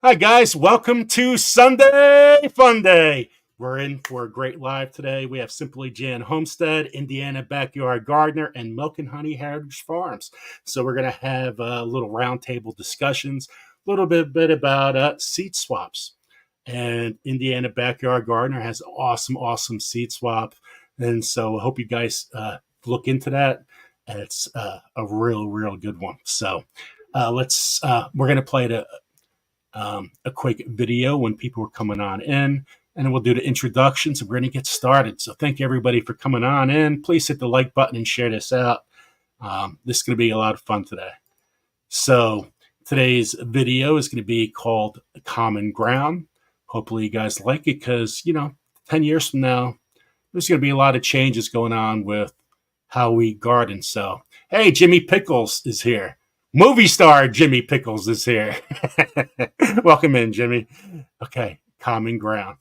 Hi, guys. Welcome to Sunday Funday. We're in for a great live today. We have Simply Jan Homestead, Indiana Backyard Gardener, and Milk and Honey Heritage Farms. So we're going to have little roundtable discussions, a little bit about seed swaps. And Indiana Backyard Gardener has an awesome seed swap. And so I hope you guys look into that. It's a real good one. So we're going to play a quick video when people are coming on in, and then we'll do the introductions and we're going to get started. So thank you everybody for coming on in. Please hit the like button and share this out. This is going to be a lot of fun today. So today's video is going to be called Common Ground. Hopefully you guys like it because, 10 years from now, there's going to be a lot of changes going on with how we garden. So, hey, Jimmy Pickles is here. Movie star Jimmy Pickles is here. Welcome in, Jimmy. Okay, Common Ground.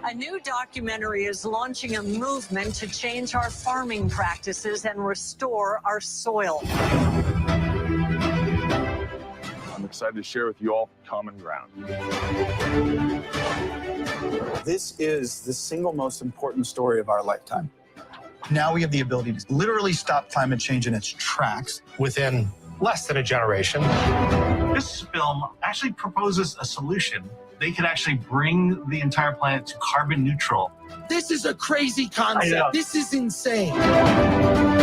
A new documentary is launching a movement to change our farming practices and restore our soil. I'm excited to share with you all Common Ground. This is the single most important story of our lifetime. Now we have the ability to literally stop climate change in its tracks within less than a generation. This film actually proposes a solution. They could actually bring the entire planet to carbon neutral. This is a crazy concept. This is insane.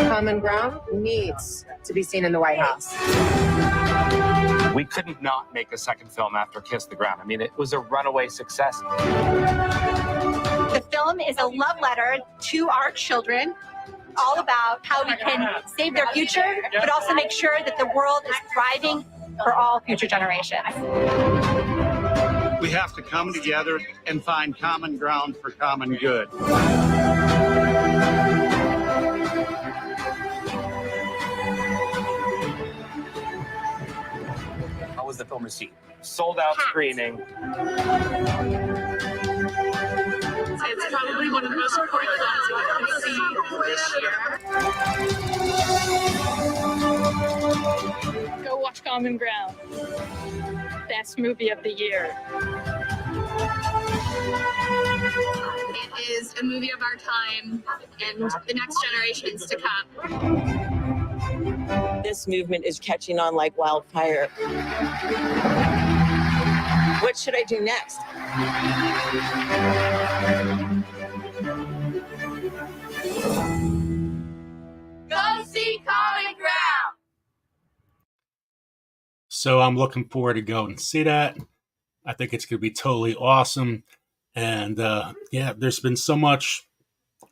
Common Ground needs to be seen in the White House. We couldn't not make a second film after Kiss the Ground. I mean, it was a runaway success. The film is a love letter to our children, all about how we can save their future, but also make sure that the world is thriving for all future generations. We have to come together and find common ground for common good. How was the film received? Sold out screening. It's probably one of the most important films we can see this year. Go watch Common Ground. Best movie of the year. It is a movie of our time and the next generations to come. This movement is catching on like wildfire. What should I do next? Go see Common Ground! So I'm looking forward to go and see that. I think it's going to be totally awesome. And there's been so much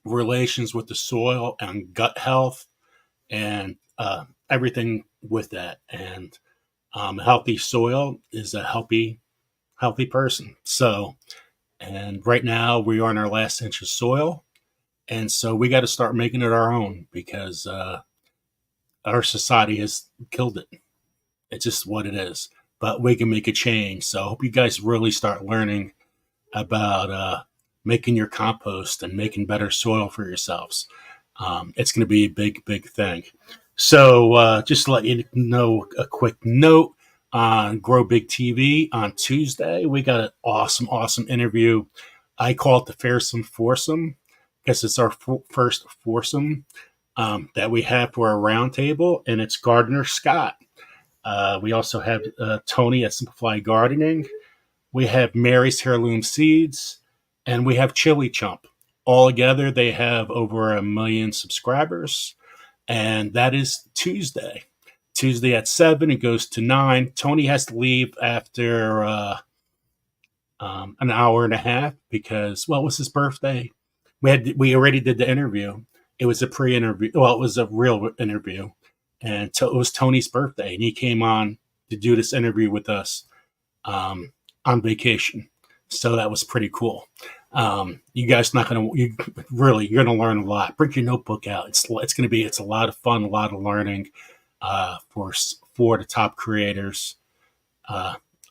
relations with the soil and gut health and everything with that. And healthy soil is a healthy person. So, and right now we are in our last inch of soil. And so we got to start making it our own because our society has killed it. It's just what it is. But we can make a change. So I hope you guys really start learning about making your compost and making better soil for yourselves. It's going to be a big thing. So just to let you know, a quick note on Grow Big TV on Tuesday, we got an awesome interview. I call it the Fearsome Foursome because it's our first foursome that we have for our roundtable, and it's Gardener Scott. We also have Tony at Simplify Gardening. We have Mary's Heirloom Seeds, and we have Chili Chump. All together, they have over 1 million subscribers, and that is Tuesday. Tuesday at 7, it goes to 9. Tony has to leave after an hour and a half because, well, it was his birthday. We already did the interview. It was a pre-interview. Well, it was a real interview. And it was Tony's birthday, and he came on to do this interview with us on vacation. So that was pretty cool. You guys you're going to learn a lot. Bring your notebook out. It's a lot of fun, a lot of learning for the top creators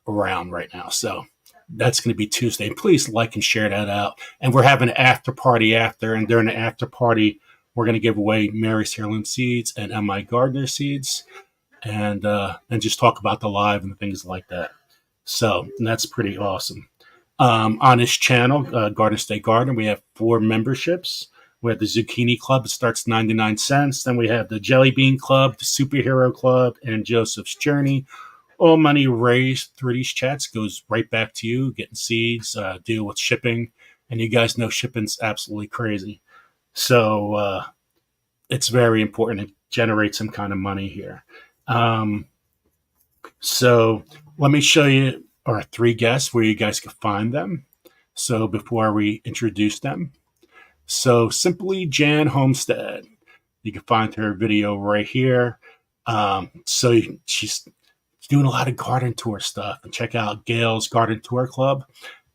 around right now. So That's going to be Tuesday. Please like and share that out. And we're having an after party after. And during the after party, we're going to give away Mary's Heirloom seeds and MI Gardner seeds, and just talk about the live and things like that. So that's pretty awesome. On this channel, Garden State Garden, we have 4 memberships. We have the Zucchini Club. It starts 99 cents. Then we have the Jelly Bean Club, the Superhero Club, and Joseph's Journey. All money raised through these chats goes right back to you, getting seeds, deal with shipping. And you guys know shipping's absolutely crazy. So it's very important to generate some kind of money here. So let me show you our 3 guests where you guys can find them. So before we introduce them. So Simply Jan Homestead. You can find her video right here. So she's doing a lot of garden tour stuff. And check out Gail's Garden Tour Club.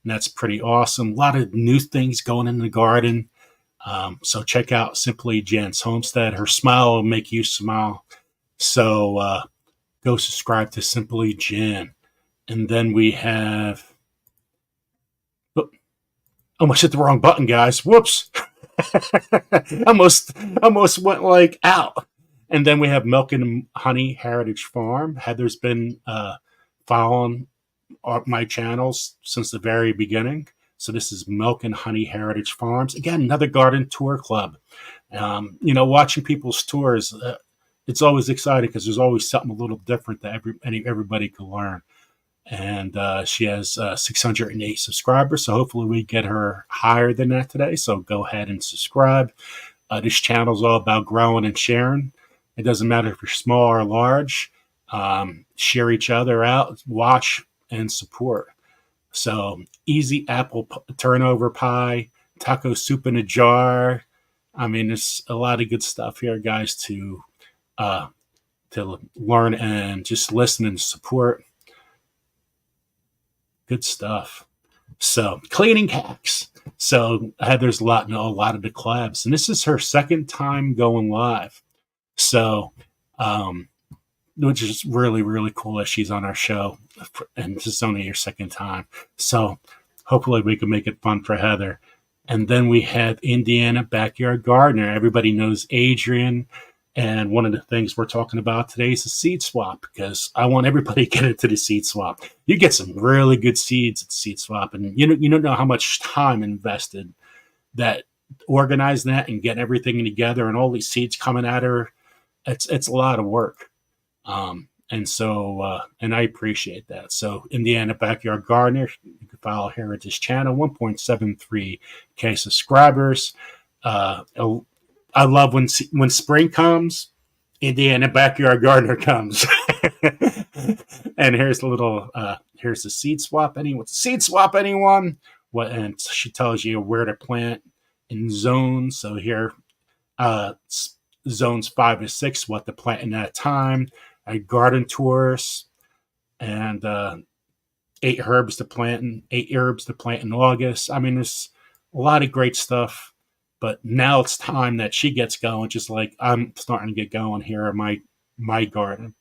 And that's pretty awesome. A lot of new things going in the garden. So check out Simply Jan's Homestead. Her smile will make you smile. So go subscribe to Simply Jan. And then we have... Oh, almost hit the wrong button, guys. Whoops. almost went like out. And then we have Milk and Honey Heritage Farm. Heather's been following my channels since the very beginning. So this is Milk and Honey Heritage Farms. Again, another garden tour club. Watching people's tours, it's always exciting because there's always something a little different that everybody can learn. And she has 608 subscribers, so hopefully we get her higher than that today. So go ahead and subscribe. This channel is all about growing and sharing. It doesn't matter if you're small or large. Share each other out, watch, and support. So easy apple turnover pie, taco soup in a jar. I mean, there's a lot of good stuff here, guys, to learn and just listen and support. Good stuff. So cleaning hacks. So Heather's a lot of the collabs, and this is her second time going live. So, which is really, really cool that she's on our show, and this is only your second time. So hopefully we can make it fun for Heather. And then we have Indiana Backyard Gardener. Everybody knows Adrian. And one of the things we're talking about today is the seed swap, because I want everybody to get into the seed swap. You get some really good seeds at the seed swap, and you don't know how much time invested that organizing that and getting everything together and all these seeds coming at her. It's a lot of work. And I appreciate that. So Indiana Backyard Gardener, you can follow here at this channel, 1.73K subscribers. I love when spring comes, Indiana Backyard Gardener comes. And here's here's the seed swap. Seed swap anyone? And she tells you where to plant in zones. So here, zones 5 to 6, what to plant in that time. Garden tours, and 8 herbs to plant in August. I mean, there's a lot of great stuff. But now it's time that she gets going, just like I'm starting to get going here at my garden.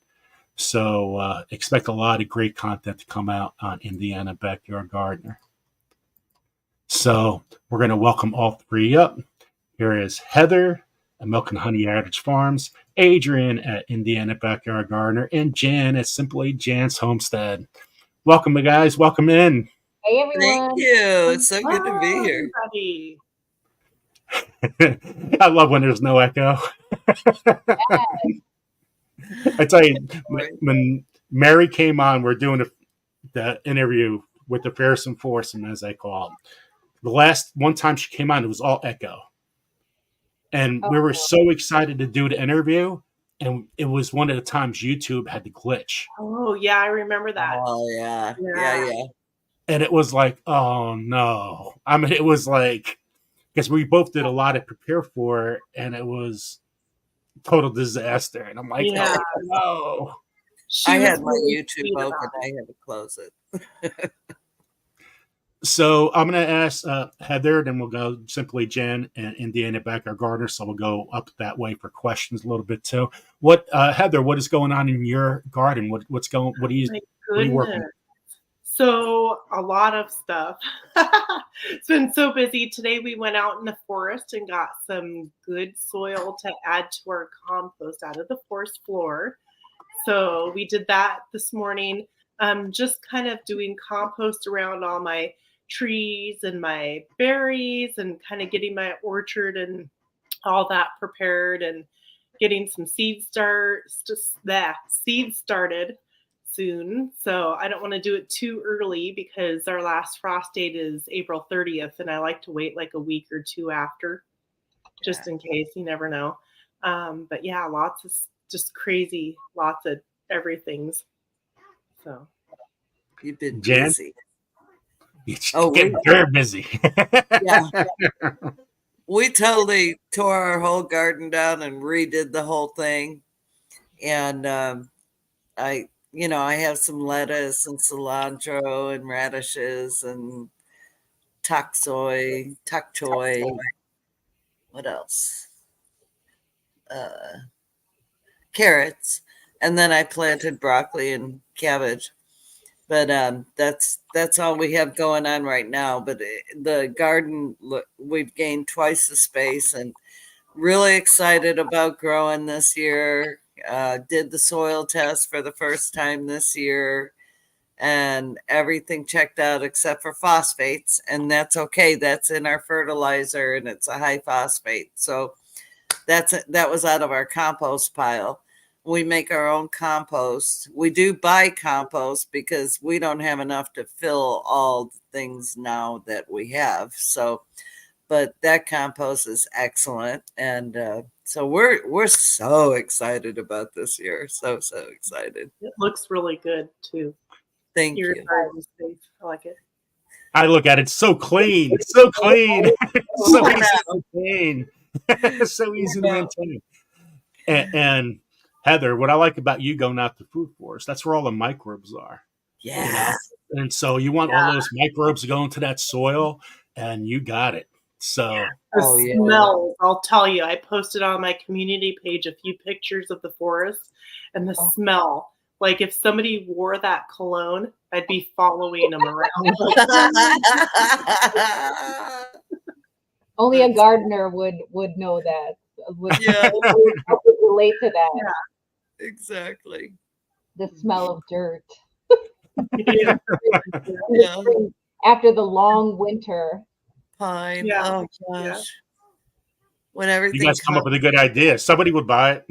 So expect a lot of great content to come out on Indiana Backyard Gardener. So we're going to welcome all 3 up. Here is Heather at Milk and Honey Heritage Farms, Adrian at Indiana Backyard Gardener, and Jan at Simply Jan's Homestead. Welcome, guys. Welcome in. Hey, everyone. Thank you. It's so good to be here. Everybody. I love when there's no echo. I tell you, when Mary came on, we're doing the interview with the Fearsome Foursome, as they call it. The last one time she came on, it was all echo. And we were so excited to do the interview, and it was one of the times YouTube had to glitch. Oh, yeah, I remember that. Oh, yeah. Yeah. And it was like, oh, no. I mean, it was like, because we both did a lot to prepare for it, and it was total disaster. And I'm like, oh, no. I had my YouTube open. I had to close it. So I'm going to ask Heather, then we'll go Simply Jan and Indiana Backyard Gardener. So we'll go up that way for questions a little bit too. Heather, what is going on in your garden? What are you working? So a lot of stuff. It's been so busy. Today we went out in the forest and got some good soil to add to our compost out of the forest floor. So we did that this morning. Just kind of doing compost around all my trees and my berries and kind of getting my orchard and all that prepared and getting some seeds started soon. So I don't want to do it too early because our last frost date is April 30th, and I like to wait like a week or two after, just in case. You never know. But yeah, lots of just crazy, lots of everything's. So you've been Jan? busy. Oh, getting very busy. Yeah. We totally tore our whole garden down and redid the whole thing. And I have some lettuce and cilantro and radishes and tok choy. What else? Carrots. And then I planted broccoli and cabbage. But that's all we have going on right now. But the garden, we've gained twice the space, and really excited about growing this year. Did the soil test for the first time this year, and everything checked out except for phosphates, and that's okay. That's in our fertilizer, and it's a high phosphate. So that was out of our compost pile. We make our own compost. We do buy compost because we don't have enough to fill all the things now that we have. So, but that compost is excellent, and so we're so excited about this year. So excited. it looks really good too. Thank Your you. garden space. I like it. I look at it, so clean. It's so clean. It's so easy to maintain. It's so easy to maintain. And Heather, what I like about you going out to food forest, that's where all the microbes are. Yeah. You know? And so you want all those microbes to go into that soil, and you got it. So the smell, I'll tell you, I posted on my community page a few pictures of the forest and the smell. Like if somebody wore that cologne, I'd be following them around. Only a gardener would know that. Would relate to that. Yeah, exactly. The smell of dirt. Yeah. After the long winter. Pine. Yeah. Oh gosh. When everything you guys come up with a good idea, somebody would buy it.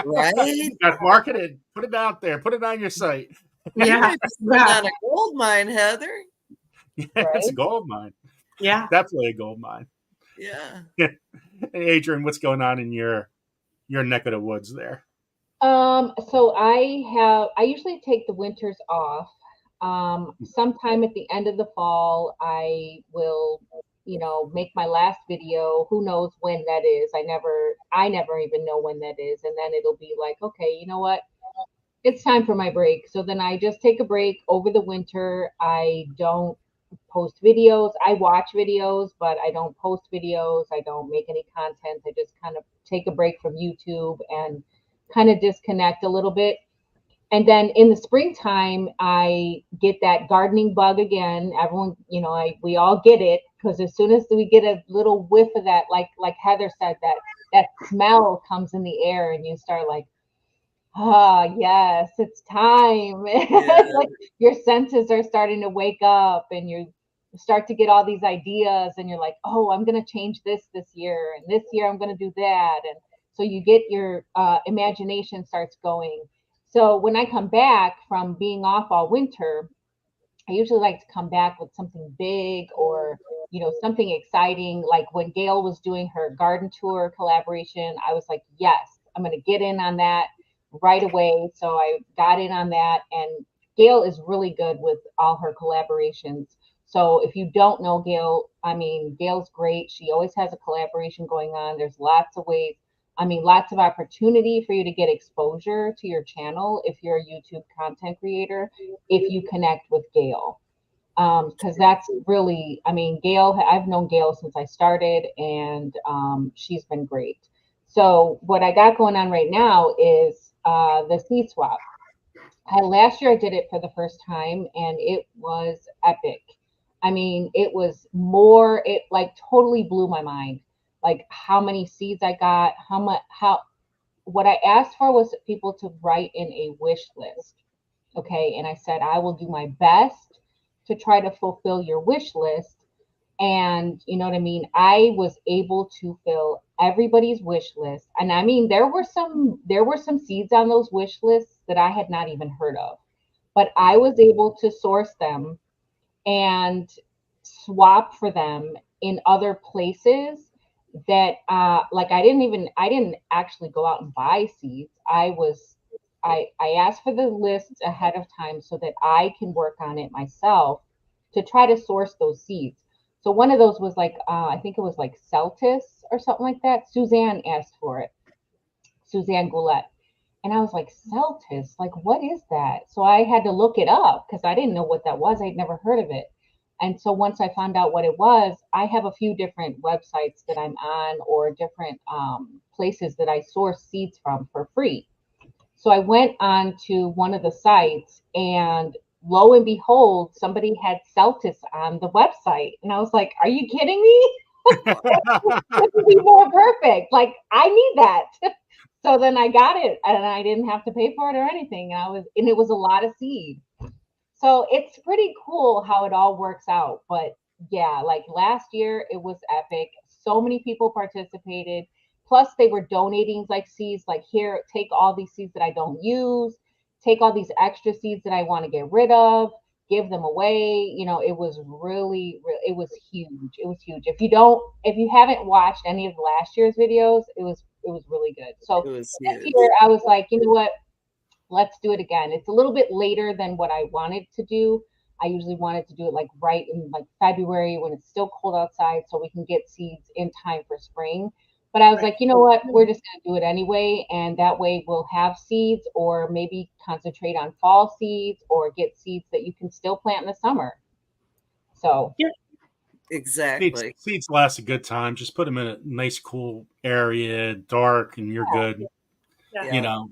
Right? You guys market it, put it out there, put it on your site. Yeah, not a gold mine, Heather. Yeah, it's a gold mine. Yeah, definitely a gold mine. Yeah. Hey, Adrian, what's going on in your neck of the woods there? So I usually take the winters off. Sometime at the end of the fall, I will, make my last video. Who knows when that is? I never even know when that is. And then it'll be like, okay, you know what? It's time for my break. So then I just take a break over the winter. I don't post videos. I watch videos, but I don't post videos. I don't make any content. I just kind of take a break from YouTube and kind of disconnect a little bit. And then in the springtime, I get that gardening bug again. Everyone, we all get it, because as soon as we get a little whiff of that, like Heather said, that smell comes in the air, and you start like, yes, it's time. Yeah. Like your senses are starting to wake up, and you start to get all these ideas, and you're like, oh, I'm going to change this year, and this year I'm going to do that. And so you get your imagination starts going. So when I come back from being off all winter, I usually like to come back with something big or, something exciting. Like when Gail was doing her garden tour collaboration, I was like, yes, I'm going to get in on that right away. So I got in on that, and Gail is really good with all her collaborations. So if you don't know Gail, Gail's great. She always has a collaboration going on. There's lots of ways. Lots of opportunity for you to get exposure to your channel if you're a YouTube content creator, if you connect with Gail. Because that's really, Gail, I've known Gail since I started, and she's been great. So what I got going on right now is the seed swap. Last year I did it for the first time and it was epic. I mean, it was more, it like totally blew my mind. Like how many seeds I got, what I asked for was people to write in a wish list. Okay. And I said, I will do my best to try to fulfill your wish list. And you know what I mean? I was able to fill everybody's wish list. And I mean, there were some seeds on those wish lists that I had not even heard of, but I was able to source them and swap for them in other places that like I didn't actually go out and buy seeds. I asked for the lists ahead of time so that I can work on it myself to try to source those seeds. So one of those was like I think it was like Celtis or something like that. Suzanne asked for it. Suzanne Goulet. And I was like, Celtis, like, what is that? So I had to look it up because I didn't know what that was. I'd never heard of it. And so once I found out what it was, I have a few different websites that I'm on or different places that I source seeds from for free. So I went on to one of the sites and lo and behold, somebody had Celtis on the website. And I was like, are you kidding me? This would be more perfect. Like, I need that. So then I got it and I didn't have to pay for it or anything. And it was a lot of seed. So it's pretty cool how it all works out. But yeah, like last year it was epic. So many people participated. Plus they were donating like seeds, like here, take all these seeds that I don't use, take all these extra seeds that I want to get rid of, give them away. You know, it was really, it was huge. It was huge. If you haven't watched any of last year's videos, it was really good. So this year I was like, you know what? Let's do it again. It's a little bit later than what I wanted to do. I usually wanted to do it like right in like February when it's still cold outside so we can get seeds in time for spring. But I was like, you know what? We're just going to do it anyway. And that way we'll have seeds or maybe concentrate on fall seeds or get seeds that you can still plant in the summer. So, yeah. Exactly. Seeds last a good time. Just put them in a nice, cool area, dark, and you're good. Yeah. You know,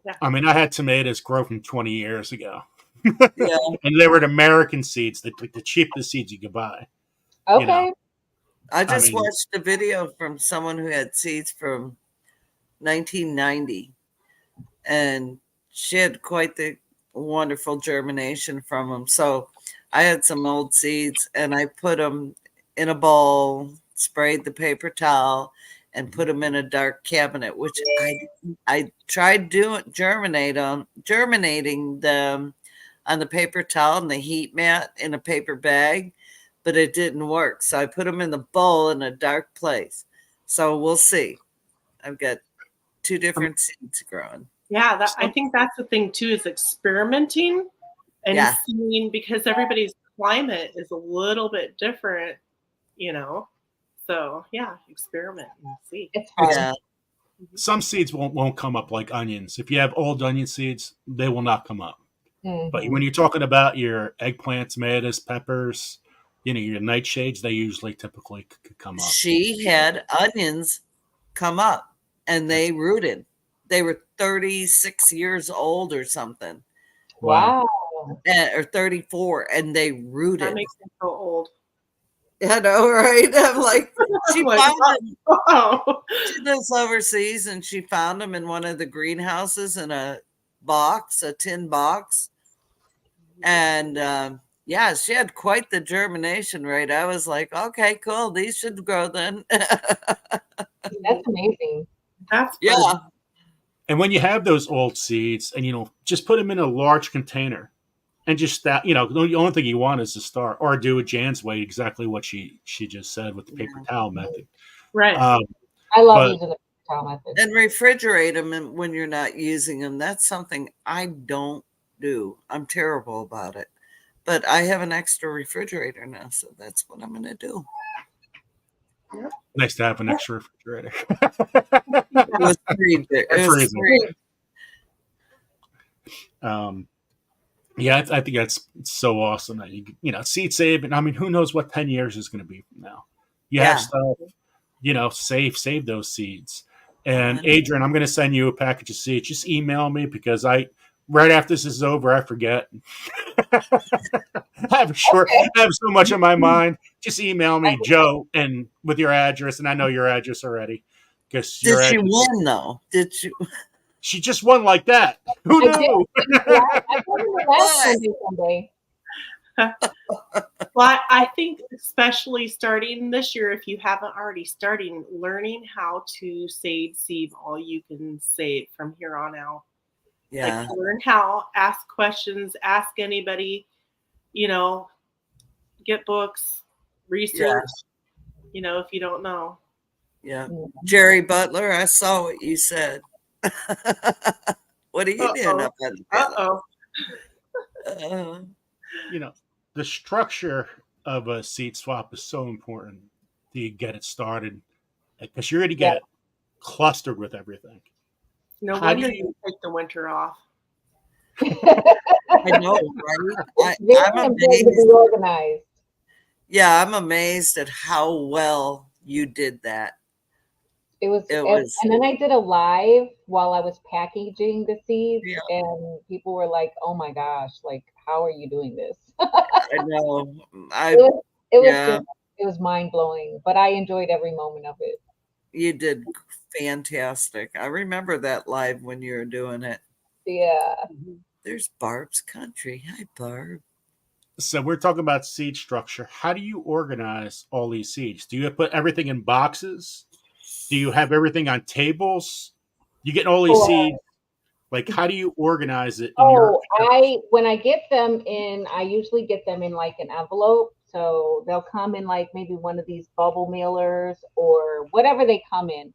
yeah. I mean, I had tomatoes grow from 20 years ago. Yeah. And they were American seeds, the cheapest seeds you could buy. Okay. You know? I just watched a video from someone who had seeds from 1990, and she had quite the wonderful germination from them. So I had some old seeds and I put them in a bowl, sprayed the paper towel, and put them in a dark cabinet, which I tried germinating them on the paper towel and the heat mat in a paper bag, but it didn't work. So I put them in the bowl in a dark place. So we'll see. I've got two different seeds growing. Yeah, I think that's the thing too, is experimenting and seeing, because everybody's climate is a little bit different, you know. So yeah, experiment and see. It's hard. Yeah. Some seeds won't come up like onions. If you have old onion seeds, they will not come up. Mm-hmm. But when you're talking about your eggplants, tomatoes, peppers, you know, your nightshades, they usually typically could come up. She had onions come up and they rooted. They were 36 years old or something. Wow. Or 34, and they rooted. That makes me so old. I know, right? I'm like, she found them. Wow. She lives overseas, and she found them in one of the greenhouses in a box, a tin box. And yeah, she had quite the germination rate. I was like, okay, cool. These should grow then. That's amazing. That's yeah. fun. And when you have those old seeds, and you know, just put them in a large container, and just that, you know, the only thing you want is to start, or do it Jan's way, exactly what she just said with the paper towel method. Right. I love using the paper towel method. And refrigerate them when you're not using them. That's something I don't do. I'm terrible about it. But I have an extra refrigerator now, so that's what I'm going to do. Yep. Nice to have an extra refrigerator. It was free. Yeah, I think that's so awesome that you know, seed saving. I mean, who knows what 10 years is going to be from now? You have stuff, you know, save those seeds. And Adrian, I'm going to send you a package of seeds. Just email me, because right after this is over, I forget. I have so much on my mind. Just email me, Joe, and with your address, and I know your address already. Because Did she win though? Did she? She just won like that. Who knew? I won the last Sunday. Well, I think especially starting this year, if you haven't already started learning how to save all you can save from here on out. Yeah. Like learn how, ask questions, ask anybody, get books, research, if you don't know. Yeah. Jerry Butler, I saw what you said. What are you doing up at the the structure of a seed swap is so important to get it started because you're going to get clustered with everything. No wonder you take the winter off. I know, right? I'm amazed. To be organized. Yeah, I'm amazed at how well you did that. It was, and then I did a live while I was packaging the seeds, and people were like, "Oh my gosh, like, how are you doing this?" I know. It was mind blowing, but I enjoyed every moment of it. You did fantastic. I remember that live when you were doing it. Yeah. There's Barb's Country. Hi, Barb. So we're talking about seed structure. How do you organize all these seeds? Do you put everything in boxes? Do you have everything on tables? You get all these seeds. Like, how do you organize it? When I get them in, I usually get them in like an envelope. So they'll come in like maybe one of these bubble mailers or whatever they come in.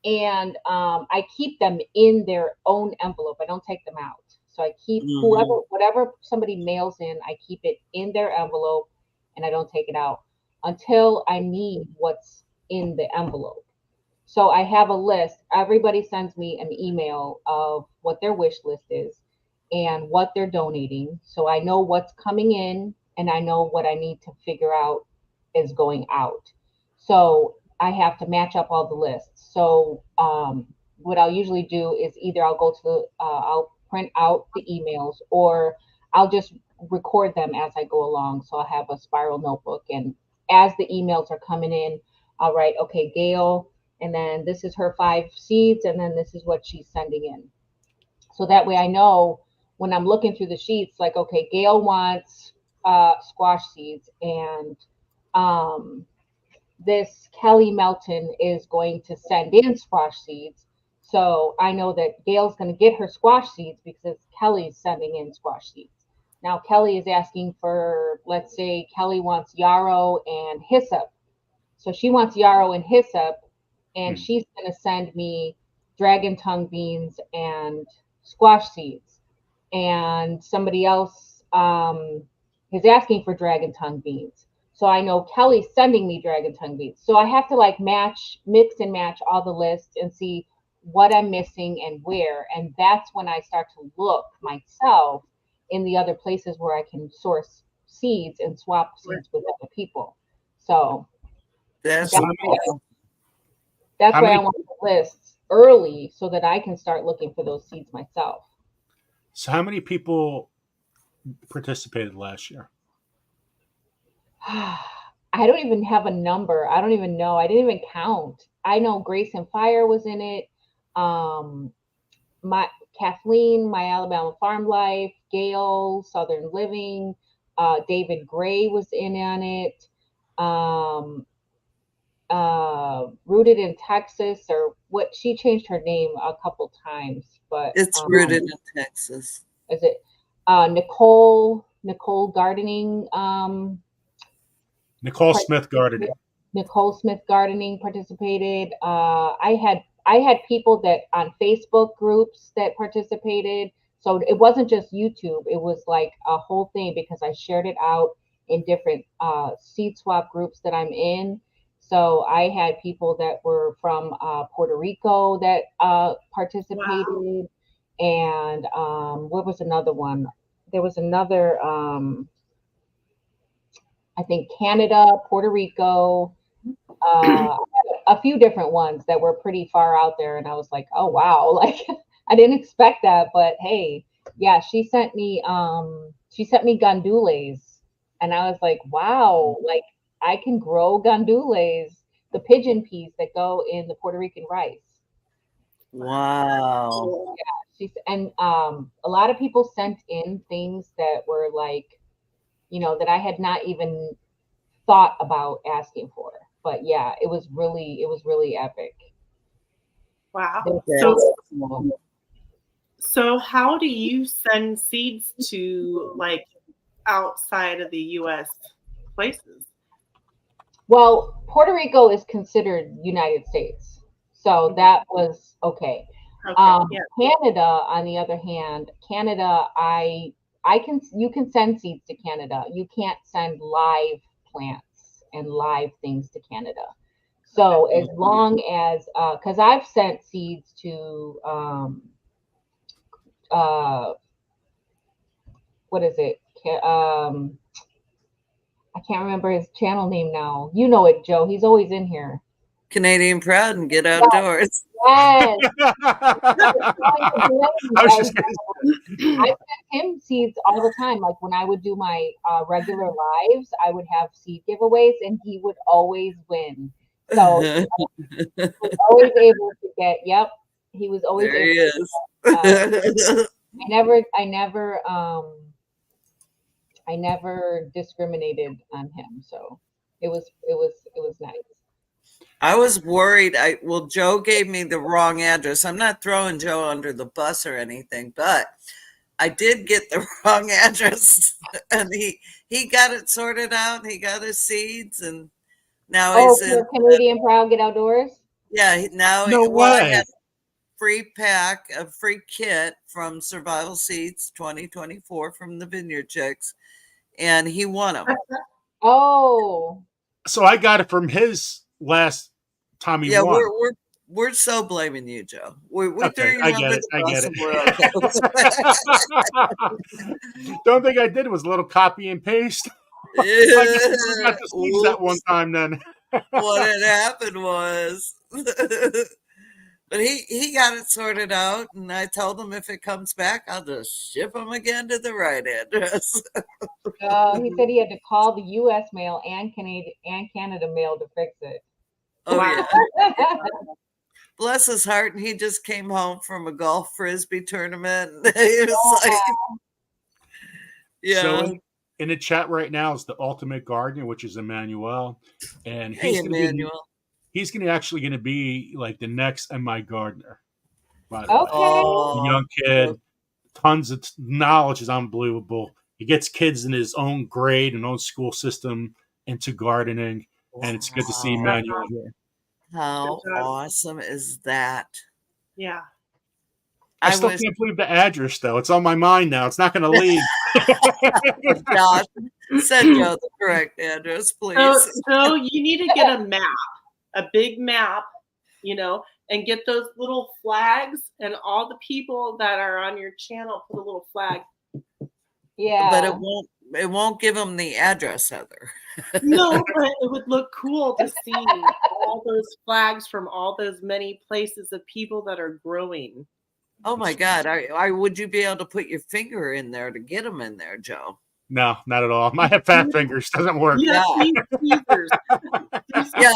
And I keep them in their own envelope. I don't take them out. So I keep whatever somebody mails in, I keep it in their envelope and I don't take it out until I need what's in the envelope. So I have a list. Everybody sends me an email of what their wish list is and what they're donating. So I know what's coming in and I know what I need to figure out is going out. So I have to match up all the lists. So what I'll usually do is either I'll go to I'll print out the emails or I'll just record them as I go along. So I'll have a spiral notebook, and as the emails are coming in, I'll write, okay, Gail, and then this is her 5 seeds, and then this is what she's sending in. So that way I know when I'm looking through the sheets, like, okay, Gail wants squash seeds, and this Kelly Melton is going to send in squash seeds. So I know that Gail's going to get her squash seeds because Kelly's sending in squash seeds. Now Kelly is asking for, let's say Kelly wants yarrow and hyssop. So she wants yarrow and hyssop, and she's going to send me dragon tongue beans and squash seeds. And somebody else is asking for dragon tongue beans. So I know Kelly's sending me dragon tongue beans. So I have to like mix and match all the lists and see what I'm missing and where. And that's when I start to look myself in the other places where I can source seeds and swap seeds with other people. So that's why I want the lists early so that I can start looking for those seeds myself. So how many people participated last year? I don't even have a number. I don't even know. I didn't even count. I know Grace and Fire was in it. My Kathleen, My Alabama Farm Life, Gail, Southern Living, David Gray was in on it. Rooted in Texas, or what, she changed her name a couple times, but it's Rooted in Texas. Is it Nicole Gardening? Nicole Smith Gardening. Nicole Smith Gardening participated. I had people that on Facebook groups that participated. So it wasn't just YouTube. It was like a whole thing because I shared it out in different seed swap groups that I'm in. So I had people that were from Puerto Rico that participated. Wow. And what was another one? There was another, I think Canada, Puerto Rico, a few different ones that were pretty far out there. And I was like, oh, wow, like I didn't expect that, but hey, Yeah, she sent me gandules, and I was like, wow, like I can grow gandules, the pigeon peas that go in the Puerto Rican rice. Wow. Yeah, and a lot of people sent in things that were like, that I had not even thought about asking for. But yeah, it was really epic. Wow. That's So cool. so how do you send seeds to like outside of the US places? Well, Puerto Rico is considered United States, so that was okay. Okay. Yeah. Canada, on the other hand, Canada, you can send seeds to Canada. You can't send live plants and live things to Canada. So as long as, because I've sent seeds to, uh, what is it? I can't remember his channel name now. You know it, Joe. He's always in here. Canadian Proud and Get Outdoors. Yes. I was just gonna I sent him seeds all the time. Like when I would do my regular lives, I would have seed giveaways, and he would always win. So he was always able to get. Yep, he was always There he able. is. I never discriminated on him. So it was nice. I was worried. Joe gave me the wrong address. I'm not throwing Joe under the bus or anything, but I did get the wrong address, and he got it sorted out. He got his seeds, and now he's in. For Canadian Proud Get Outdoors. Yeah, now No I way. had a free kit from Survival Seeds 2024 from the Vineyard Chicks, and he won them. Oh. So I got it from his last time he Yeah, won. we're so blaming you, Joe. We Okay, threw you I under get it. the I bus, get and we're okay. The only thing I did was a little copy and paste. I got the seeds that one time then. What had happened was, but he got it sorted out, and I told him if it comes back, I'll just ship him again to the right address. He said he had to call the U.S. mail and Canada mail to fix it. Oh yeah. Bless his heart, and he just came home from a golf frisbee tournament. He was like, yeah. So in the chat right now is the Ultimate Gardener, which is Emmanuel, and Hey, Emmanuel. He's actually going to be like the next MI Gardener. By the way, Okay. young kid, tons of knowledge is unbelievable. He gets kids in his own grade and own school system into gardening, and it's good to see Emmanuel here. How awesome is that? Yeah. I still can't believe the address, though. It's on my mind now. It's not going to leave. Josh, send Joe the correct address, please. So you need to get a map, a big map, and get those little flags, and all the people that are on your channel put a little flag. Yeah. But it won't give them the address, Heather. No, but it would look cool to see all those flags from all those many places of people that are growing. Oh my God. Would you be able to put your finger in there to get them in there, Joe? No, not at all. I have fat fingers. Doesn't work. Yeah. Yeah,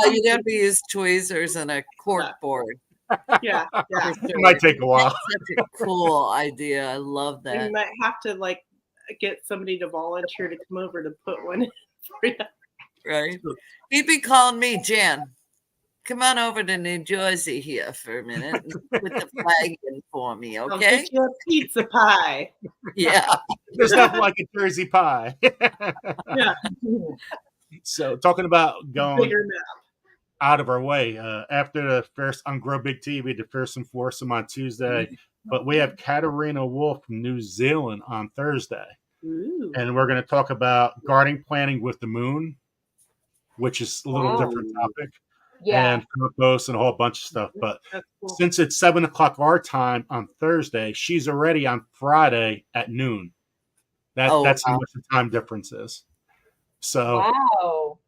you'd have to use tweezers and a cork board. Yeah. Sure. It might take a while. That's such a cool idea. I love that. You might have to get somebody to volunteer to come over to put one in for you. Right. He'd be calling me, Jan. Come on over to New Jersey here for a minute and put the flag in for me, okay? I'll get you a pizza pie. Yeah. There's nothing like a Jersey pie. Yeah. So talking about going Bigger map. out of our way, after the first on Grow Big TV, the first and foursome on Tuesday, but we have Katarina Wolf from New Zealand on Thursday. Ooh. And we're going to talk about gardening planning with the moon, which is a little different topic. Yeah. And compost and a whole bunch of stuff. But since it's 7:00 our time on Thursday, she's already on Friday at noon. That's how much the time difference is. So wow.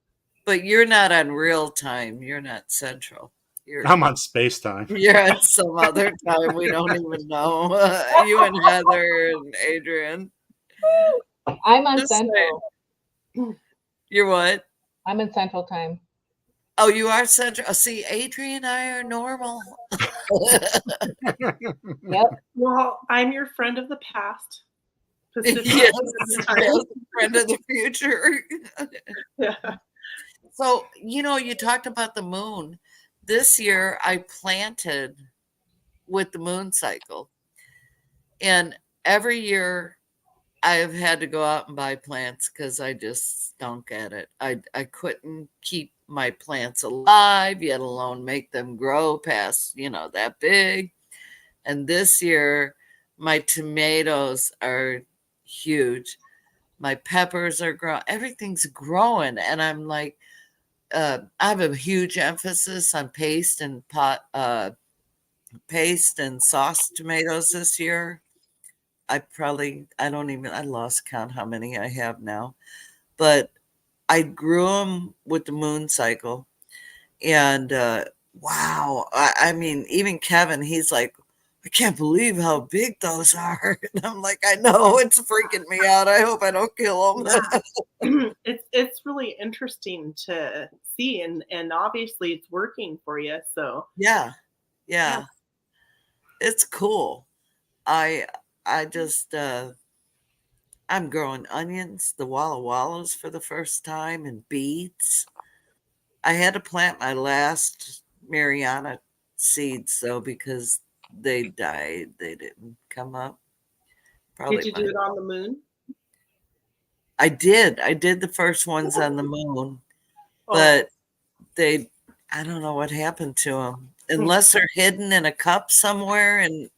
But you're not on real time. You're not central. I'm on space time. You're at some other time we don't even know. You and Heather and Adrian. I'm on Central. You're what? I'm in Central Time. Oh, you are Central. See, Adrian and I are normal. Yep. Well, I'm your friend of the past. Pacific Yes, time. yes, friend of the future. Yeah. So, you talked about the moon. This year I planted with the moon cycle. And every year I have had to go out and buy plants because I just stunk at it. I couldn't keep my plants alive, yet alone make them grow past, that big. And this year, my tomatoes are huge. My peppers are growing. Everything's growing. And I'm like, I have a huge emphasis on paste and sauce tomatoes this year. I lost count how many I have now, but I grew them with the moon cycle. And wow, I mean, even Kevin, he's like, I can't believe how big those are. And I'm like, I know, it's freaking me out. I hope I don't kill them. It's really interesting to see, and obviously it's working for you. So yeah. It's cool. I just I'm growing onions, the Walla Wallas for the first time, and beets. I had to plant my last Mariana seeds though because they died. They didn't come up. Did you do it on the moon? I did. I did the first ones on the moon, but I don't know what happened to them. Unless they're hidden in a cup somewhere in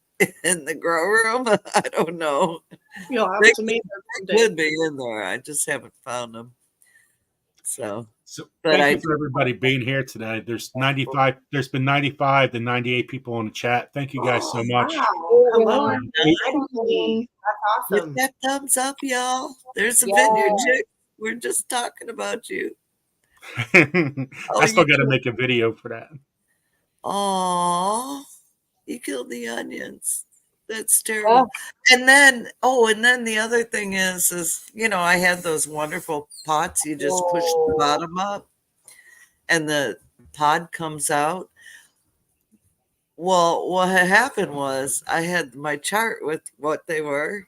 the grow room. I don't know. You'll have to make them they could be in there. I just haven't found them. So but thank you for everybody being here today. There's been 95 to 98 people in the chat. Thank you guys so much. Wow. Hello. That's awesome. Hit that thumbs up, y'all. There's a vineyard chick. We're just talking about you. I still got to make a video for that. Oh, you killed the onions. That's terrible. And then the other thing is, I had those wonderful pots. You just push the bottom up and the pod comes out. Well, what had happened was I had my chart with what they were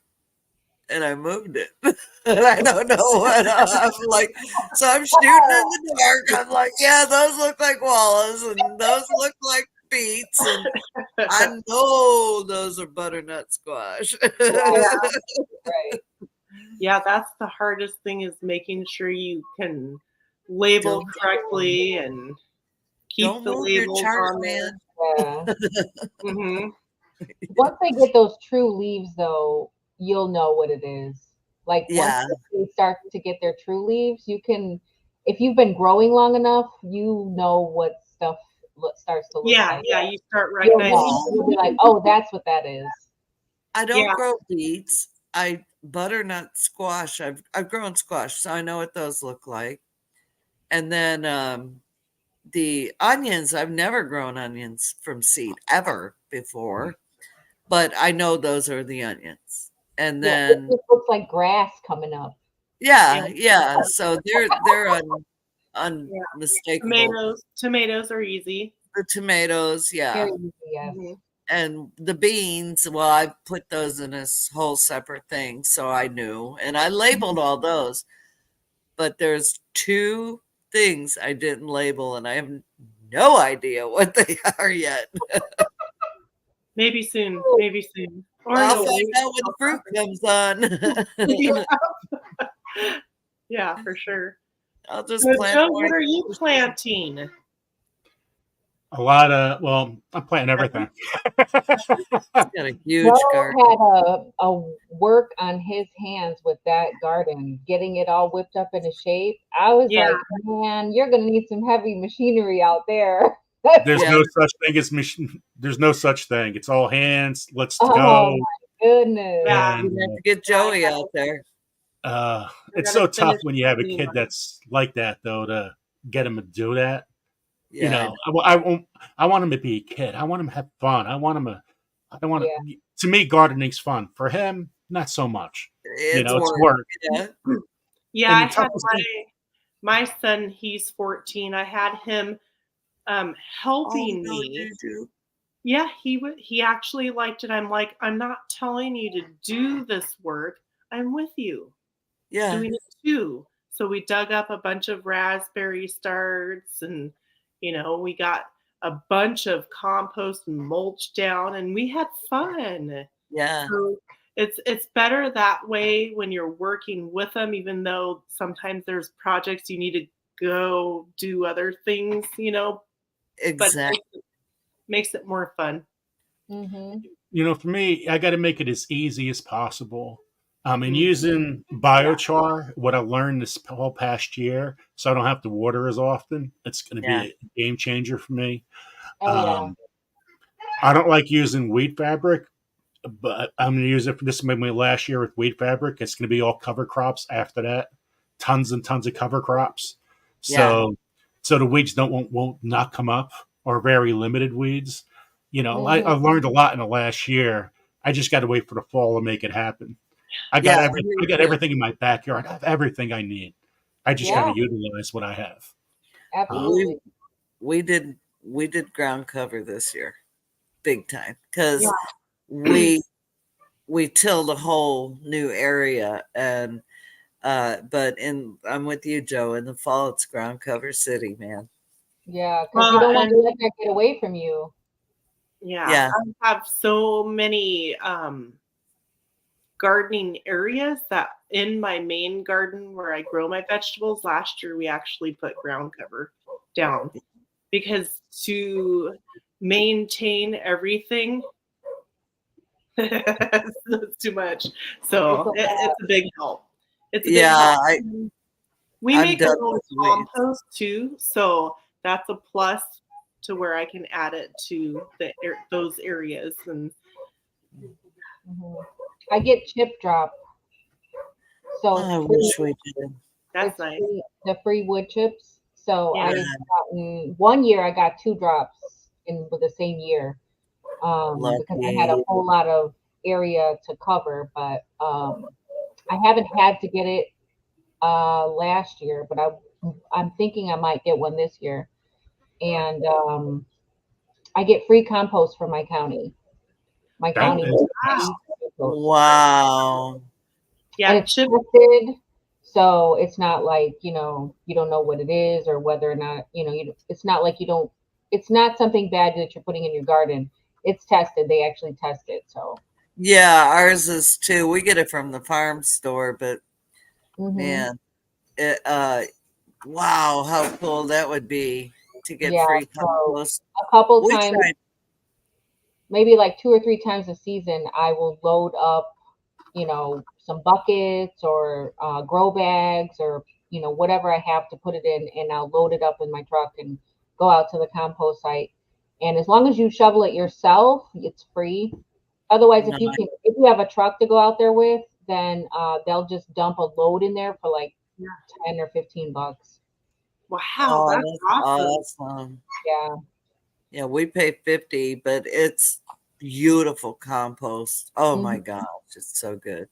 and I moved it. And I don't know what I'm like. So I'm shooting in the dark. I'm like, yeah, those look like wallas and those look like beets. And I know those are butternut squash. Right. Yeah, that's the hardest thing is making sure you can label correctly and keep don't the move labels your chart, on man. Yeah. Once they get those true leaves, though, you'll know what it is. Like once they start to get their true leaves, you can, if you've been growing long enough, you know what stuff starts to look like. Yeah, you start recognizing. You'll be like, oh, that's what that is. I don't grow beets. I butternut squash. I've grown squash, so I know what those look like. And then the onions, I've never grown onions from seed ever before, but I know those are the onions. And then it looks like grass coming up. Yeah. So they're unmistakable. Tomatoes are easy. The tomatoes, yeah. And the beans, well, I put those in a whole separate thing, so I knew. And I labeled all those. But there's two things I didn't label, and I have no idea what they are yet. Maybe soon. Or I'll find out when the fruit comes on. Yeah, for sure. I'll just plant. So what are you planting? A lot of, I'm planting everything. Got a huge garden. Had a work on his hands with that garden, getting it all whipped up into shape. I was like, man, you're gonna need some heavy machinery out there. There's no such thing as machine. There's no such thing. It's all hands. Let's go. Oh my goodness! Yeah, you have to get Joey out there. It's so tough when you have a kid that's like that, though, to get him to do that. You Yeah, know, I want him to be a kid. I want him to have fun. I want him to. I want Yeah. to me, gardening's fun. For him, not so much. You it's know, it's work. work. Yeah. Yeah, And I the had toughest thing, my son, he's 14. I had him Oh helping no, me. you do. Yeah, he actually liked it. I'm like, I'm not telling you to do this work. I'm with you Yeah. doing it too. So we dug up a bunch of raspberry starts, and we got a bunch of compost and mulch down, and we had fun. Yeah. So it's better that way when you're working with them, even though sometimes there's projects you need to go do other things, but Exactly. it makes it more fun. Mm-hmm. you know, for me, I got to make it as easy as possible. And Mm. using biochar, what I learned this whole past year, so I don't have to water as often. It's going to Yeah. be a game changer for me. Oh yeah. I don't like using wheat fabric, but I'm going to use it for this. Maybe my last year with wheat fabric. It's going to be all cover crops after that. Tons and tons of cover crops. Yeah. So the weeds won't not come up, or very limited weeds. You know, Mm-hmm. I've learned a lot in the last year. I just got to wait for the fall to make it happen. I got Yeah. I got everything in my backyard. I have everything I need. I just got Yeah. to utilize what I have. Absolutely. We did ground cover this year, big time, because Yeah. we tilled a whole new area, and but I'm with you, Joe. In the fall, it's ground cover city, man. Yeah, because you don't want to And let that get away from you. yeah, I have so many gardening areas that in my main garden where I grow my vegetables, last year we actually put ground cover down, because to maintain everything it's too much. So it's a big help. It's a big Yeah, help. We I'm make a done little with weeds. compost too, so that's a plus to where I can add it to those areas. And Mm-hmm. I get chip drop, so I wish we did. That's nice. The free wood chips. So Yeah. I've gotten 1 year I got 2 drops in the same year, because I had a Lucky. whole lot of area to cover. But I haven't had to get it last year, but I'm thinking I might get one this year. And I get free compost from my county. My That county is has nice. free compost. Wow. Yeah, And it's tested, so it's not like, you don't know what it is, or whether or not, it's not like it's not something bad that you're putting in your garden. It's tested. They actually test it. So Yeah, ours is too. We get it from the farm store, but mhm. man, it, wow, how cool that would be to get Yeah, free so compost. a couple We times, tried. maybe like 2 or 3 times a season, I will load up, some buckets or grow bags, or whatever I have to put it in, and I'll load it up in my truck and go out to the compost site. And as long as you shovel it yourself, it's free. Otherwise, if you have a truck to go out there with, then they'll just dump a load in there for like $10 or $15. Wow, Oh, that's awesome. awesome. Yeah. Yeah, we pay 50, but it's beautiful compost. Oh my Mhm. gosh, it's so good.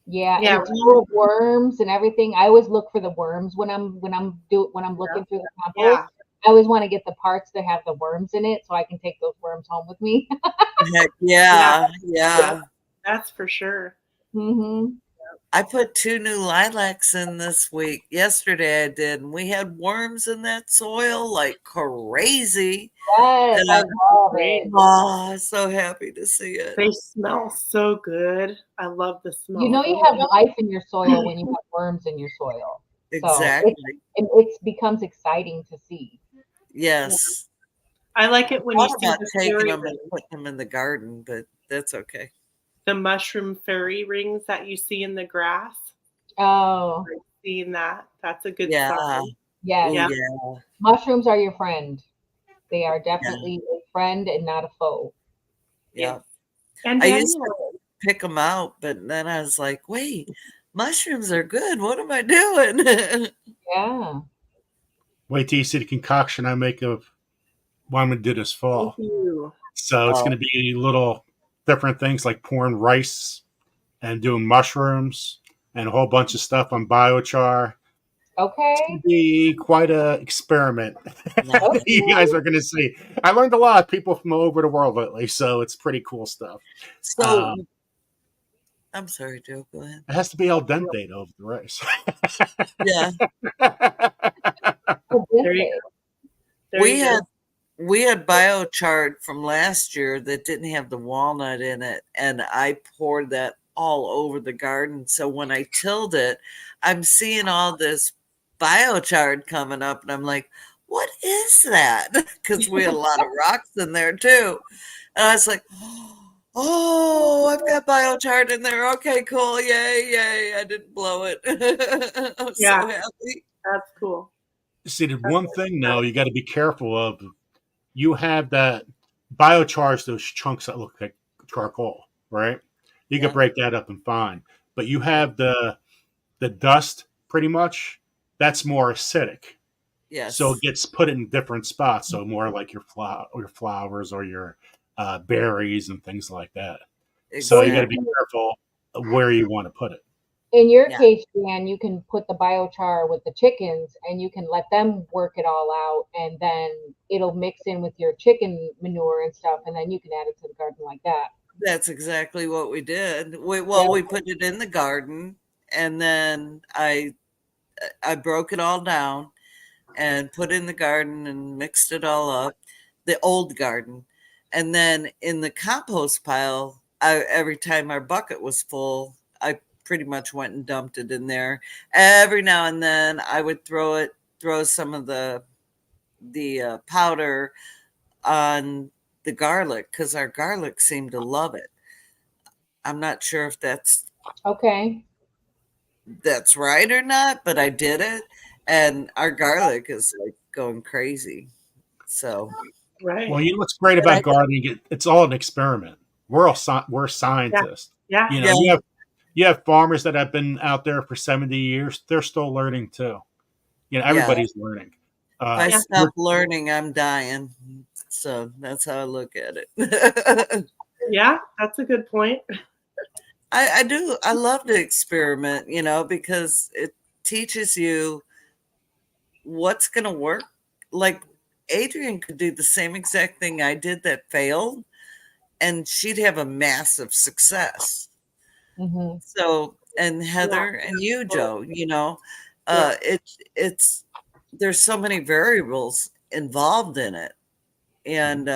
Yeah, Yeah, and it's full of worms and everything. I always look for the worms when I'm looking through the compost. Yeah. I always want to get the parts that have the worms in it, so I can take those worms home with me. Heck yeah. That's for sure. Mm-hmm. I put 2 new lilacs in this week. Yesterday I did, and we had worms in that soil like crazy. Yes, And I love it. Oh, so happy to see it. They smell so good. I love the smell. You have life in your soil when you have worms in your soil. Exactly. So it becomes exciting to see. Yes. I like it when I you thought see about the taking fairy them and rings, putting them in the garden, but that's okay. the mushroom fairy rings that you see in the grass. Oh, Like seeing that. That's a good Yeah. sign. yes. Yeah. Yeah. Mushrooms are your friend. They are definitely a friend and not a foe. Yeah. And I used Daniel, to pick them out, but then I was like, wait, mushrooms are good. What am I doing? Yeah. Wait till you see the concoction I make of what I'm going to do this fall. Thank you. So it's going to be little different things like pouring rice and doing mushrooms and a whole bunch of stuff on biochar. Okay. It's going to be quite a experiment Nice. that you guys are going to see. I learned a lot of people from all over the world lately, so it's pretty cool stuff. So, I'm sorry, Joe. Go ahead. It has to be al dente over the rice. Yeah. There you go. There We you go. had biochar from last year that didn't have the walnut in it, and I poured that all over the garden. So when I tilled it, I'm seeing all this biochar coming up, and I'm like, what is that? Because we had a lot of rocks in there too. And I was like, oh, I've got biochar in there. Okay, cool. Yay, yay. I didn't blow it. I'm so happy. That's cool. See, the one thing though you got to be careful of, you have that biochars, those chunks that look like charcoal, right? You can break that up and fine. But you have the dust pretty much, that's more acidic. Yes. So it gets put in different spots. So more like your flowers or your berries and things like that. So you got to be careful where you want to put it. In your case, Dan, you can put the biochar with the chickens and you can let them work it all out, and then it'll mix in with your chicken manure and stuff, and then you can add it to the garden like that. That's exactly what we did. We put it in the garden, and then I broke it all down and put it in the garden and mixed it all up, the old garden. And then in the compost pile, every time our bucket was full, I pretty much went and dumped it in there. Every now and then I would throw some of the powder on the garlic, because our garlic seemed to love it. I'm not sure if that's right or not, but I did it, and our garlic is like going crazy. So right. Well, you know what's great about gardening? It's all an experiment. We're scientists. Yeah. You know, you have farmers that have been out there for 70 years. They're still learning too. You know, everybody's learning. If I stop learning, I'm dying. So that's how I look at it. Yeah, that's a good point. I do. I love to experiment, because it teaches you what's going to work. Like Adrienne could do the same exact thing I did that failed, and she'd have a massive success. Mm-hmm. So, and Heather and you, Joe, it's there's so many variables involved in it, and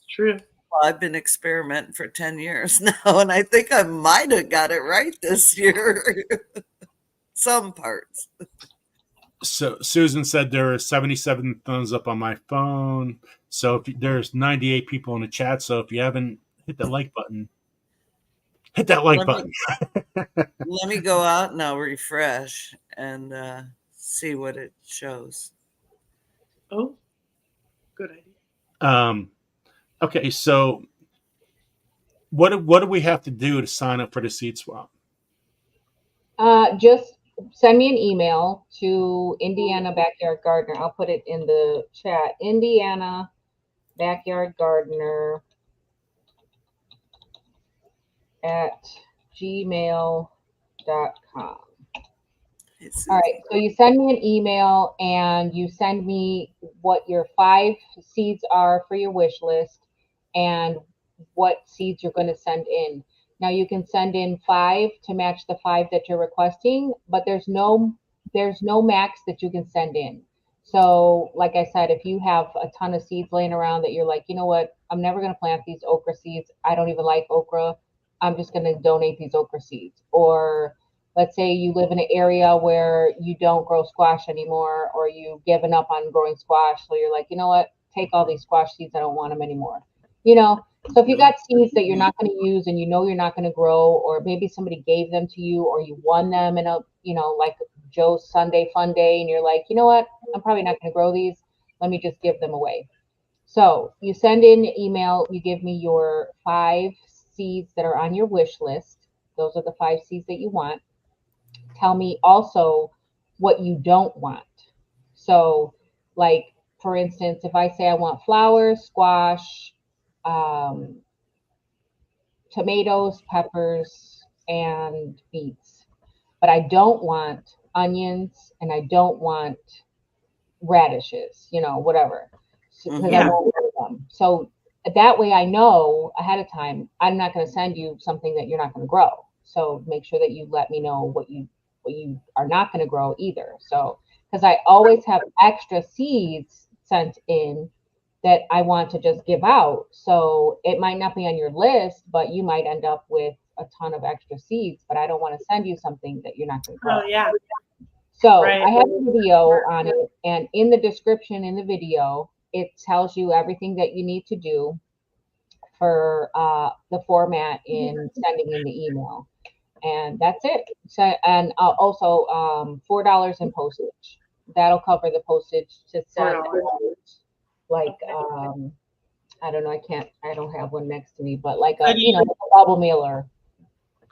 true. Well, I've been experimenting for 10 years now, and I think I might have got it right this year. Some parts. So Susan said there are 77 thumbs up on my phone. So there's 98 people in the chat. So if you haven't hit the like button, hit that like button. Let me go out and I'll refresh and see what it shows. Oh, good idea. Okay, so what do we have to do to sign up for the seed swap? Just send me an email to Indiana Backyard Gardener. I'll put it in the chat. Indiana Backyard Gardener at gmail.com. All right, so you send me an email and you send me what your 5 seeds are for your wish list and what seeds you're going to send in. Now you can send in 5 to match the 5 that you're requesting, but there's no max that you can send in. So like I said, if you have a ton of seeds laying around that you're like, you know what, I'm never going to plant these okra seeds. I don't even like okra. I'm just going to donate these okra seeds. Or let's say you live in an area where you don't grow squash anymore, or you've given up on growing squash. So you're like, you know what, take all these squash seeds. I don't want them anymore. So if you got seeds that you're not going to use and you're not going to grow, or maybe somebody gave them to you or you won them in a, like Joe's Sunday Funday, and you're like, you know what, I'm probably not going to grow these. Let me just give them away. So you send in an email, you give me your 5 seeds that are on your wish list. Those are the 5 seeds that you want. Tell me also what you don't want. So like for instance, if I say I want flowers, squash, tomatoes, peppers, and beets, but I don't want onions and I don't want radishes, whatever, because I won't grow them. So that way I know ahead of time I'm not going to send you something that you're not going to grow. So make sure that you let me know what you are not going to grow either. So because I always have extra seeds sent in that I want to just give out. So it might not be on your list, but you might end up with a ton of extra seeds, but I don't want to send you something that you're not going to grow. Oh, yeah. So Right. I have a video on it, and in the description in the video, it tells you everything that you need to do for the format in sending in the email. And that's it. So, and also $4 in postage. That'll cover the postage to send like I don't know, I don't have one next to me, but like a a bubble mailer.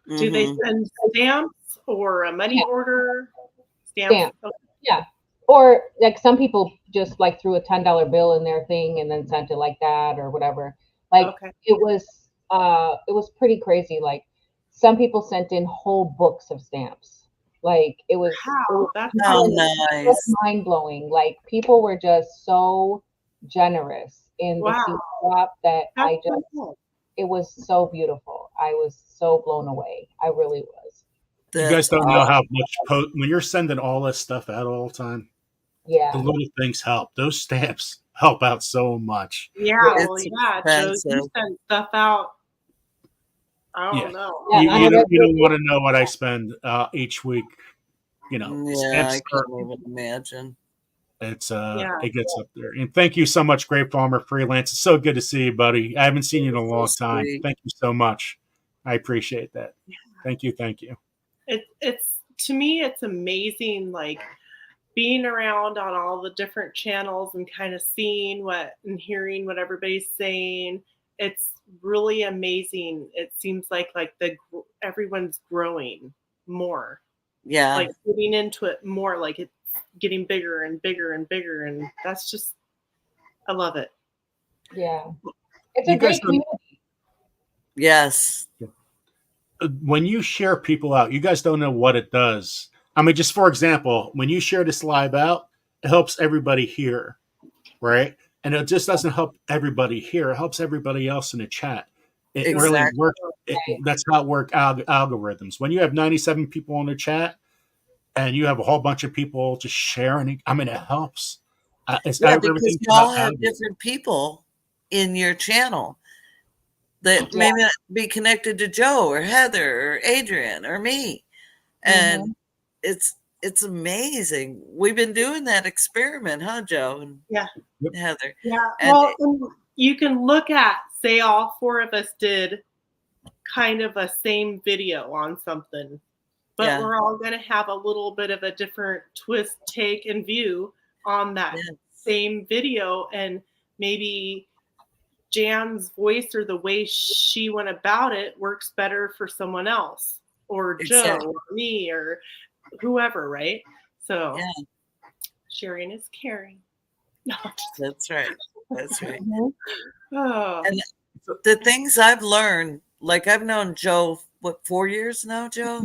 Do they send stamps or a money order? Stamps. Okay. Yeah. Or like some people just like threw a $10 bill in their thing and then sent it like that or whatever. Like it was pretty crazy. Like some people sent in whole books of stamps. Like it was nice. mind blowing. Like people were just so generous in the seed swap that it was so beautiful. I was so blown away. I really was. You guys don't know how much when you're sending all this stuff out all the time. Yeah, the little things help. Those stamps help out so much. Yeah, Joe, you send stuff out. I don't know. You don't want to know what I spend each week. I can't even imagine. It's it gets up there. And thank you so much, Grape Farmer Freelance. It's so good to see you, buddy. I haven't seen you in a long time. Thank you so much. I appreciate that. Thank you. It's to me, it's amazing, like being around on all the different channels and kind of seeing and hearing what everybody's saying. It's really amazing. It seems like everyone's growing more. Yeah, like getting into it more. Like it's getting bigger and bigger and bigger, and that's just, I love it. Yeah, it's a great community. Yes. When you share people out, you guys don't know what it does. I mean, just for example, when you share this live out, it helps everybody here, right? And it just doesn't help everybody here. It helps everybody else in the chat. It really works. That's how it works algorithms. When you have 97 people in the chat and you have a whole bunch of people just sharing, I mean, it helps. Because you all have different people in your channel that may not be connected to Joe or Heather or Adrian or me. And it's amazing. We've been doing that experiment, huh, Joe and Heather? Yeah. Well, you can look at, say all four of us did kind of a same video on something, but we're all going to have a little bit of a different twist, take, and view on that same video. And maybe Jan's voice or the way she went about it works better for someone else, or Joe or me or whoever, right? So sharing is caring. That's right. And the things I've learned, like I've known Joe, 4 years now, Joe?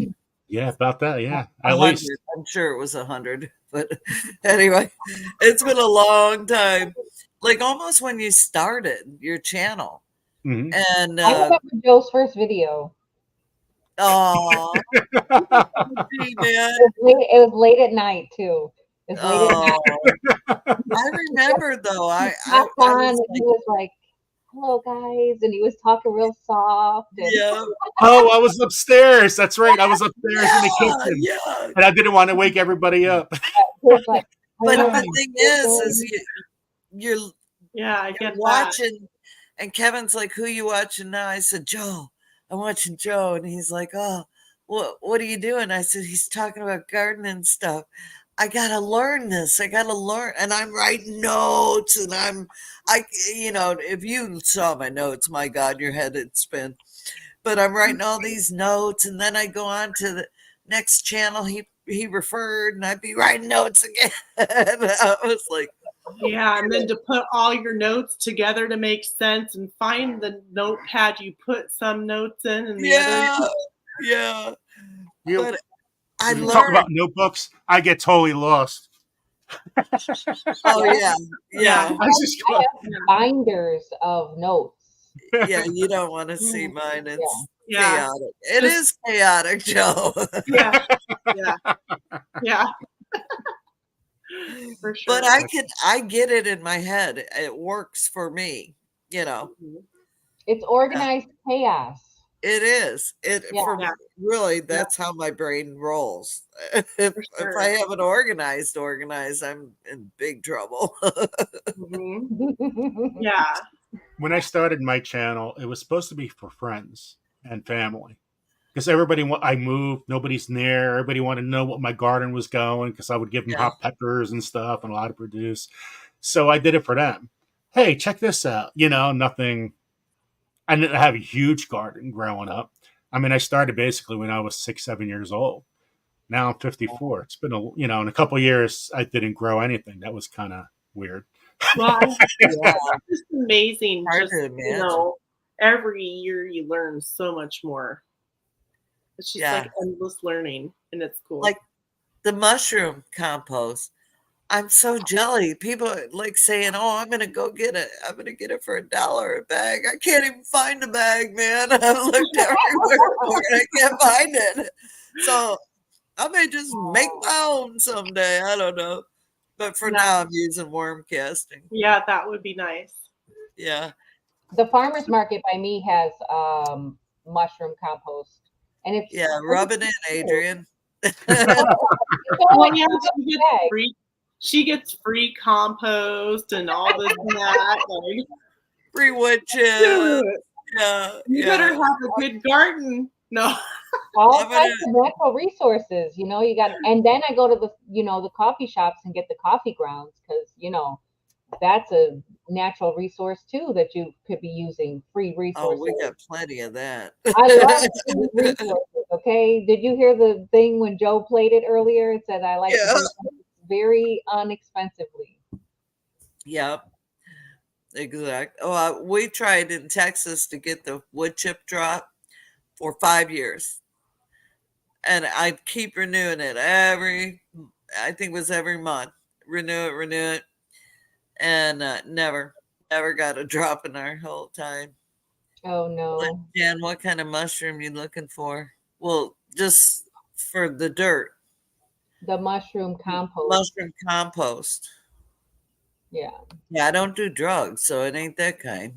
Yeah, about that. Yeah, at least. I'm sure it was 100, but anyway, it's been a long time. Like almost when you started your channel. Mm-hmm. And I remember Joe's first video. Oh, it was late at night too. It was late at night. I remember though. I was like, "Hello, guys," and he was talking real soft. And I was upstairs. That's right. I was upstairs in the kitchen, and I didn't want to wake everybody up. But the thing is you're I get watching, and Kevin's like, "Who you watching now?" I said, "Joe. I'm watching Joe," and he's like, "Oh, what are you doing?" I said, "He's talking about gardening stuff. I gotta learn this. I gotta learn." And I'm writing notes, and if you saw my notes, my God, your head would spin. But I'm writing all these notes, and then I go on to the next channel he referred, and I'd be writing notes again. And I was like, Yeah, and then to put all your notes together to make sense and find the notepad you put some notes in and the others. Yeah. You, But I when you talk learned. about notebooks, I get totally lost. Oh yeah, Yeah. I just I have binders of notes. yeah. You don't want to see mine. It's Yeah. chaotic. It is chaotic, Joe. Yeah. Yeah. Yeah. For sure. But I get it in my head. It works for me, you know. It's organized chaos. It is. Yeah. For really, that's how my brain rolls. If I have it organized, I'm in big trouble. Yeah. When I started my channel, it was supposed to be for friends and family because I moved, nobody's near. Everybody wanted to know what my garden was going because I would give them hot peppers and stuff and a lot of produce. So I did it for them. Hey, check this out. Nothing. I didn't have a huge garden growing up. I mean, I started basically when I was 6, 7 years old. Now I'm 54. It's been in a couple of years, I didn't grow anything. That was kind of weird. Well, it's just amazing. Hard Just, to imagine. every year you learn so much more. It's just like endless learning, and it's cool. Like the mushroom compost. I'm so jelly. People are like saying, "Oh, I'm gonna go get it. I'm gonna get it for $1 a bag." I can't even find a bag, man. I've looked everywhere for it. I can't find it. So I may just make my own someday. I don't know. But for now, I'm using worm casting. Yeah, that would be nice. Yeah. The farmer's market by me has mushroom compost. And it's rub it in, Adrian. Well, yeah, she gets free compost and all this and that. Like, free wood chips. Yeah. You better have a good garden. No. All kinds of natural resources, you got, and then I go to the coffee shops and get the coffee grounds because, that's a natural resource too that you could be using, free resources. Oh, we got plenty of that. I love resources. Okay. Did you hear the thing when Joe played it earlier? It said, I like to do things very inexpensively. Yep. Exact. Oh, we tried in Texas to get the wood chip drop for 5 years. And I keep renewing it I think it was every month. Renew it. And never got a drop in our whole time. Oh, no. Jan, what kind of mushroom you looking for? Well, just for the dirt. The mushroom compost. Mushroom compost. Yeah. Yeah, I don't do drugs, so it ain't that kind.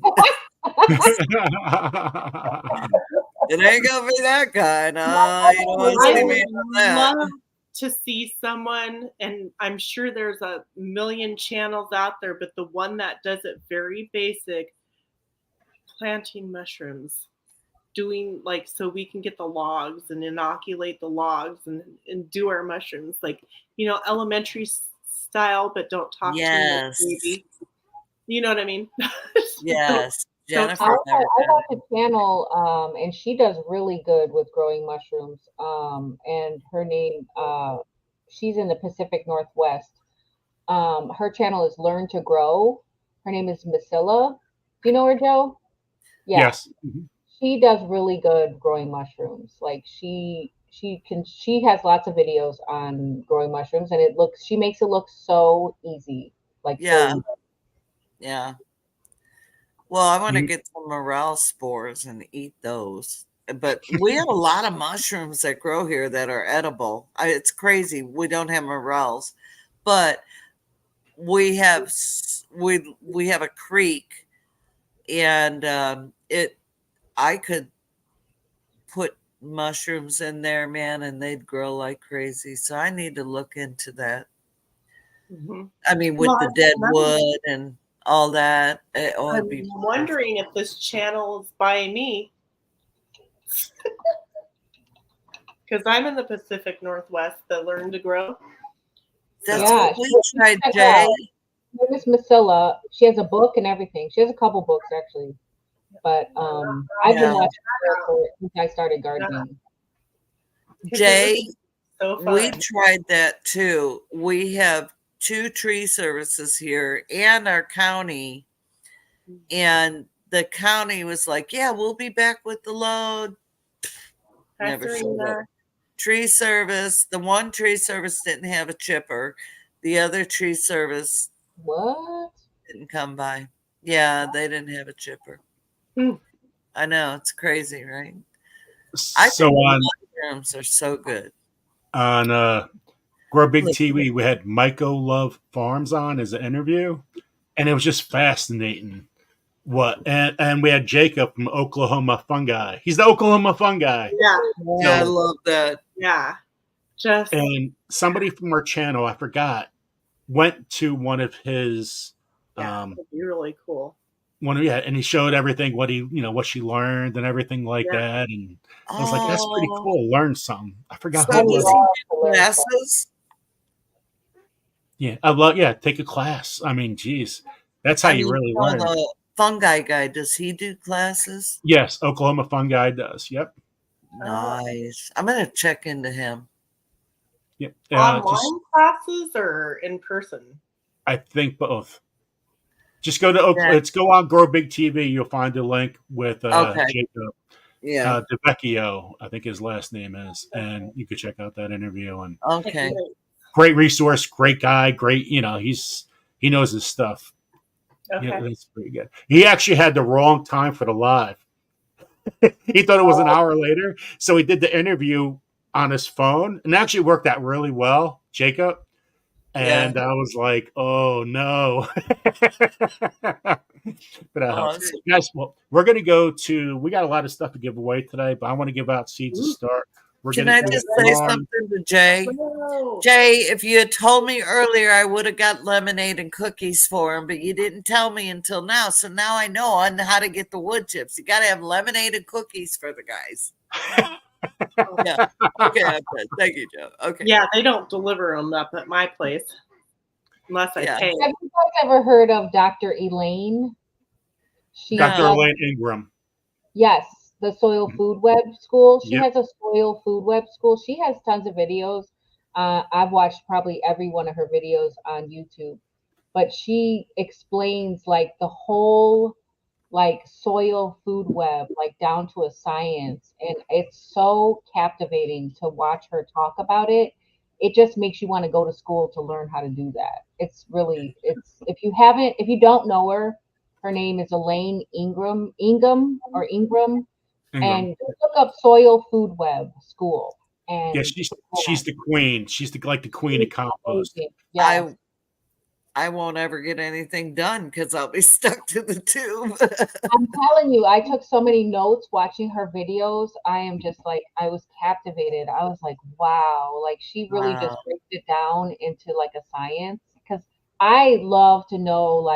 It ain't gonna be that kind. You don't want to see me on that. Love to see someone, and I'm sure there's a million channels out there, but the one that does it very basic, planting mushrooms, doing so we can get the logs and inoculate the logs and do our mushrooms elementary style, but don't talk too much, baby. You know what I mean? Yes. Jennifer. I watch a channel, and she does really good with growing mushrooms. And her name, she's in the Pacific Northwest. Her channel is Learn to Grow. Her name is Masilla. Do you know her, Joe? Yeah. Yes. Mm-hmm. She does really good growing mushrooms. Like she has lots of videos on growing mushrooms, and she makes it look so easy. Yeah. Yeah. Well, I want to get some morel spores and eat those. But we have a lot of mushrooms that grow here that are edible. It's crazy. We don't have morels, but we have a creek, and I could put mushrooms in there, man, and they'd grow like crazy. So I need to look into that. Mm-hmm. I mean, with the dead wood and all that. I'm wondering if this channel is by me. Because I'm in the Pacific Northwest, the Learn to Grow. That's what we tried, Jay. Her name is Masilla. She has a book and everything. She has a couple books, actually. But I've been watching her since I started gardening. Jay, we tried that too. We have 2 tree services here and our county. And the county was like, yeah, we'll be back with the load. Never showed up. Tree service. The one tree service didn't have a chipper. The other tree service didn't come by. Yeah, they didn't have a chipper. I know, it's crazy, right? I So think on mushrooms are so good. on Grow Big TV, we had Myco Love Farms on as an interview, and it was just fascinating. And we had Jacob from Oklahoma Fungi. He's the Oklahoma Fungi. Yeah, I love that. Yeah, and somebody from our channel, I forgot, went to one of his. That'd be really cool. And he showed everything what she learned and everything like that, and I was like, that's pretty cool. Learn something. I forgot. So does he do classes? Yeah, I love. Yeah, take a class. I mean, geez, that's how you really learn. The fungi guy, does he do classes? Yes, Oklahoma Fungi does. Yep. Nice. I'm gonna check into him. Yep. Online classes or in person? I think both. Just go to let's go on Grow Big TV. You'll find a link with Jacob. Yeah. DeVecchio, I think his last name is, and you could check out that interview. And great resource, great guy, great. He knows his stuff. Okay. Yeah, that's pretty good. He actually had the wrong time for the live. He thought it was an hour later, so he did the interview on his phone, and actually worked out really well, Jacob. And I was like, oh no. But guys, well, we're going to go to, we got a lot of stuff to give away today, but I want to give out seeds to start. Can I just say something to Jay? Jay, if you had told me earlier, I would have got lemonade and cookies for him, but you didn't tell me until now. So now I know on how to get the wood chips. You got to have lemonade and cookies for the guys. Yeah. Okay. Thank you, Joe. Okay. Yeah, they don't deliver them up at my place unless I pay. Have you guys ever heard of Dr. Elaine? Dr. Elaine Ingram. Yes, the Soil Food Web School. She has a Soil Food Web School. She has tons of videos. I've watched probably every one of her videos on YouTube, but she explains like the whole soil food web, down to a science. And it's so captivating to watch her talk about it. It just makes you want to go to school to learn how to do that. If you don't know her, her name is Elaine Ingram, and look up Soil Food Web School. And yeah, she's the queen. She's the queen of compost. Yeah. I won't ever get anything done because I'll be stuck to the tube. I'm telling you, I took so many notes watching her videos. I am just I was captivated. I was like, wow, she really just breaks it down into a science, because I love to know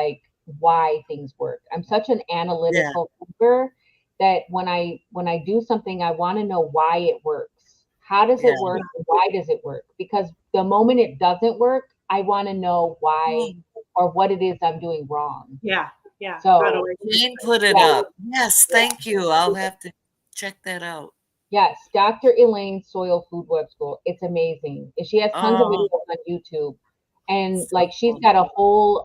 why things work. I'm such an analytical thinker that when I do something, I want to know why it works. How does it work? And why does it work? Because the moment it doesn't work, I want to know why or what it is I'm doing wrong. Yeah. So Jane put it up. Yes, thank you. I'll have to check that out. Yes, Dr. Elaine Soil Food Web School. It's amazing. She has tons of videos on YouTube. And she's got a whole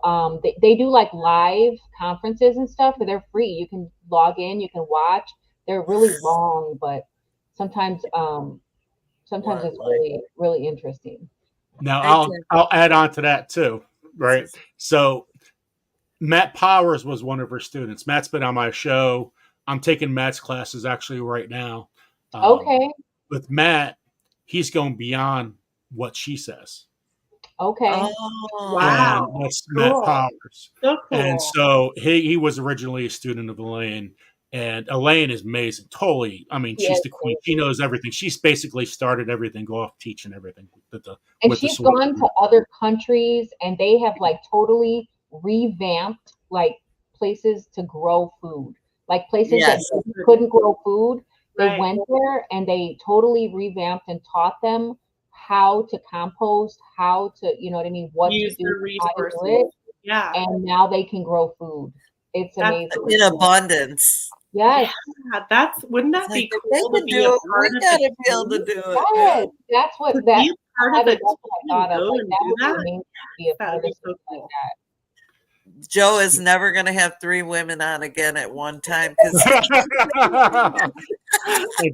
they do live conferences and stuff, but they're free. You can log in, you can watch. They're really long, but sometimes it's really, really interesting. Now I'll add on to that too, right? So Matt Powers was one of her students. Matt's been on my show. I'm taking Matt's classes actually right now. Okay. With Matt, he's going beyond what she says. Okay. Oh, wow. And that's Matt Powers. So cool. And so he was originally a student of Elaine. And Elaine is amazing. Totally. I mean, she's the queen. She knows everything. She's basically started everything off teaching everything. And she's gone to other countries, and they have totally revamped places to grow food. Places that couldn't grow food, they went there and they totally revamped and taught them how to compost, how to, what use to do, resources. How to do it. Yeah. And now they can grow food. It's amazing. In abundance. Yes. Yeah, wouldn't that be cool to be do a it? part We of gotta it? be able to do it. Yes, that's what To be part of That's it. what I thought of. Go Like and that do would be that. amazing to be a That part would of be so something like cool. that. Joe is never going to have 3 women on again at one time because Hey,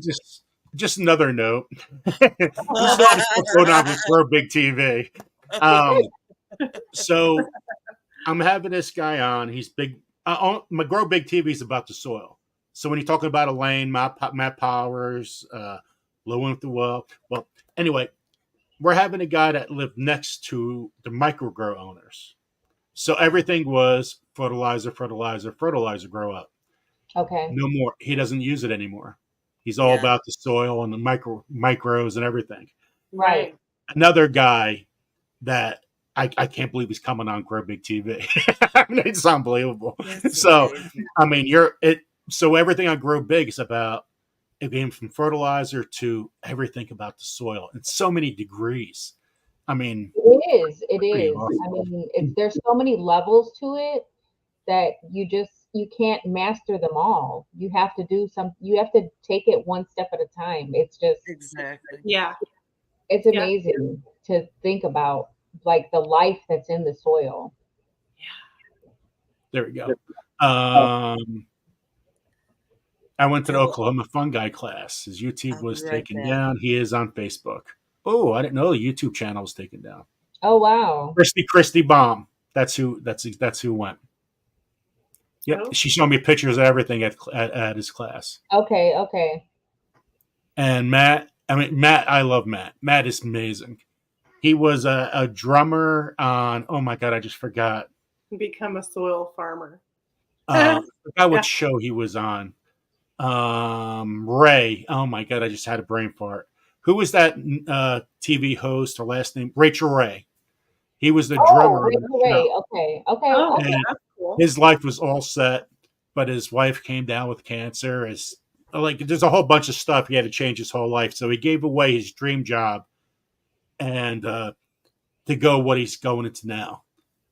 just another note. This is all the stuff going on with Grow Big TV. So I'm having this guy on. He's big. My Grow Big TV is about the soil. So when you're talking about Elaine, Matt Powers, Low Into Well, anyway, we're having a guy that lived next to the microgrow owners. So everything was fertilizer, fertilizer, fertilizer. Grow up. Okay. No more. He doesn't use it anymore. He's all about the soil and the micros and everything. Right. Another guy that I can't believe he's coming on Grow Big TV. I mean, it's unbelievable. So I mean, so everything on Grow Big is about it being from fertilizer to everything about the soil. It's so many degrees. I mean, it is. awesome. I mean, there's so many levels to it that you can't master them all. You have to take it one step at a time. It's just exactly. Yeah. It's amazing to think about, like, the life that's in the soil. There we go. I went to the Oklahoma Fungi class. His YouTube was taken down. He is on Facebook. Oh, I didn't know the YouTube channel was taken down. Oh wow. Christy Baum. That's who went. Yep. Oh. She showed me pictures of everything at his class. Okay. And Matt, I love Matt. Matt is amazing. He was a drummer on, oh my God, I just forgot. Become a soil farmer. I forgot what show he was on. Ray. Oh my God, I just had a brain fart. Who was that TV host? Her last name? Rachel Ray. He was the drummer. Rachel Ray. Okay. That's cool. His life was all set, but his wife came down with cancer. There's a whole bunch of stuff. He had to change his whole life. So he gave away his dream job and to go what he's going into now.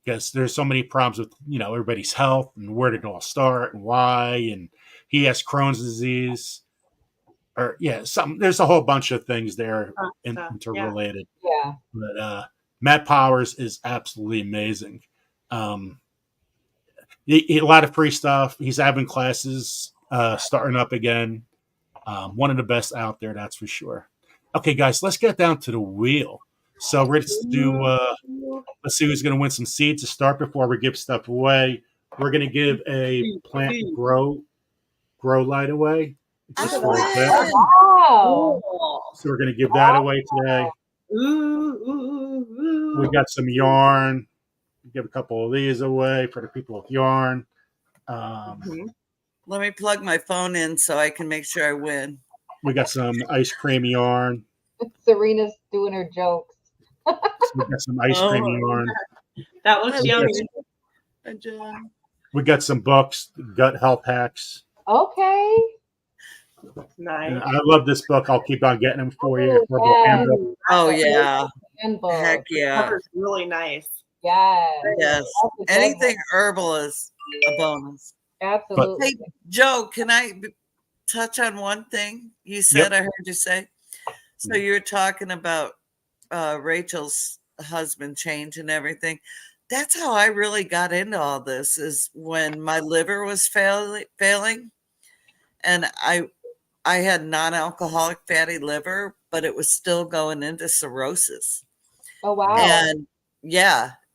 Because there's so many problems with, everybody's health and where did it all start and why. And he has Crohn's disease. There's a whole bunch of things there interrelated. Yeah. But Matt Powers is absolutely amazing. A lot of free stuff. He's having classes starting up again. One of the best out there, that's for sure. Okay, guys, let's get down to the wheel. So let's see who's going to win some seeds to start before we give stuff away. We're going to give a plant grow light away. Wow. So we're going to give that away today. We got some yarn. Give a couple of these away for the people with yarn. Let me plug my phone in so I can make sure I win. We got some ice cream yarn. Serena's doing her jokes. So we got some ice cream yarn. That looks yummy. We got some books, gut health hacks. Okay. Nice. And I love this book. I'll keep on getting them for you. Oh yeah. Handbook. Heck yeah. Cover's really nice. Yes. Anything herbal is a bonus. Absolutely. Hey, Joe, can I touch on one thing you said? I heard you say. So you were talking about Rachel's husband change and everything. That's how I really got into all this, is when my liver was failing, and I had non-alcoholic fatty liver, but it was still going into cirrhosis. Oh wow.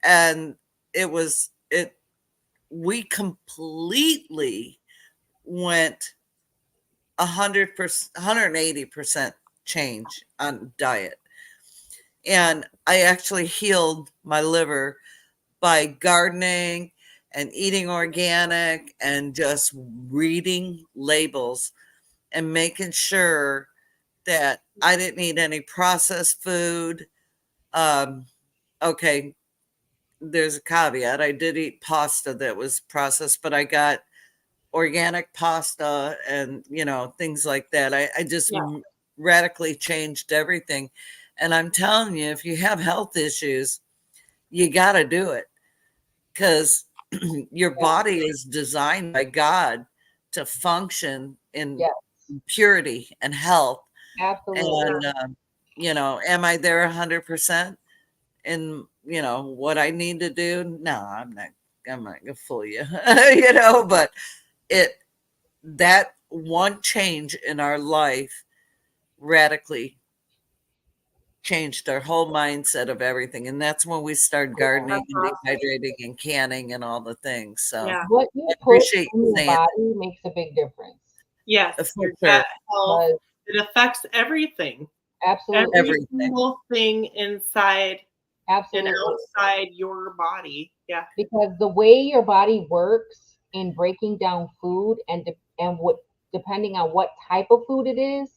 And we completely went 100%, 180% change on diet. And I actually healed my liver by gardening and eating organic and just reading labels and making sure that I didn't eat any processed food. Okay, there's a caveat. I did eat pasta that was processed, but I got organic pasta and, things like that. I just radically changed everything. And I'm telling you, if you have health issues, you got to do it, because your body is designed by God to function in purity and health. Absolutely. And am I there 100% in, what I need to do? No, I'm not gonna fool you, but that one change in our life radically changed our whole mindset of everything. And that's when we started gardening and dehydrating and canning and all the things. So what you I put appreciate in you your saying body makes a big difference. Yes, For your sure. gut health. It affects everything. Absolutely. Every single thing inside Absolutely. and outside your body. Yeah. Because the way your body works in breaking down food and what, depending on what type of food it is,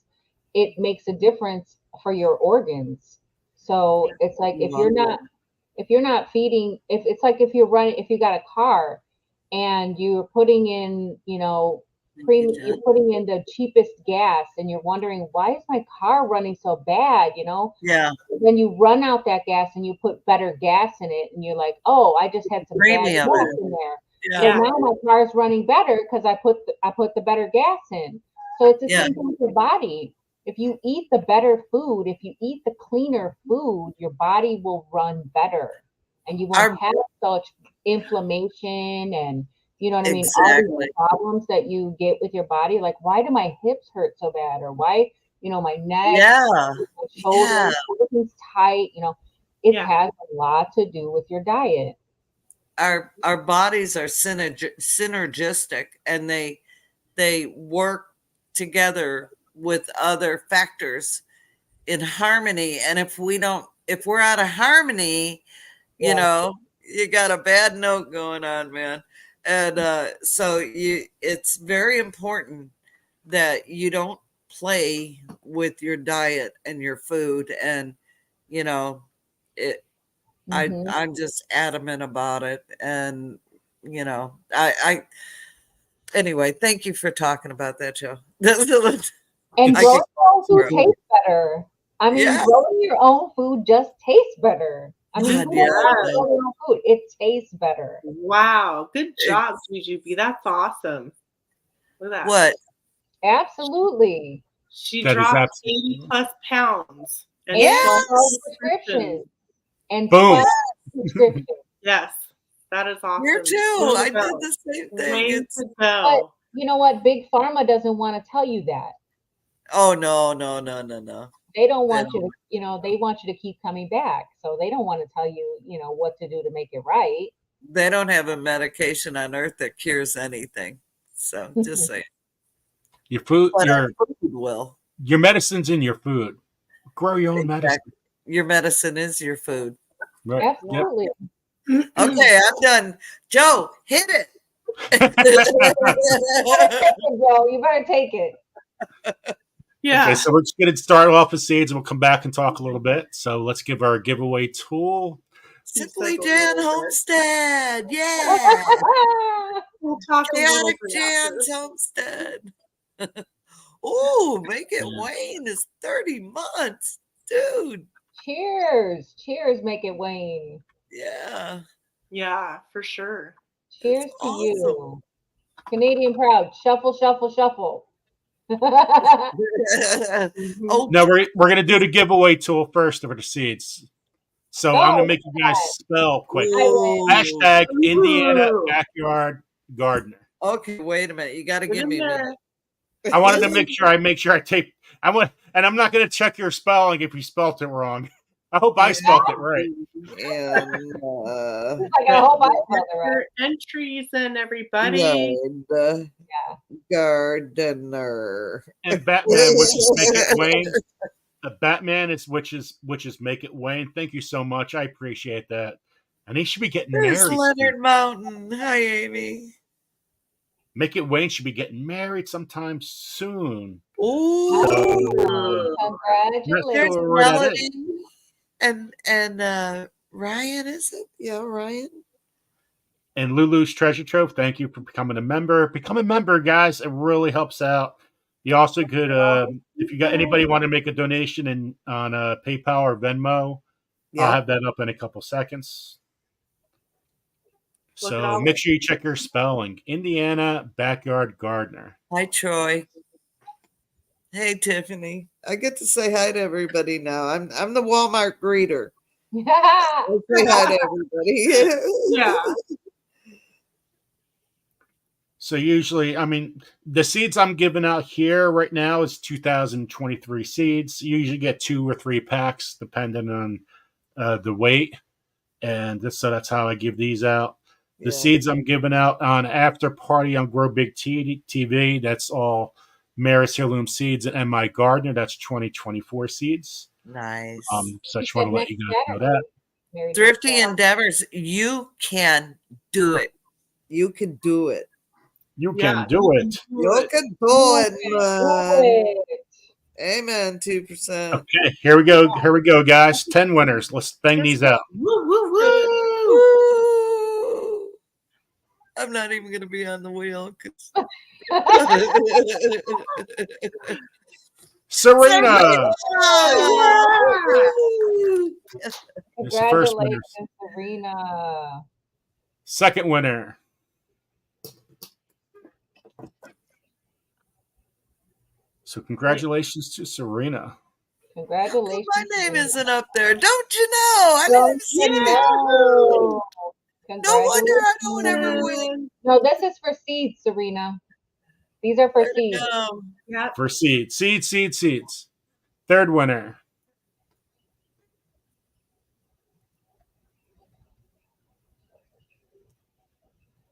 it makes a difference for your organs. So it's like if you're not feeding, if it's like if you got a car and you're putting in, you're putting in the cheapest gas and you're wondering, why is my car running so bad? Yeah. Then you run out that gas and you put better gas in it and you're like, oh, I just had some bad gas in there. So now my car's running better because I put the better gas in. So it's the same thing with your body. If you eat the better food, if you eat the cleaner food, your body will run better and you won't have such inflammation and all these problems that you get with your body. Like, why do my hips hurt so bad? Or why, my neck, my shoulders, everything's tight. It has a lot to do with your diet. Our bodies are synergistic, and they work together with other factors in harmony. And if we're out of harmony, you got a bad note going on, man. And so it's very important that you don't play with your diet and your food. And I'm just adamant about it. And anyway, thank you for talking about that, Joe. And growing your own food tastes better. I mean, growing your own food just tastes better. I mean, grow your own food, it tastes better. Wow. Good job, Jujubi. That's awesome. Look at that. What? Absolutely. She dropped 80 plus pounds. And prescriptions. And boom. Prescriptions. Yes. That is awesome. You too. I did the same thing. But you know what? Big Pharma doesn't want to tell you that. Oh, no. They don't want you to, they want you to keep coming back. So they don't want to tell you, what to do to make it right. They don't have a medication on earth that cures anything. So just saying. Your food, will. Your medicine's in your food. Grow your own medicine. Your medicine is your food. Right. Absolutely. Yep. Okay, I'm done. Joe, hit it. Joe, you better take it. Yeah. Okay, so we're just going to start off with seeds and we'll come back and talk a little bit. So let's give our giveaway tool. Simply Jan Homestead. Yeah. We'll talk Chaotic Jan's Homestead. Oh, Make It Wayne is 30 months. Dude. Cheers. Cheers, Make It Wayne. Yeah. Yeah, for sure. Cheers to you. Canadian proud. Shuffle, shuffle, shuffle. Oh, no, we're going to do the giveaway tool first for the seeds. So I'm going to make you guys spell quick. Hashtag Indiana Backyard Gardener. Okay, wait a minute. You got to give me a minute. I wanted to make sure I take. And I'm not going to check your spelling if you spelt it wrong. I hope I spelled it right. And, I hope I spelled it right. Entries and everybody. Gardener. And Batman, which is Make It Wayne. Batman is which is Make It Wayne. Thank you so much. I appreciate that. And he should be getting There's married. Leonard Mountain. Hi, Amy. Make It Wayne should be getting married sometime soon. Ooh. Congratulations. There's Melody. And Ryan, is it? Yeah, Ryan. And Lulu's Treasure Trove, thank you for becoming a member. Become a member, guys. It really helps out. You also could, if you got anybody want to make a donation on PayPal or Venmo, I'll have that up in a couple seconds. So make sure you check your spelling. Indiana Backyard Gardener. Hi, Troy. Hey, Tiffany. I get to say hi to everybody now. I'm the Walmart greeter. Yeah. I say hi to everybody. Yeah. So usually, I mean, the seeds I'm giving out here right now is 2023 seeds. You usually get 2 or 3 packs depending on the weight, and so that's how I give these out. The Yeah. seeds I'm giving out on After Party on Grow Big TV, that's all Maris Heirloom seeds and my gardener. That's 2024 seeds. Nice. So I You just want said to let next you guys know Saturday. that. Mary Thrifty Michelle. Endeavors, you can do it. You can do it. You Yeah, can do it. You can do it, man. Do it. Amen, 2%. Okay, here we go. Here we go, guys. 10 winners. Let's bang these out. Woo, woo, woo. Woo! I'm not even going to be on the wheel. Serena. It's the first winner. Congratulations, Serena. Second winner. So congratulations to Serena. Congratulations. My name isn't up there. Don't you know? I Don't didn't you see it. know? No wonder I don't ever win. Congratulations. No, this is for seeds, Serena. These are for seeds. Yep. For seeds. Seeds. Third winner.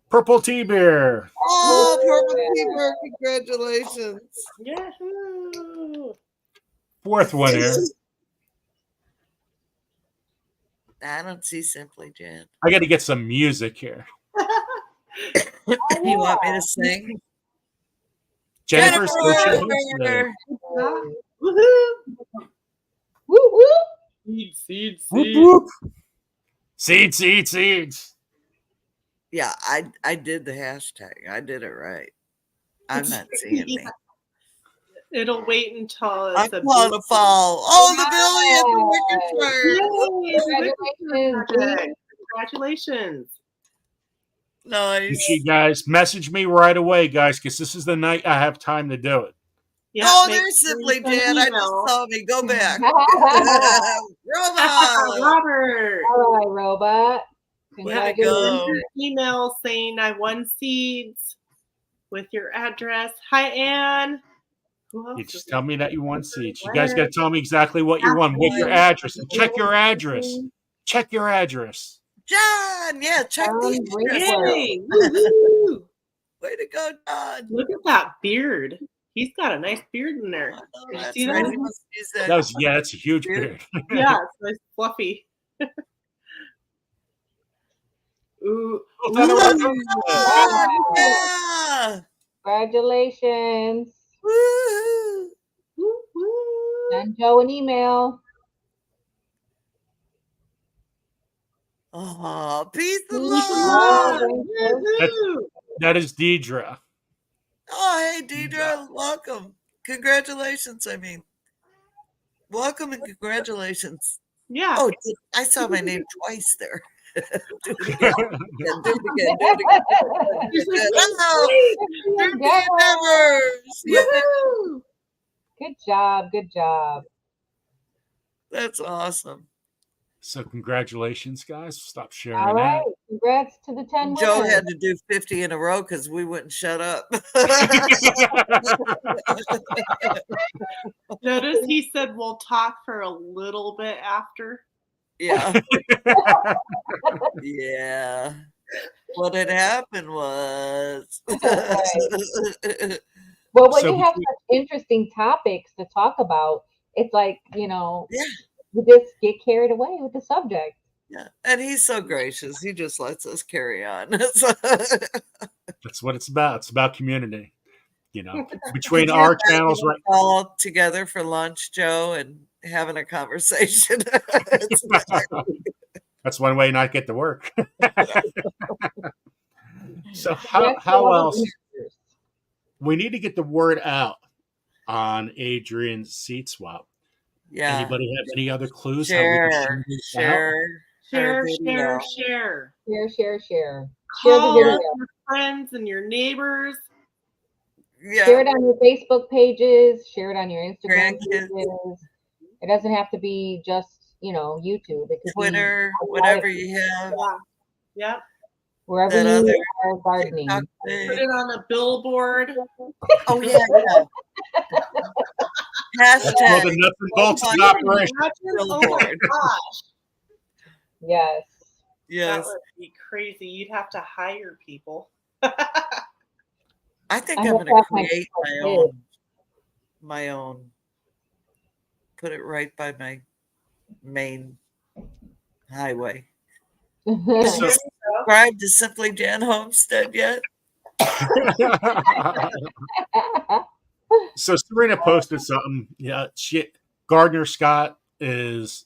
Purple tea beer. Oh, Purple Tea Bear, congratulations. Yahoo! Fourth winner. I don't see Simply Jan. I got to get some music here. You want me to sing? Jennifer's Jennifer! Woohoo! Woo woo. Seeds. Whoop, whoop. Seeds. Yeah, I did the hashtag. I did it right. I'm not seeing me. It'll wait until I'm it's a calling a fall. Oh, the Billy at the Congratulations. Congratulations. Nice. You guys, message me right away, guys, because this is the night I have time to do it. Yeah, oh, there's Simply Jan. I just saw me. Go back. Robot. Robert. All right, robot. Yeah, Congratulations. your email saying I won seeds with your address. Hi, Anne. You just tell me that you won seeds. You guys got to tell me exactly what you won with your address. And check your address. Check your address. John, yeah, check the Yay. Woo-hoo. Way to go, John. Look at that beard. He's got a nice beard in there. Did you see that? That's a huge beard. Yeah, it's nice, fluffy. Ooh. Yeah. Congratulations. Woo-hoo. Woo-hoo. Send Joe an email. Oh, peace and love. That is Deidre. Oh, hey, Deidre. Welcome. Congratulations. I mean, welcome and congratulations. Yeah. Oh, I saw my name twice there. Do it again. Do it again. Woo-hoo. Good job. Good job. That's awesome. So congratulations, guys. Stop sharing All right. that. Congrats to the 10 Joe winners. had to do 50 in a row because we wouldn't shut up. Notice he said we'll talk for a little bit after. Yeah. Yeah. What had happened was. Well, when you have such interesting topics to talk about, it's like, you just get carried away with the subject. Yeah. And he's so gracious. He just lets us carry on. That's what it's about. It's about community. Between our channels, right? All together for lunch, Joe, and having a conversation. That's one way not get to work. So how else? We need to get the word out on Adrian's seed swap. Yeah. Anybody have any other clues? Share. Share the video. Share the Call video. your friends and your neighbors. Yeah. Share it on your Facebook pages. Share it on your Instagram Grandkids. pages. It doesn't have to be just, YouTube. It could Twitter, be whatever you have. Yep. Wherever That you other are gardening. Put it on a billboard. Oh yeah. That's called the Hashtag. nuts and bolts of the Oh operation. my Billboard. gosh. Yes. That Yes. would be crazy. You'd have to hire people. I think I I'm have going to to have my create kids. my own. Put it right by my main highway. So- Subscribe to Simply Jan Homestead yet? So Serena posted something. Yeah, Gardner Scott is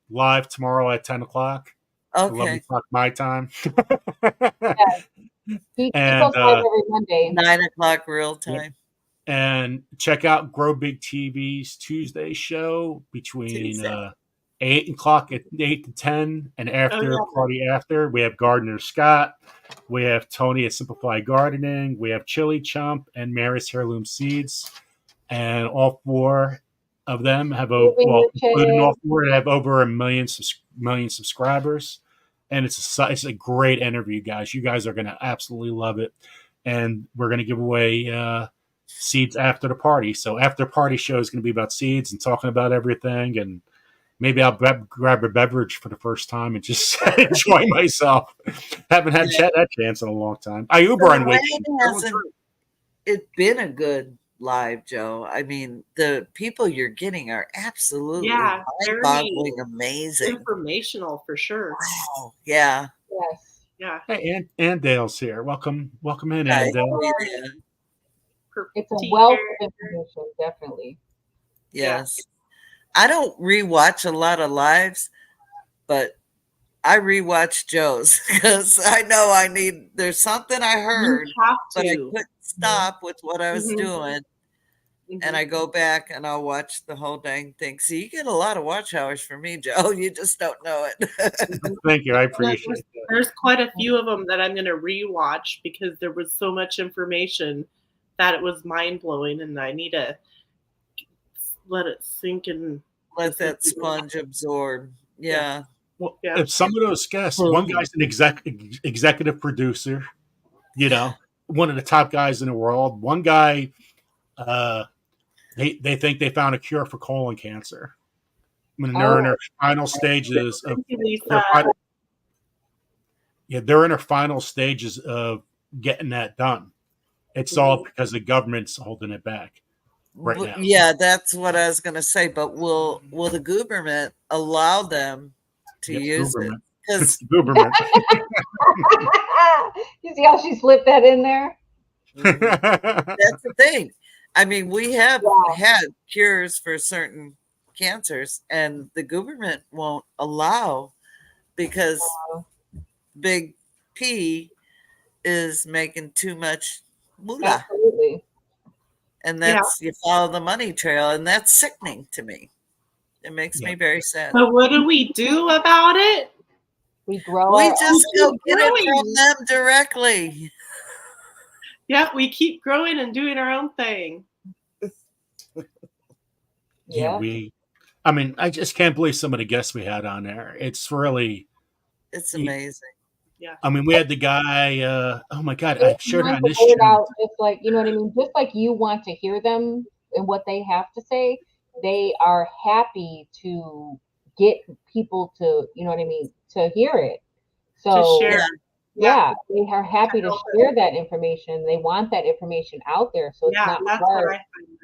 live tomorrow at 10 o'clock. 11 Okay. o'clock my time. He And, goes live every Monday. 9 o'clock real time. And check out Grow Big TV's Tuesday show between 8 o'clock at 8 to 10 and after party after. We have Gardner Scott. We have Tony at Simplify Gardening. We have Chili Chump and Mary's Heirloom Seeds. And all four of them have including all four, have over 1 million subscribers. And it's a great interview, guys. You guys are going to absolutely love it. And we're going to give away seeds after the party. So after party show is going to be about seeds and talking about everything. And maybe I'll grab a beverage for the first time and just enjoy myself. Haven't had that chance in a long time. I Uber on weekends. Hasn't it been a good live, Joe? I mean, the people you're getting are absolutely mind-boggling amazing. Informational for sure. Wow. Yeah. Yes. Yeah. Hey, Andale's here. Welcome in, Andale. It's a wealth of information, definitely. Yes. I don't rewatch a lot of lives, but I rewatch Joe's because I know there's something I heard, but I couldn't stop with what I was doing. And I go back and I'll watch the whole dang thing. So you get a lot of watch hours from me, Joe. You just don't know it. Thank you. I appreciate it. There's quite a few of them that I'm going to rewatch because there was so much information that it was mind-blowing, and I need to let it sink in. Let that sponge absorb. Yeah. Well, if some of those guests, one guy's an executive producer, one of the top guys in the world. One guy, they think they found a cure for colon cancer. I mean, they're in their final stages of. They're in their final stages of getting that done. It's all because the government's holding it back right now. Yeah, that's what I was going to say. But will the government allow them to use it? It's the government. You see how she slipped that in there? That's the thing. I mean, we have had cures for certain cancers, and the government won't allow because Big P is making too much moolah. Absolutely. And that's you follow the money trail, and that's sickening to me. It makes me very sad. So what do we do about it? We grow. We just go get it from them directly. Yeah, we keep growing and doing our own thing. I just can't believe some of the guests we had on there. It's really, it's amazing. Yeah. I mean, we had the guy. Oh my God, I shared on this show. show. Just like what I mean. Just like you want to hear them and what they have to say, they are happy to get people to, to hear it. So to share. Yeah, they are happy to share that information. They want that information out there. So it's not hard.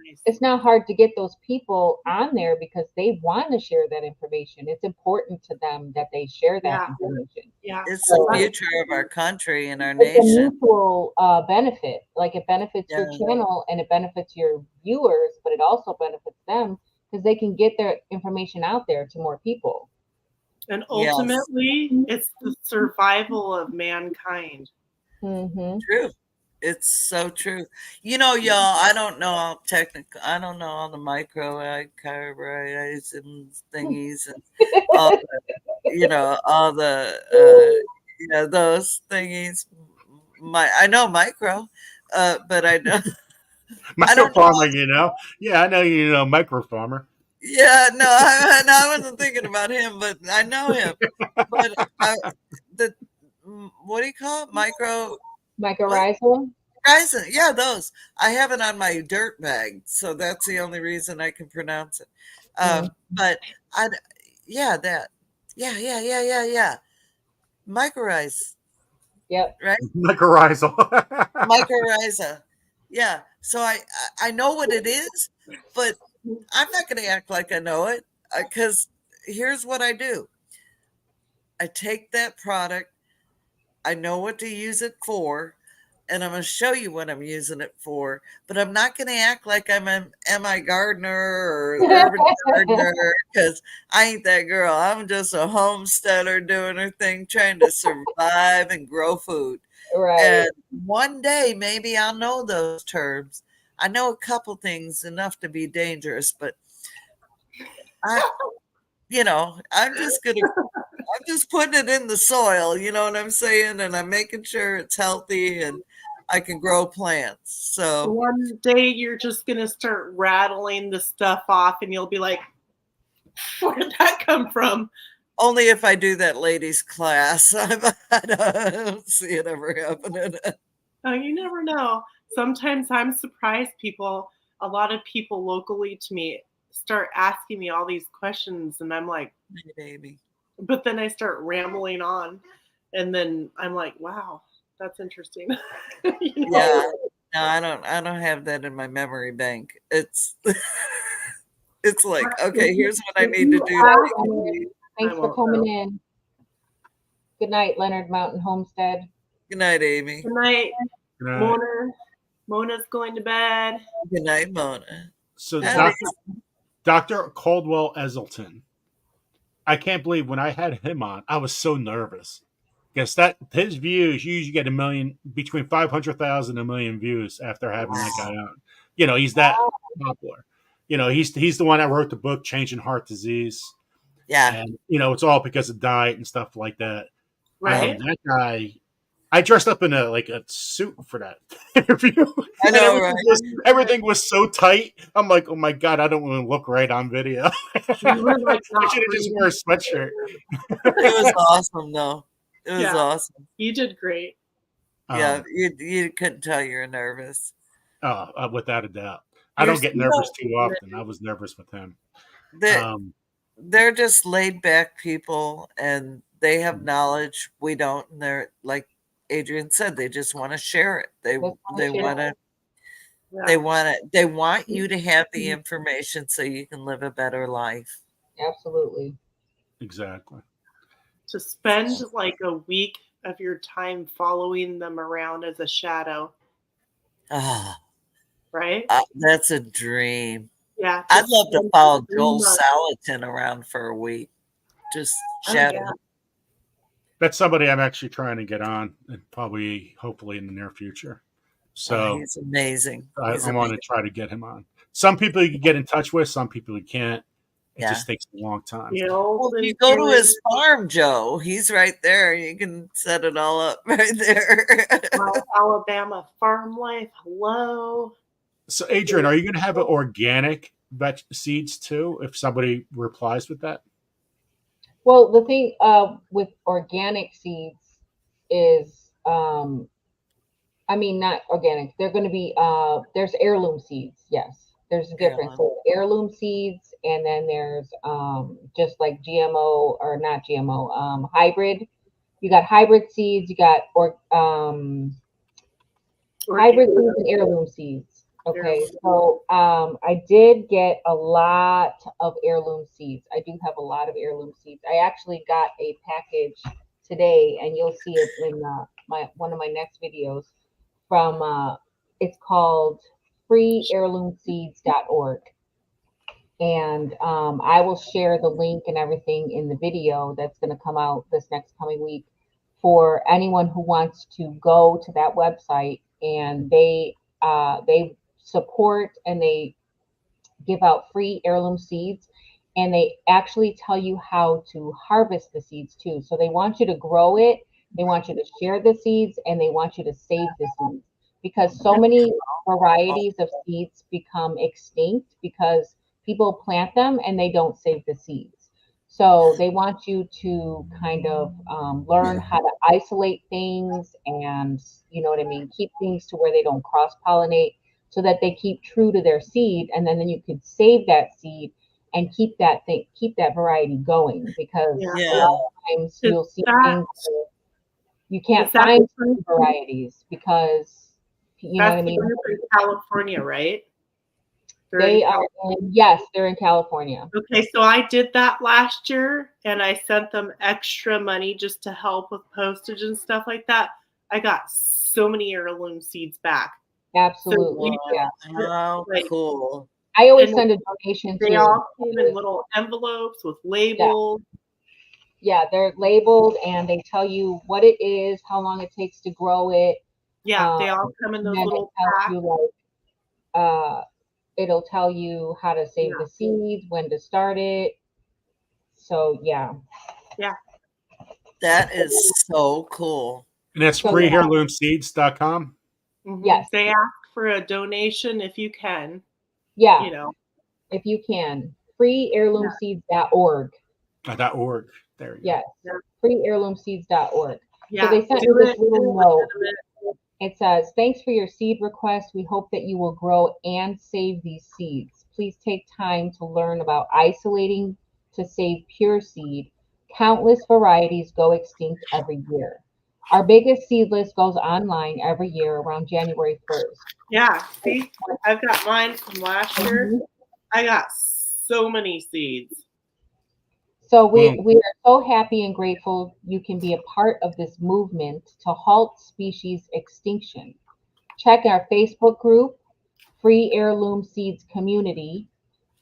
Nice. It's not hard to get those people on there because they want to share that information. It's important to them that they share that information. Yeah, it's the future of our country and our nation. It's a mutual benefit. Like it benefits your channel and it benefits your viewers, but it also benefits them because they can get their information out there to more people. And ultimately, it's the survival of mankind. Mm-hmm. True. It's so true. Y'all, I don't know all technical. I don't know all the microcarbohydrates and thingies and all the, those thingies. I know micro, but I know don't know. Micro-farming, Yeah, I know micro-farmer. Yeah, no, I wasn't thinking about him, but I know him. But what do you call it? Mycorrhizal? Yeah, those. I have it on my dirt bag, so that's the only reason I can pronounce it. But yeah, that. Yeah. Mycorrhize. Yep. Right? Mycorrhizal. Mycorrhiza. Yeah. So I know what it is, but I'm not going to act like I know it because here's what I do. I take that product, I know what to use it for, and I'm going to show you what I'm using it for, but I'm not going to act like I'm an MI gardener or urban gardener because I ain't that girl. I'm just a homesteader doing her thing, trying to survive and grow food. Right. And one day, maybe I'll know those terms. I know a couple things enough to be dangerous, but I'm just putting it in the soil, you know what I'm saying? And I'm making sure it's healthy and I can grow plants. So one day you're just going to start rattling the stuff off and you'll be like, where did that come from? only if I do that ladies class. I don't see it ever happening. Oh, you never know. Sometimes I'm surprised a lot of people locally to me start asking me all these questions and I'm like, hey, baby. But then I start rambling on and then I'm like, wow, that's interesting. Yeah. No, I don't have that in my memory bank. It's like, okay, here's what I need to do. Thanks for coming in. Good night, Leonard Mountain Homestead. Good night, Amy. Good night, Mona. Mona's going to bed. Good night, Mona. So Dr. Caldwell Eselton. I can't believe when I had him on, I was so nervous. Because his views, you usually get between 500,000 and 1 million views after having that guy on. He's that popular. He's the one that wrote the book Changing Heart Disease. Yeah. And, it's all because of diet and stuff like that. Right. That guy, I dressed up in a suit for that interview. I know, everything was so tight. I'm like, oh my God, I don't want to look right on video. I should have just wear a sweatshirt. It was awesome, though. It was awesome. You did great. Yeah, you couldn't tell you were nervous. Without a doubt. I don't get nervous too often. I was nervous with him. They're just laid back people and they have knowledge we don't. And they're like Adrian said, they just want to share it. They want you to have the information so you can live a better life. Absolutely. Exactly. To spend like a week of your time following them around as a shadow. Right? That's a dream. Yeah. I'd love to follow Joel Salatin around for a week. Just shadow. Yeah. That's somebody I'm actually trying to get on and hopefully in the near future. So he's amazing. I want to try to get him on. Some people you can get in touch with, some people you can't. It just takes a long time. Well, you go to his farm, Joe. He's right there. You can set it all up right there. My Alabama farm life. Hello. So, Adrian, are you going to have organic seeds too if somebody replies with that? Well, the thing with organic seeds is, not organic. They're going to be, there's heirloom seeds. Yes. There's a difference. So heirloom seeds, and then there's just like GMO or not GMO, hybrid. You got hybrid seeds, you got hybrid seeds and heirloom seeds. Okay, so I did get a lot of heirloom seeds. I do have a lot of heirloom seeds. I actually got a package today, and you'll see it in one of my next videos from it's called freeheirloomseeds.org. And I will share the link and everything in the video that's going to come out this next coming week for anyone who wants to go to that website. And they support and they give out free heirloom seeds, and they actually tell you how to harvest the seeds too. So they want you to grow it, they want you to share the seeds, and they want you to save the seeds, because so many varieties of seeds become extinct because people plant them and they don't save the seeds. So they want you to kind of learn how to isolate things and, you know what I mean, keep things to where they don't cross pollinate so that they keep true to their seed. And then you can save that seed and keep that variety going, because a lot of times you'll see things where you can't find certain varieties because, you know what I mean? In California, right? They are yes, they're in California. Okay, so I did that last year and I sent them extra money just to help with postage and stuff like that. I got so many heirloom seeds back. Absolutely. So yeah. Oh, cool. I always send a donation They too. all came in little envelopes with labels. Yeah, they're labeled and they tell you what it is, how long it takes to grow it. Yeah, they all come in those little packs. It'll tell you how to save the seeds, when to start it. So yeah. Yeah. That is so cool. And that's freeheirloomseeds.com. Yes. They ask for a donation if you can. Yeah. You know. If you can. freeheirloomseeds.org. .org. There you yes. go. freeheirloomseeds.org. Yeah. So they sent me this little note. It says, thanks for your seed request. We hope that you will grow and save these seeds. Please take time to learn about isolating to save pure seed. Countless varieties go extinct every year. Our biggest seed list goes online every year around January 1st. Yeah, see, I've got mine from last year. I got so many seeds. So we are so happy and grateful you can be a part of this movement to halt species extinction. Check our Facebook group, Free Heirloom Seeds Community,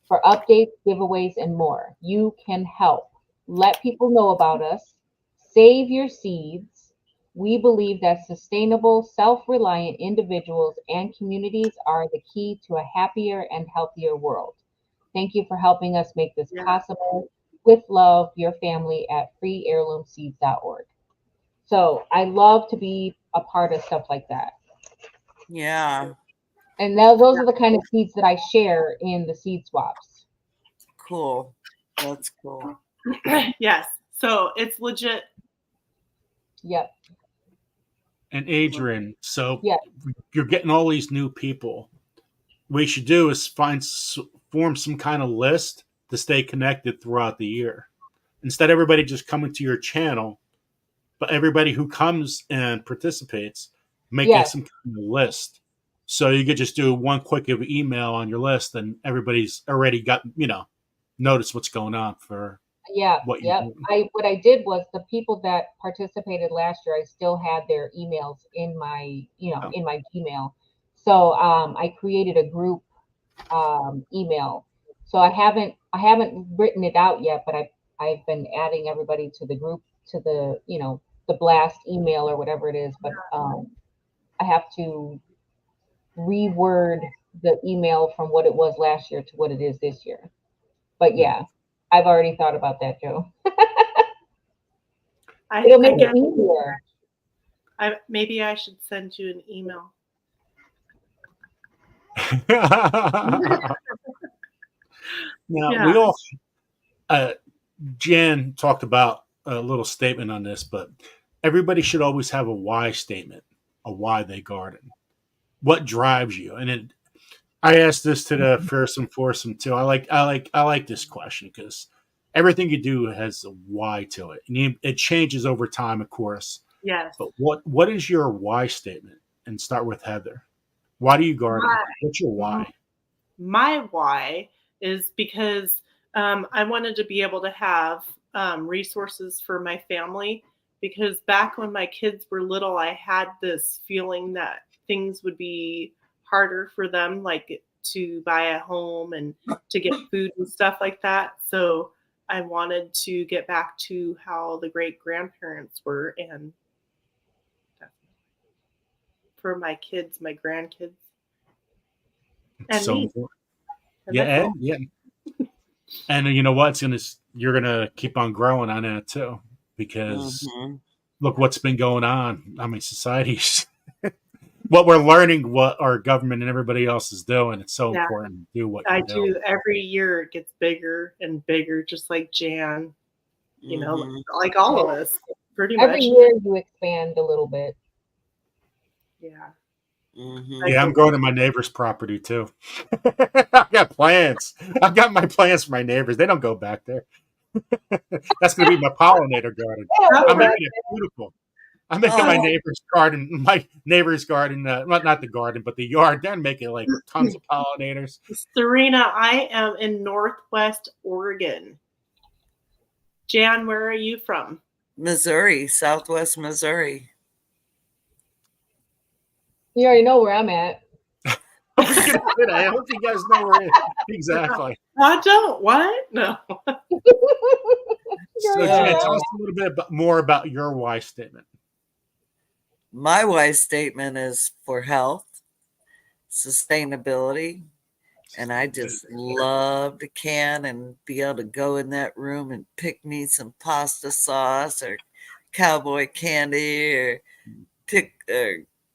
for updates, giveaways, and more. You can help. Let people know about us. Save your seeds. We believe that sustainable, self-reliant individuals and communities are the key to a happier and healthier world. Thank you for helping us make this possible. With love, your family at freeheirloomseeds.org. So I love to be a part of stuff like that. Yeah. And those are the kind of seeds that I share in the seed swaps. Cool. That's cool. Yes. So it's legit. Yep. And Adrian, so yeah. You're getting all these new people. What you should do is form some kind of list to stay connected throughout the year. Instead of everybody just coming to your channel, but everybody who comes and participates, make some kind of list. So you could just do one quick email on your list and everybody's already got, notice what's going on for what you're doing. What I did was the people that participated last year, I still had their emails in my, in my Gmail. So I created a group email. So I haven't written it out yet, but I've been adding everybody to the group, to the, the blast email or whatever it is. But I have to reword the email from what it was last year to what it is this year. But yeah, I've already thought about that, Joe. It'll make it easier. Maybe I should send you an email. Now, we all, Jan talked about a little statement on this, but everybody should always have a why statement, a why they garden. What drives you? And I asked this to the Fearsome Foursome too. I like this question because everything you do has a why to it, and it changes over time, of course. Yes. But what is your why statement? And start with Heather. Why do you garden? What's your why? My why is because I wanted to be able to have resources for my family, because back when my kids were little, I had this feeling that things would be harder for them, like to buy a home and to get food and stuff like that. So I wanted to get back to how the great grandparents were, and for my kids, my grandkids. And so me. Yeah, and you know what? You're gonna keep on growing on that too, because look what's been going on. I mean, society's what we're learning, what our government and everybody else is doing. It's so Yeah. important to do what I you're doing. do. Every year it gets bigger and bigger, just like Jan. You know, like all of us, pretty much. Every year you expand a little bit. Yeah. Yeah, I'm going to my neighbor's property too. I've got plans. I've got my plans for my neighbors. They don't go back there. That's going to be my pollinator garden. I'm making it beautiful. I'm making my neighbor's garden, not the garden, but the yard. They're making like tons of pollinators. Serena, I am in Northwest Oregon. Jan, where are you from? Missouri, Southwest Missouri. You already know where I'm at. I hope you guys know where it is. Exactly. I don't. What? No. So, Jan, tell us a little bit more about your why statement. My why statement is for health, sustainability, and I just love to can and be able to go in that room and pick me some pasta sauce or cowboy candy or pick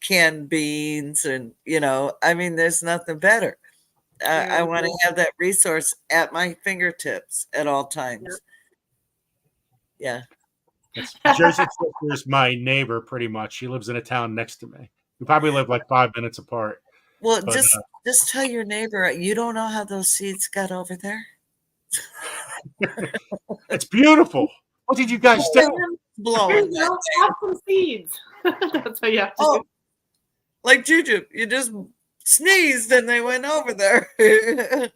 canned beans. And, I mean, there's nothing better. I want to have that resource at my fingertips at all times. Yeah. Jersey Twister's my neighbor, pretty much. She lives in a town next to me. We probably live like 5 minutes apart. Well, but, just tell your neighbor, you don't know how those seeds got over there. It's beautiful. What did you guys do? Blowing. Have some seeds. That's what you have to do. Like Juju, you just sneezed and they went over there. I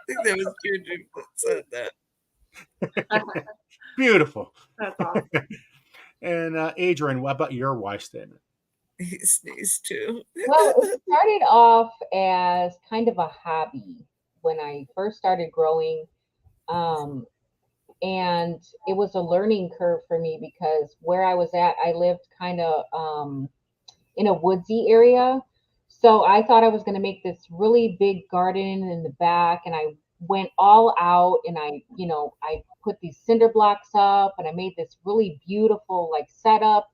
think that was Juju that said that. Beautiful. That's awesome. And Adrian, what about your why statement? He sneezed too. Well, it started off as kind of a hobby when I first started growing. And it was a learning curve for me because where I was at, I lived kind of in a woodsy area. So I thought I was going to make this really big garden in the back, and I went all out and I put these cinder blocks up and I made this really beautiful like setup,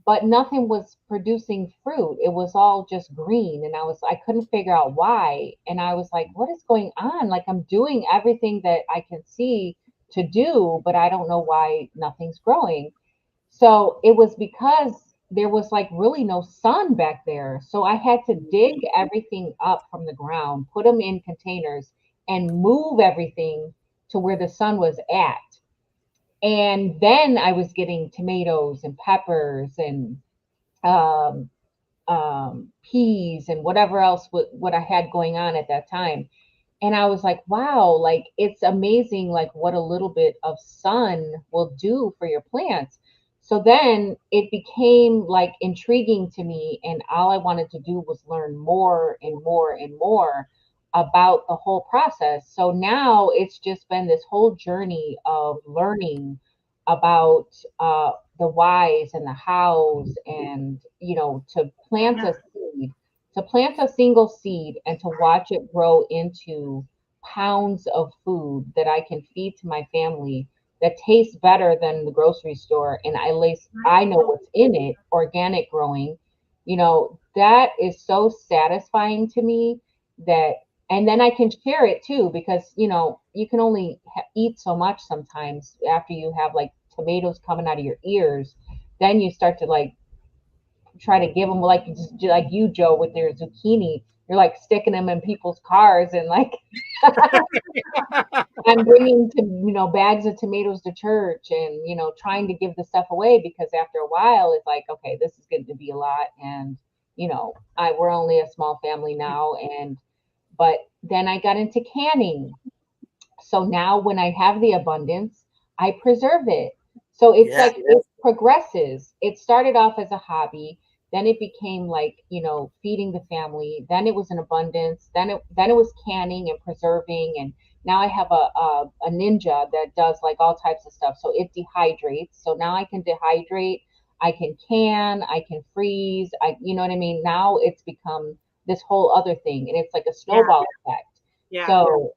but nothing was producing fruit. It was all just green. And I couldn't figure out why. And I was like, what is going on? Like I'm doing everything that I can see to do, but I don't know why nothing's growing. So it was because there was like really no sun back there. So I had to dig everything up from the ground, put them in containers and move everything to where the sun was at. And then I was getting tomatoes and peppers and peas and whatever else what I had going on at that time. And I was like, wow, like it's amazing, like what a little bit of sun will do for your plants. So then it became like intriguing to me. And all I wanted to do was learn more and more and more about the whole process. So now it's just been this whole journey of learning about the whys and the hows, and to plant a single seed and to watch it grow into pounds of food that I can feed to my family that tastes better than the grocery store, and I know what's in it, organic growing, that is so satisfying to me. And then I can share it too, because you can only eat so much sometimes after you have like tomatoes coming out of your ears. Then you start to like try to give them like you, Joe, with your zucchini. You're like sticking them in people's cars and like and bringing bags of tomatoes to church, and trying to give the stuff away, because after a while it's like, okay, this is going to be a lot, and we're only a small family now. But then I got into canning. So now when I have the abundance, I preserve it. So it's like it progresses. It started off as a hobby, then it became like, feeding the family. Then it was an abundance. Then it was canning and preserving. And now I have a ninja that does like all types of stuff. So it dehydrates. So now I can dehydrate, I can, I can freeze. You know what I mean? Now it's become this whole other thing, and it's like a snowball effect. Yeah. So,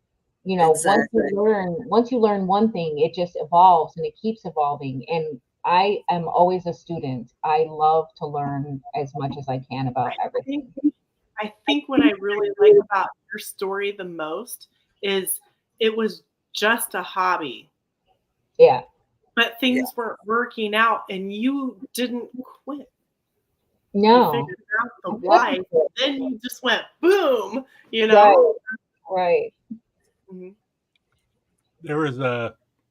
Exactly. once you learn one thing, it just evolves and it keeps evolving. And I am always a student. I love to learn as much as I can about everything. I think what I really like about your story the most is it was just a hobby. Yeah. But things weren't working out and you didn't quit. No. You figured out the why. Then you just went boom, you know? Right. Mm-hmm. There was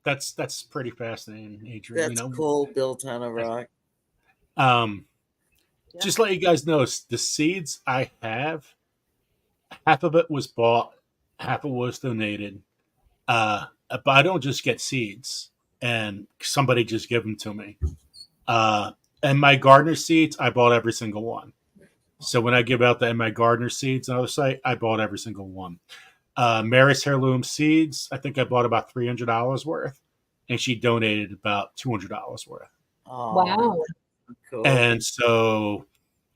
that's pretty fascinating, Adrian. That's cool, built on a rock. Just let you guys know, the seeds I have, half of it was bought, half of it was donated. But I don't just get seeds and somebody just give them to me. And my gardener seeds, I bought every single one. So when I give out the my gardener seeds on the other site, I bought every single one. Mary's Heirloom seeds, I think I bought about $300 worth, and she donated about $200 worth. Oh, wow. Cool. And so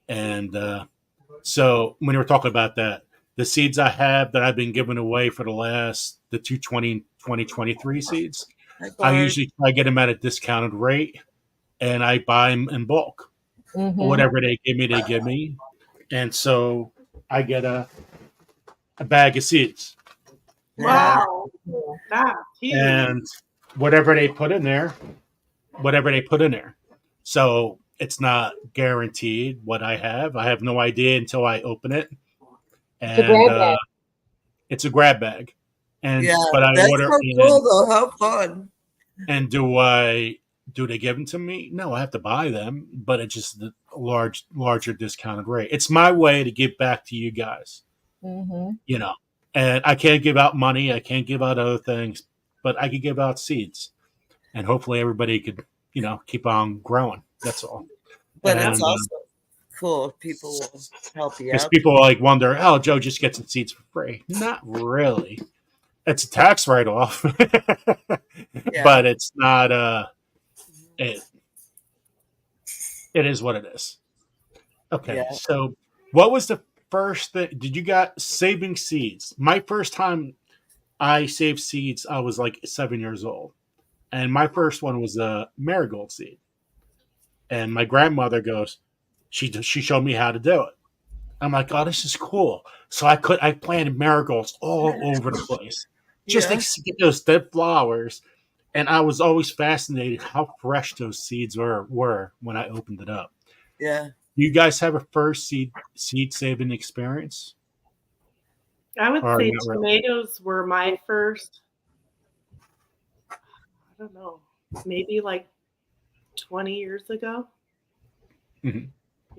when you were talking about that, the seeds I have that I've been giving away for the 2023 seeds, I usually try to get them at a discounted rate, and I buy them in bulk. Mm-hmm. Whatever they give me. And so I get a bag of seeds. Wow. That's huge. And whatever they put in there. So it's not guaranteed what I have. I have no idea until I open it. And it's a grab bag. It's a grab bag. And but that's order so cool though. How fun. And do they give them to me? No, I have to buy them, but it's just the larger discounted rate. It's my way to give back to you guys. Mm-hmm. You know, and I can't give out money. I can't give out other things, but I could give out seeds, and hopefully everybody could, keep on growing. That's all. But it's also cool if people will help you out. Because people wonder, oh, Joe just gets the seeds for free. Not really. It's a tax write-off, but it's not. It is what it is. Okay, so what was the first thing? Did you got saving seeds? My first time I saved seeds, I was like 7 years old, and my first one was a marigold seed. And my grandmother goes, she showed me how to do it. I'm like, oh, this is cool. So I planted marigolds all over the place, just to get those dead flowers. And I was always fascinated how fresh those seeds were when I opened it up. Yeah. You guys have a first seed saving experience? I would say tomatoes were my first. I don't know, maybe like 20 years ago. Mm-hmm.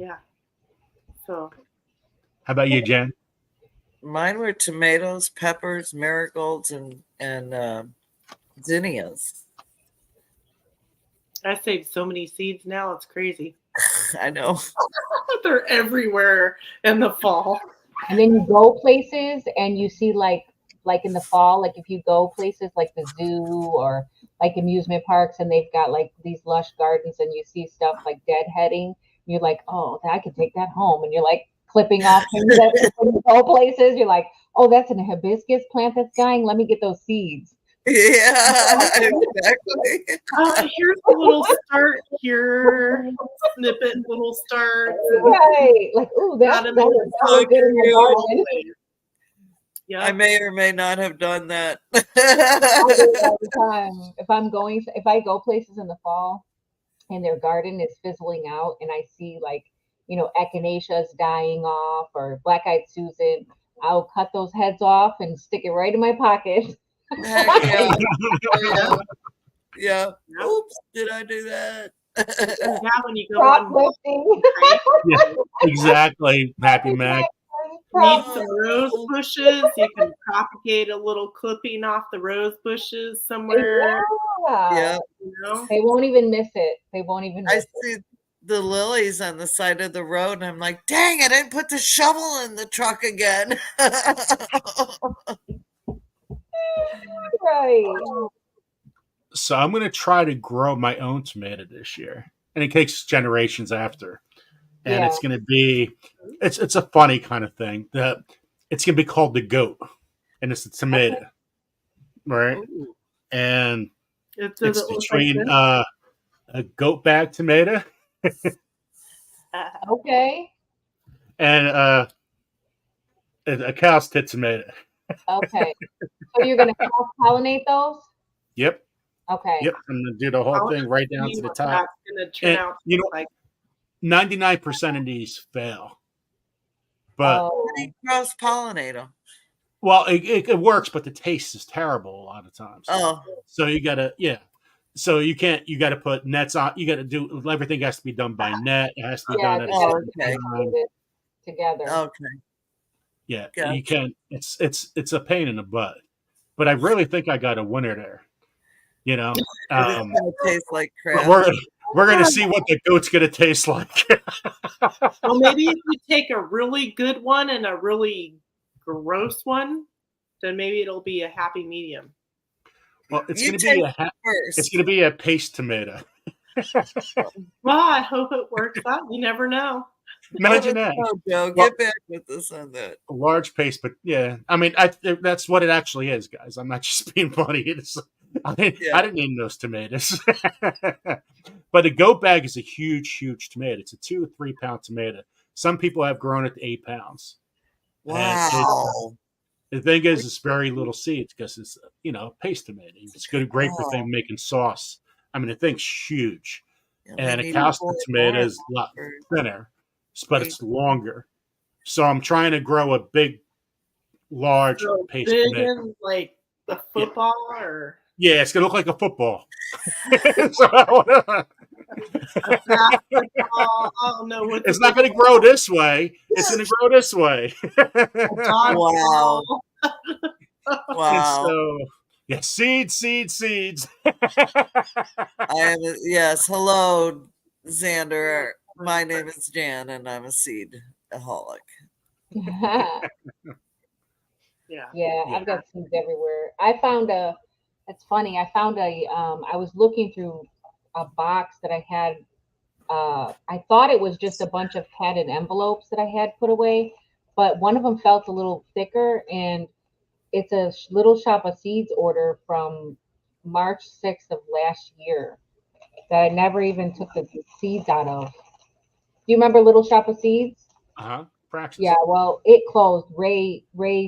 Yeah. So. How about you, Jen? Mine were tomatoes, peppers, marigolds, and zinnias. I saved so many seeds now, it's crazy. I know. They're everywhere in the fall. And then you go places and you see like in the fall, like if you go places like the zoo or like amusement parks and they've got like these lush gardens and you see stuff like deadheading, you're like, oh, I could take that home. And you're like clipping off things that when you go places, you're like, oh, that's an hibiscus plant that's dying. Let me get those seeds. Yeah, exactly. Here's a little start here, snippet, little start. Right, like, ooh, that's good in the garden. Yeah, I may or may not have done that. I do it all the time. If I go places in the fall and their garden is fizzling out, and I see like, echinaceas dying off or black-eyed Susan, I'll cut those heads off and stick it right in my pocket. Heck yeah. Oops, did I do that? Yeah, when you go on. Yeah, exactly. Happy Mac. Need some rose bushes. You can propagate a little clipping off the rose bushes somewhere. Yeah. They won't even miss it. I see the lilies on the side of the road, and I'm like, dang, I didn't put the shovel in the truck again. Right. So I'm going to try to grow my own tomato this year, and it takes generations after. And it's going to be, it's a funny kind of thing. It's going to be called the goat, and it's a tomato, right? And it's between a goat bag tomato, Okay. and a cow's tit tomato. Okay. So you're gonna cross pollinate those? Yep. Okay. Yep. I'm gonna do the whole I'll thing right down see to the what top. that's gonna turn And out to you know, look like. 99% of these fail, but Oh. Cross pollinate them. well, it works, but the taste is terrible a lot of times. Oh, So you gotta, yeah. So you can't. You got to put nets on. You got to do everything. Has to be done by net. It has to be Yeah, done at a you gotta certain okay. time. put it together. Okay. Yeah, Gotcha. you can't. It's a pain in the butt. But I really think I got a winner there. You know, It's gonna taste like but crap. we're gonna see what the goat's gonna taste like. Well, maybe if you take a really good one and a really gross one, then maybe it'll be a happy medium. Well, it's You gonna take be it it's first. gonna be a paste tomato. Well, I hope it works out. You never know. Imagine that. Oh, Joe, Well, get back with us on that. a large paste, but yeah, I mean, that's what it actually is, guys. I'm not just being funny. I didn't name those tomatoes. But a goat bag is a huge tomato. It's a 2 or 3 pound tomato. Some people have grown it to 8 pounds. Wow. The thing is, it's very little seeds because it's a paste tomato. It's great for Oh. making sauce. I mean, the thing's huge, Yeah, and we a need to cow's pull it tomato more is a lot for- thinner, but it's longer. So I'm trying to grow a big, large So paste big tomato. and like the football or Yeah, it's gonna look like a football. So I wanna- a basketball. I don't know what it's not going to grow this way. It's going to grow this way. Wow. And Wow. so, yeah, seeds. Yes. Hello, Xander. My name is Jan, and I'm a seed-aholic. Yeah. I've got seeds everywhere. It's funny. I found I was looking through a box that I had. I thought it was just a bunch of padded envelopes that I had put away, but one of them felt a little thicker, and it's a Little Shop of Seeds order from March 6th of last year that I never even took the seeds out of. Do you remember Little Shop of Seeds? Praxis. Yeah, well, it closed. Ray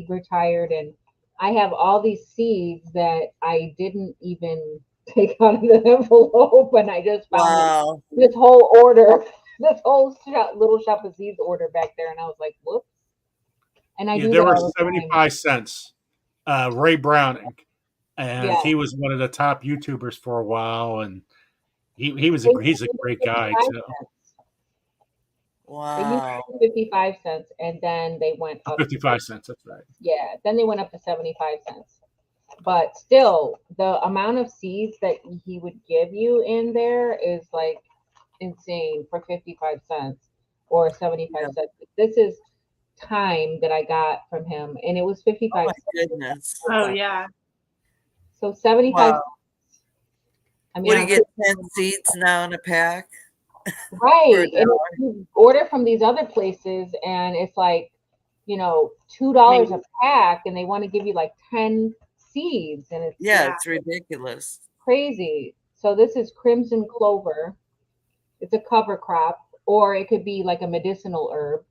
retired, and I have all these seeds that I didn't even take out of the envelope, and I just found this whole order, Little Shop of Seeds order back there, and I was like, whoops. And I do there that were all the time. 75 cents. Ray Browning, and Yeah. he was one of the top YouTubers for a while, and he's a great guy too. Wow. They used 55 cents, and then they went up 55 cents. That's right. Yeah, then they went up to 75 cents. But still, the amount of seeds that he would give you in there is like insane for 55 cents or 75 cents. This is time that I got from him, and it was 55 cents. Goodness. Oh yeah. So 75 Wow. I mean, What do you get 10 seeds now in a pack? Right. And you order from these other places, and it's like, $2 a pack, and they want to give you like 10 seeds, and it's ridiculous. Crazy. So this is crimson clover. It's a cover crop, or it could be like a medicinal herb.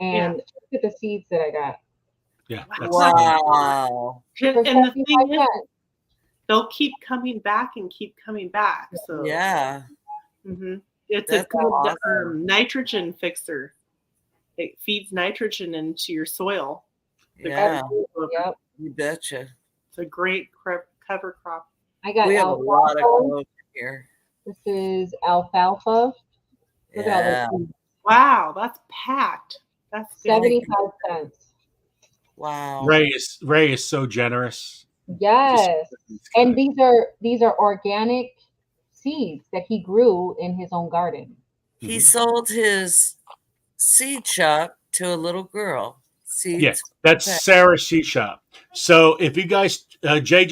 And look at the seeds that I got. Yeah. Wow. And the thing is, they'll keep coming back and keep coming back. So yeah. Mm-hmm. It's That's a good awesome. nitrogen fixer. It feeds nitrogen into your soil. Yeah. Yep. You betcha. It's a great cover crop. I got We have a lot of clover here. This is alfalfa. Look at all Yeah. those seeds. Wow, that's packed. That's 75 cents. Wow. Ray is so generous. Yes. And these are organic seeds that he grew in his own garden. He sold his seed shop to a little girl. Seeds. Yes, that's Sarah's Seed Shop. So if you guys, Jay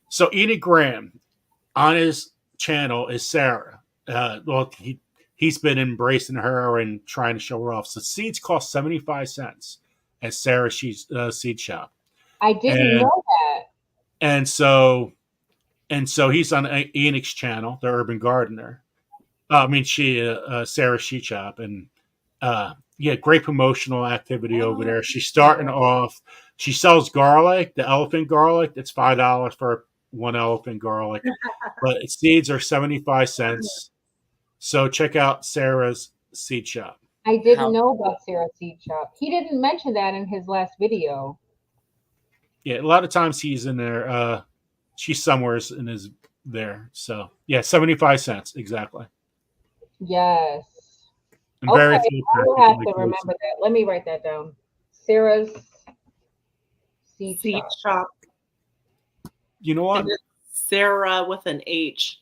so Enid Graham on his channel is Sarah. He's been embracing her and trying to show her off. So seeds cost 75 cents at Sarah's Seed Shop. I didn't know that. And so, And so he's on Enix's channel, the Urban Gardener. Sarah Sheet Shop, and great promotional activity over there. She's starting off. She sells garlic, the elephant garlic. It's $5 for one elephant garlic, but its seeds are 75 cents. So check out Sarah's Seed Shop. I didn't know about Sarah's Seed Shop. He didn't mention that in his last video. Yeah, a lot of times he's in there. She's somewhere in his there. So yeah, 75 cents exactly. Yes. And very I will have to remember that. Let me write that down. Sarah's Seed Shop. You know what? And it's Sarah with an H.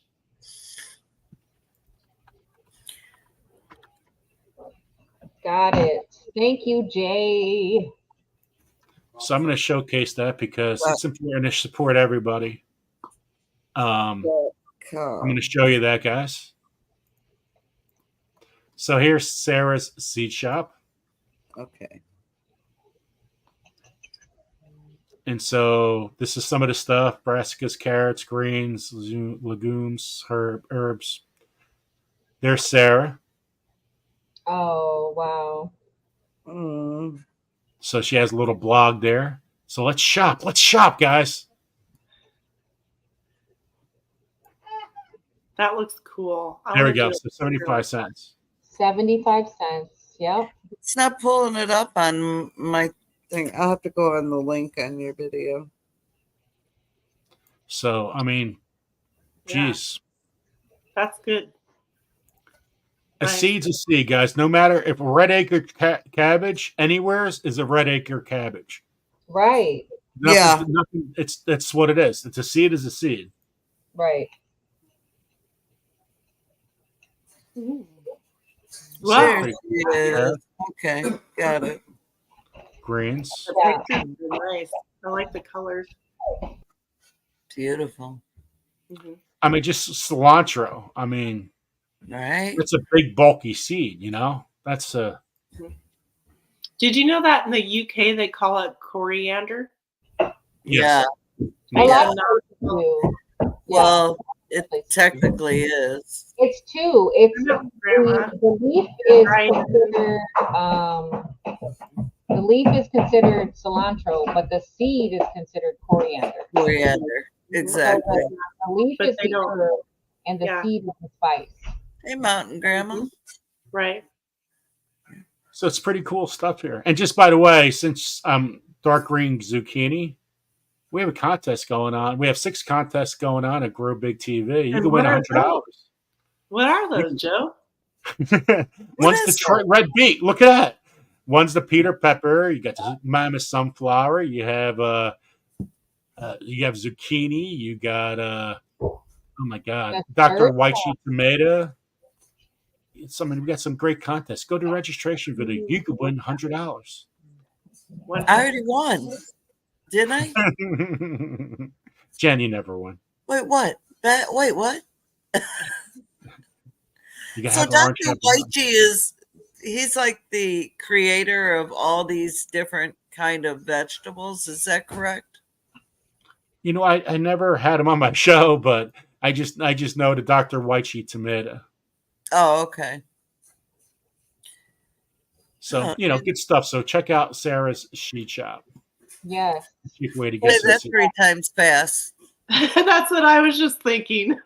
Got it. Thank you, Jay. So I'm going to showcase that because it's important to support everybody. I'm going to show you that, guys. So here's Sarah's Seed Shop. Okay. And so this is some of the stuff: brassicas, carrots, greens, legumes, herbs. There's Sarah. Oh, wow. So she has a little blog there. So let's shop. Let's shop, guys. That looks cool. There we go. So 75 cents. 75 cents. Yep. It's not pulling it up on my thing. I'll have to go on the link on your video. So, I mean, geez. That's good. A seed's a seed, guys. No matter if red acre cabbage anywhere is a red acre cabbage. Right. Nothing, that's what it is. It's a seed is a seed. Right. Wow. Yeah. Okay. Got it. Greens. Nice. I like the colors. Beautiful. I mean, just cilantro. I mean, right. It's a big, bulky seed, you know? That's a. Did you know that in the UK they call it coriander? Yes. Yeah. Well, it technically is. It's two. It's the leaf is considered the leaf is considered cilantro, but the seed is considered coriander. Coriander, exactly. So the leaf is the herb, and the seed is the spice. Hey, Mountain Grandma. Right. So it's pretty cool stuff here. And just by the way, since dark green zucchini, we have a contest going on. We have 6 contests going on at Grow Big TV. You can win $100. What are those, Joe? One's the red beet. Look at that. One's the Peter Pepper. You got the Mammoth sunflower. You have zucchini. You got oh my God, Dr. White Sheet tomato. We got some great contests. Go to registration video. You could win $100. I already won. Didn't I? Jen, you never won. Wait, what? Wait, what? So Dr. Whitey he's like the creator of all these different kind of vegetables. Is that correct? You know, I never had him on my show, but I just know the Dr. White Sheet tomato. Oh, okay. So, good stuff. So check out Sarah's Sheet Shop. Yes. Way to get that's 3 times fast. That's what I was just thinking.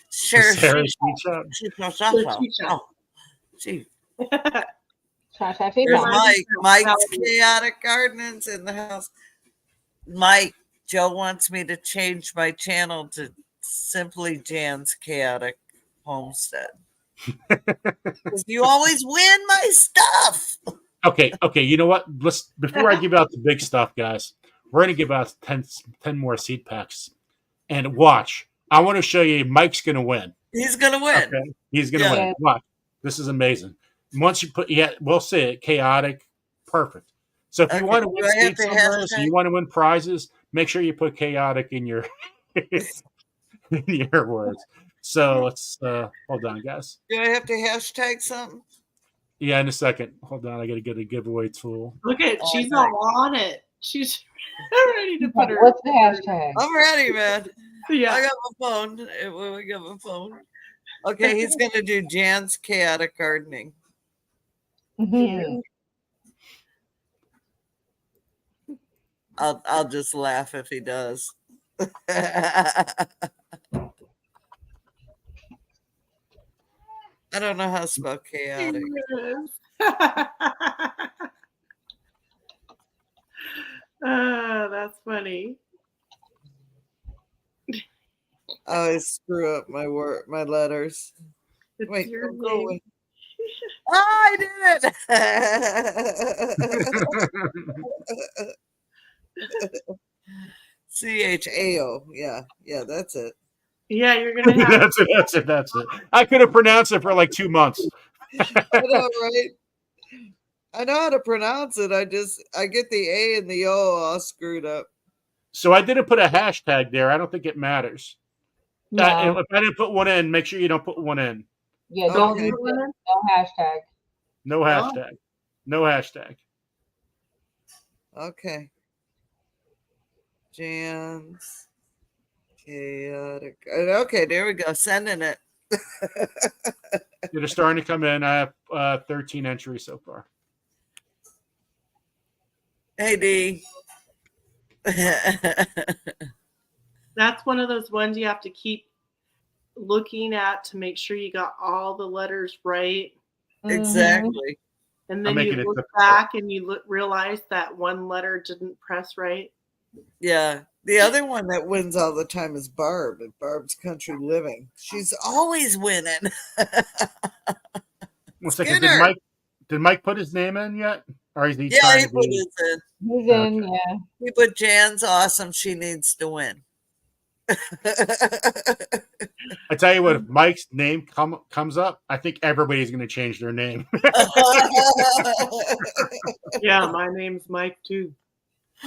Sure. Sarah's Sheet Shop. Gee. There's Mike's Chaotic Gardening's in the house. Mike, Joe wants me to change my channel to Simply Jan's Chaotic Homestead. Because you always win my stuff. Okay. You know what? Before I give out the big stuff, guys, we're going to give out 10 more seed packs. And watch. I want to show you Mike's going to win. He's going to win. Okay? He's going to win. Watch. This is amazing. Once you we'll see it. Chaotic. Perfect. So if you want to win seed somewhere, so you want to win prizes, make sure you put chaotic in your in your words. So let's hold on, guys. Do I have to hashtag something? Yeah, in a second. Hold on, I got to get a giveaway tool. Look at she's all on it. She's ready to put her. What's the hashtag? I'm ready, man. Yeah. I got my phone. I got my phone. Okay, he's gonna do Jan's chaotic gardening. Mhm. I'll just laugh if he does. I don't know how to spell chaotic. That's funny. I always screw up my letters. It's Wait, your don't go name. away. Oh, I did it. CHAO. Yeah, that's it. Yeah, you're gonna have. That's it. I could have pronounced it for like 2 months. I know, right? I know how to pronounce it. I get the A and the O all screwed up. So I didn't put a hashtag there. I don't think it matters. No. If I didn't put one in, make sure you don't put one in. Yeah, don't use it. No hashtag. No hashtag. No hashtag. Okay. Jan's chaotic. Okay, there we go. Sending it. They're starting to come in. I have 13 entries so far. Hey, D. That's one of those ones you have to keep looking at to make sure you got all the letters right. Exactly. And then you look back and you realize that one letter didn't press right. Yeah. The other one that wins all the time is Barb at Barb's Country Living. She's always winning. One second. Did Mike put his name in yet? Or is he Yeah, trying he to put be... his in. He's in, yeah. He put Jan's awesome. She needs to win. I tell you what, if Mike's name comes up, I think everybody's going to change their name. Yeah, my name's Mike too.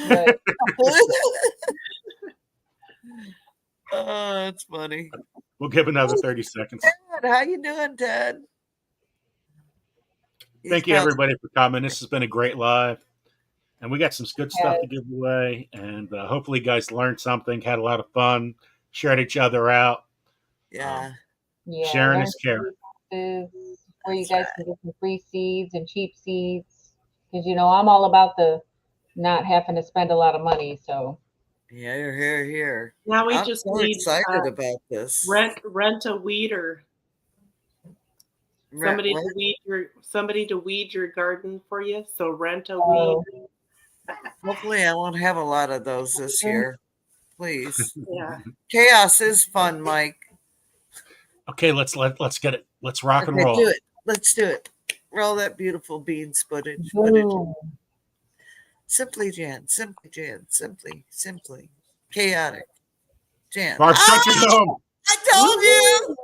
Right. Oh, that's funny. We'll give another 30 seconds. Ted, how you doing, Ted? Thank you, everybody, for coming. This has been a great live. And we got some good stuff to give away. And hopefully you guys learned something, had a lot of fun, shared each other out. Yeah. Sharing is caring. Where you guys can get some free seeds and cheap seeds. Because, I'm all about the not having to spend a lot of money. So. Yeah, you're here. Now I'm just so excited about this. Rent a weeder. Somebody to weed your garden for you. So rent a weed. Hopefully, I won't have a lot of those this year. Please. Yeah. Chaos is fun, Mike. Okay, let's get it. Let's rock and roll. Do it. Let's do it. Roll that beautiful beans footage. Simply Jan. Simply Jan. Simply chaotic. Jan. Barb's Country Home. I told you.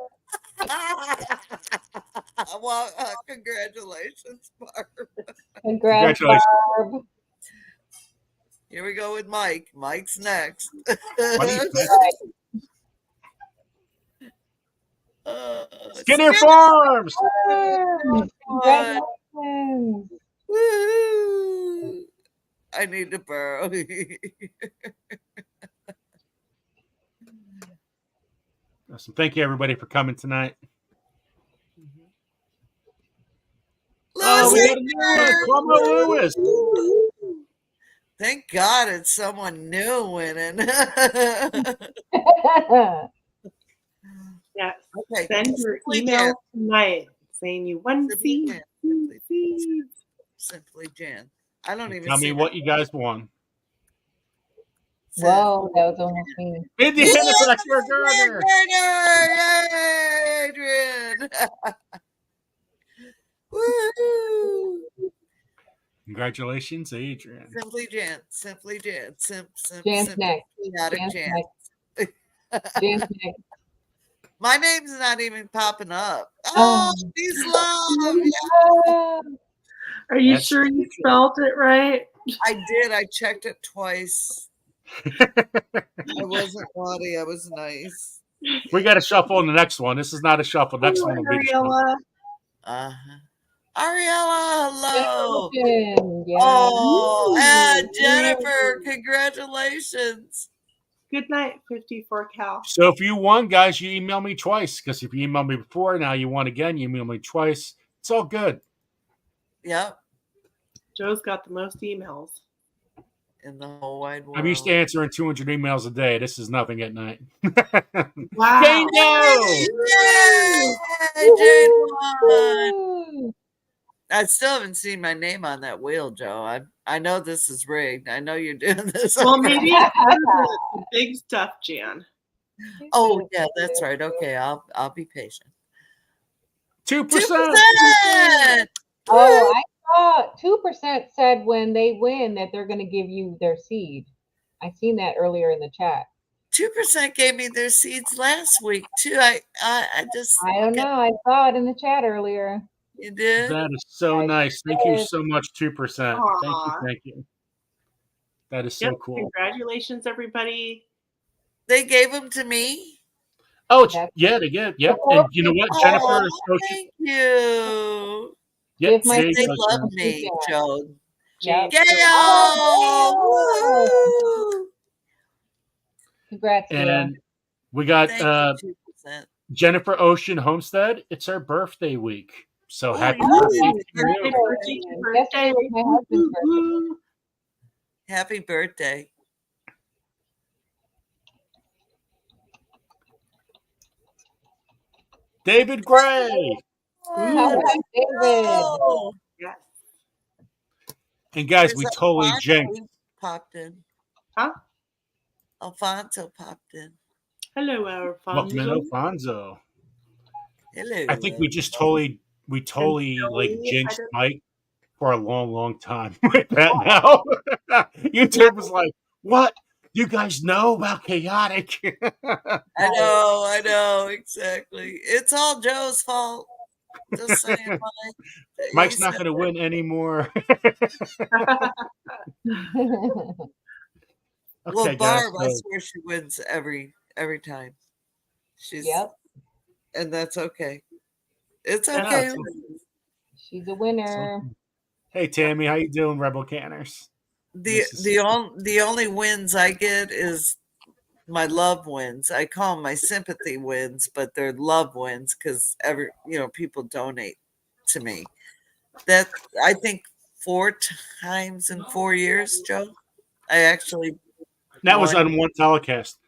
Well, congratulations, Barb. Congratulations, Barb. Here we go with Mike. Mike's next. Skinner Farms. Congratulations. Woo! I need to borrow. Awesome. Thank you, everybody, for coming tonight. Lewis. Thank God it's someone new winning. Yes. Okay. Send your email tonight saying you won seeds. Simply Jan. I don't even tell me what you guys won. Whoa, that was almost me. Indiana Factory Gardener. Yay, Adrian. Woo! Congratulations, Adrian. Simply Jan. Simply Jan. Jan's next. Jan. Jan's next. My name's not even popping up. Oh, she's love. Yeah. Are you sure you spelled it right? I did. I checked it twice. I wasn't naughty. I was nice. We got to shuffle in the next one. This is not a shuffle. Next one will be the shuffle. Ariella, hello. Yeah. Oh, and Jennifer, congratulations. Good night, 54 Cal. So if you won, guys, you email me twice. Because if you emailed me before, now you won again, you email me twice. It's all good. Yep. Joe's got the most emails in the whole wide world. I'm used to answering 200 emails a day. This is nothing at night. Wow. Bingo! Jane won. I still haven't seen my name on that wheel, Joe. I know this is rigged. I know you're doing this. Well, maybe it's the big stuff, Jan. Oh yeah, that's right. Okay, I'll be patient. 2%. 2%. Oh, I saw 2% said when they win that they're going to give you their seed. I seen that earlier in the chat. 2% gave me their seeds last week too. I don't know. I saw it in the chat earlier. You did? That is so nice. Thank you so much, 2%. Thank you. That is so cool. Congratulations, everybody. They gave them to me. Oh, yeah, they get. Yep. And you know what, Jennifer? Thank you. Yep. They love me, Joe. Yep. Gail! Congrats, and we got Jennifer Ocean Homestead. It's her birthday week. So happy birthday to you. Happy birthday. David Gray. David. Yes. And guys, we totally jinxed. Popped in. Huh? Alfonso popped in. Hello, Alfonso. Welcome in, Alfonso. Hello. I think we totally like jinxed Mike for a long time with that now. YouTube was like, what? You guys know about chaotic? I know, exactly. It's all Joe's fault. Just saying, Mike. Mike's not going to win anymore. Well, Barb, I swear she wins every time. And that's okay. It's okay. She's a winner. Hey Tammy, how you doing, Rebel Canners? The only wins I get is my love wins. I call them my sympathy wins, but they're love wins because people donate to me. That I think 4 times in 4 years, Joe. I actually that was on one telecast.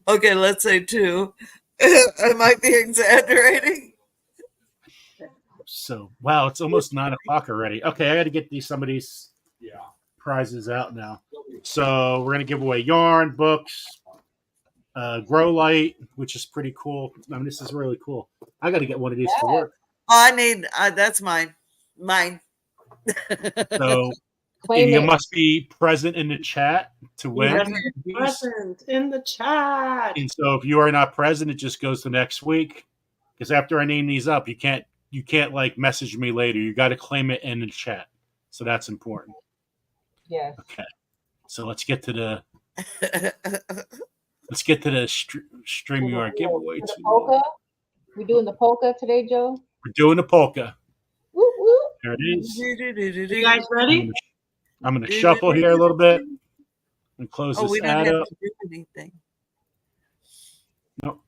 Okay, let's say 2. I might be exaggerating. So wow, it's almost 9 o'clock already. Okay, I got to get some of these prizes out now. So we're gonna give away yarn, books, grow light, which is pretty cool. I mean, this is really cool. I got to get one of these for work. I need that's mine. So you must be present in the chat to win. Present in the chat. And so if you are not present, it just goes to next week. Because after I name these up, you can't like message me later. You got to claim it in the chat. So that's important. Yes. Okay. So let's get to the StreamYard giveaway. We're doing the polka today, Joe. We're doing the polka. Woo, woo. There it is. You guys ready? I'm going to shuffle here a little bit and close this we don't ad have up. to do anything. Nope.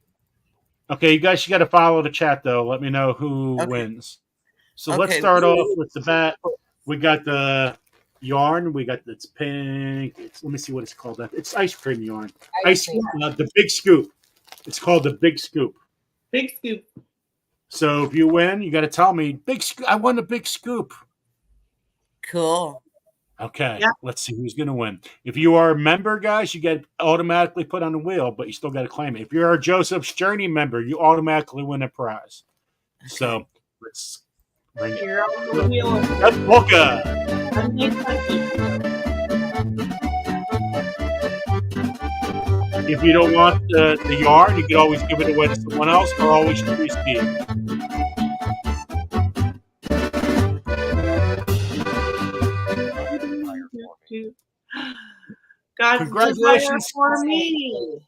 Okay, you guys, you got to follow the chat though. Let me know who wins. So let's start off with the bat. We got the yarn. We got it's pink. Let me see what it's called. It's ice cream yarn. The Big Scoop. It's called the Big Scoop. Big Scoop. So if you win, you got to tell me, Big Scoop. I won the Big Scoop. Cool. Okay, Let's see who's going to win. If you are a member, guys, you get automatically put on the wheel, but you still got to claim it. If you're a Joseph's Journey member, you automatically win a prize. Okay. So let's bring it. You're on the wheel. That's polka. If you don't want the yarn, you can always give it away to someone else or always receive. God's Congratulations desire for me.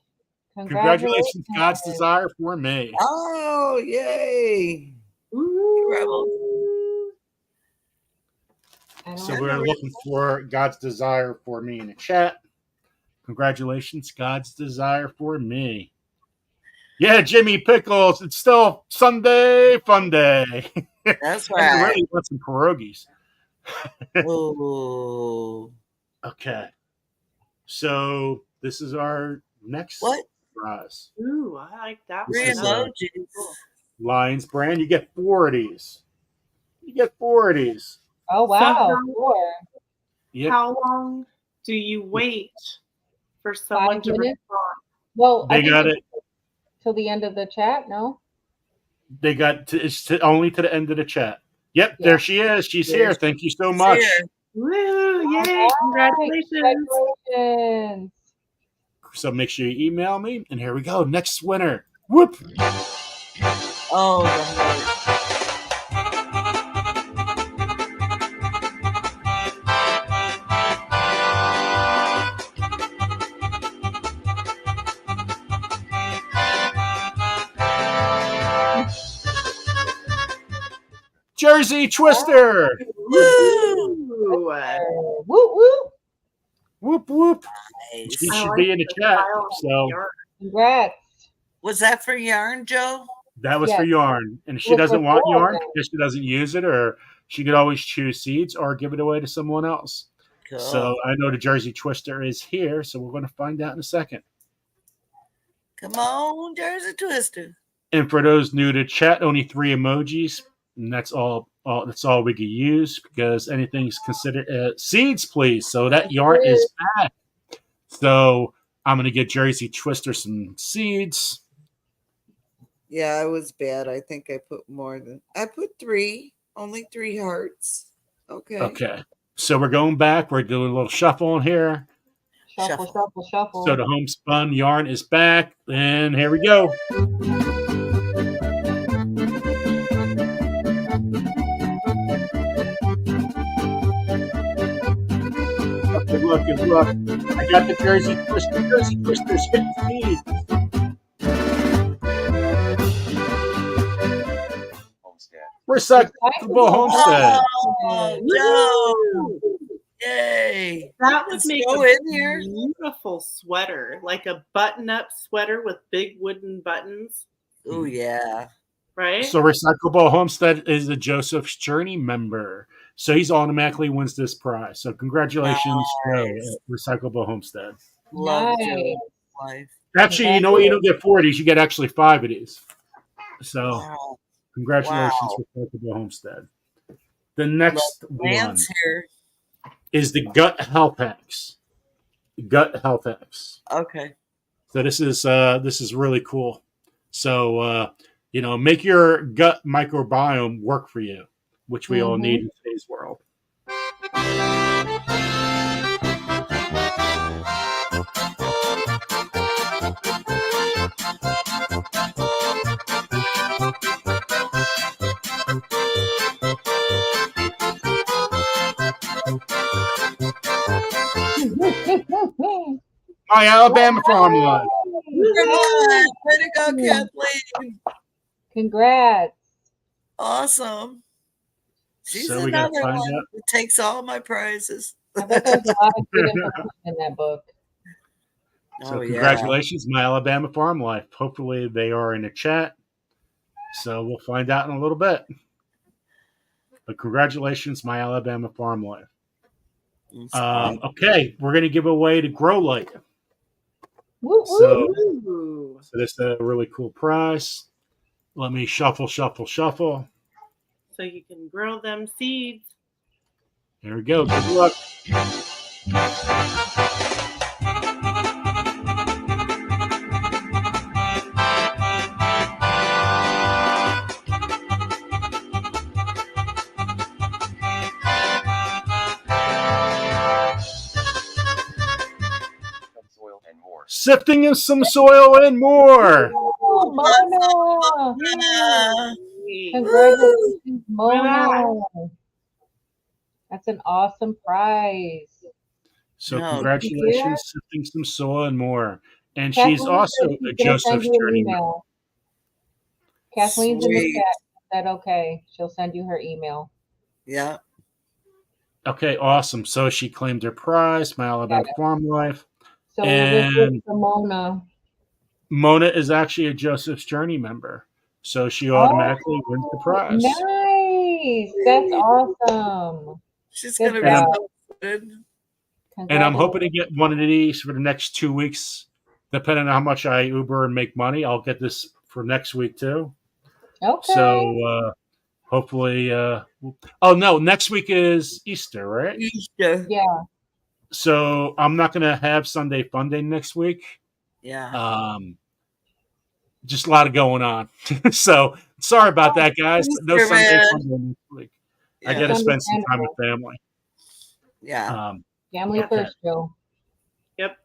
Congratulations, God's desire for me. Oh, yay. Rebel. So we're looking for God's desire for me in the chat. Congratulations, God's desire for me. Yeah, Jimmy Pickles. It's still Sunday fun day. That's And I right. really want some pierogies. Ooh. Okay. So this is our next prize. Ooh, I like that. This Three is emojis. Lions brand. You get 4 of these. You get 4 of these. Oh wow, 4. Yep. How long do you wait for someone 5 to minutes? respond? Well, They got it. Till the end of the chat, no? They got only to the end of the chat. Yep, there she is. She's here. Thank you so She's much. here. Woo! Yay! Congratulations! Congratulations. So make sure you email me. And here we go. Next winner. Whoop. Oh, the heart. Jersey Twister. Woo! Whoop whoop. Whoop whoop. Nice. She should be in the chat. So Congrats. Was that for yarn, Joe? that was for Yes. yarn. And if she It was doesn't for want four of yarn them. because she doesn't use it, or she could always choose seeds or give it away to someone else. Cool. So I know the Jersey Twister is here, so we're going to find out in a second. Come on, Jersey Twister. And for those new to chat, only 3 emojis, and that's all. That's all we can use because anything's considered seeds, please. So that yarn is back. So I'm going to get Jersey Twister some seeds. Yeah, I was bad. I think I put more than I put 3. Only 3 hearts. Okay. Okay. So we're going back. We're doing a little shuffle in here. Shuffle, shuffle, shuffle. So the homespun yarn is back, and here we go. Good luck, good luck. I got the Jersey Twister. Jersey Twister's hitting speed. Recyclable homestead. Oh, Joe. Yay. That would Let's make go a in here. beautiful sweater, like a button-up sweater with big wooden buttons, Oh, yeah. right? So Recyclable Homestead is a Joseph's Journey member. So he's automatically wins this prize. So congratulations, Joe, at Recyclable Homestead. Love Nice. Joe's life. Actually, you know what? You don't get 4 of these. You get actually 5 of these. So Wow. congratulations, Wow. Recyclable Homestead. The next one Lance here. is the Gut Health Hacks. Gut Health Hacks. Okay. So this is really cool. So make your gut microbiome work for you, which we all need in today's world. My Alabama Farm Life. Way to go, Kathleen. Congrats. Awesome. She's So we gotta another find one out. who takes all my prizes. I bet there's a lot of good information in that book. So Oh, yeah. congratulations, My Alabama Farm Life. Hopefully they are in the chat. So we'll find out in a little bit. But congratulations, My Alabama Farm Life. Okay, we're going to give away the Grow Light. So this is a really cool prize. Let me shuffle. So you can grow them seeds. Here we go. Good luck. Sifting in some soil and more. Oh, Mona. Congratulations, Mona. That's an awesome prize. So No. congratulations, Sifting Some Soil and More. And Kathleen she's also said a she's gonna send Joseph's you an Journey member. email. Kathleen's in the Sweet. chat. Said okay. She'll send you her email. Yeah. Okay, awesome. So she claimed her prize, My Alabama Farm Life. So we'll just And wait for Mona. Mona is actually a Joseph's Journey member. So she automatically wins the Oh, prize. nice. That's awesome. She's Good gonna be And job. so good. And I'm hoping to Congratulations. get one of these for the next 2 weeks. Depending on how much I Uber and make money, I'll get this for next week too. Okay. So hopefully, oh no, next week is Easter, right? Easter. Yeah. So I'm not going to have Sunday Funday next week. Yeah. Just a lot of going on. So sorry about that, guys. But no Easter, Sunday man. Funday next week. I Yeah. got to It's spend some time with understandable. family. Yeah. Family Okay. first, Joe. Yep.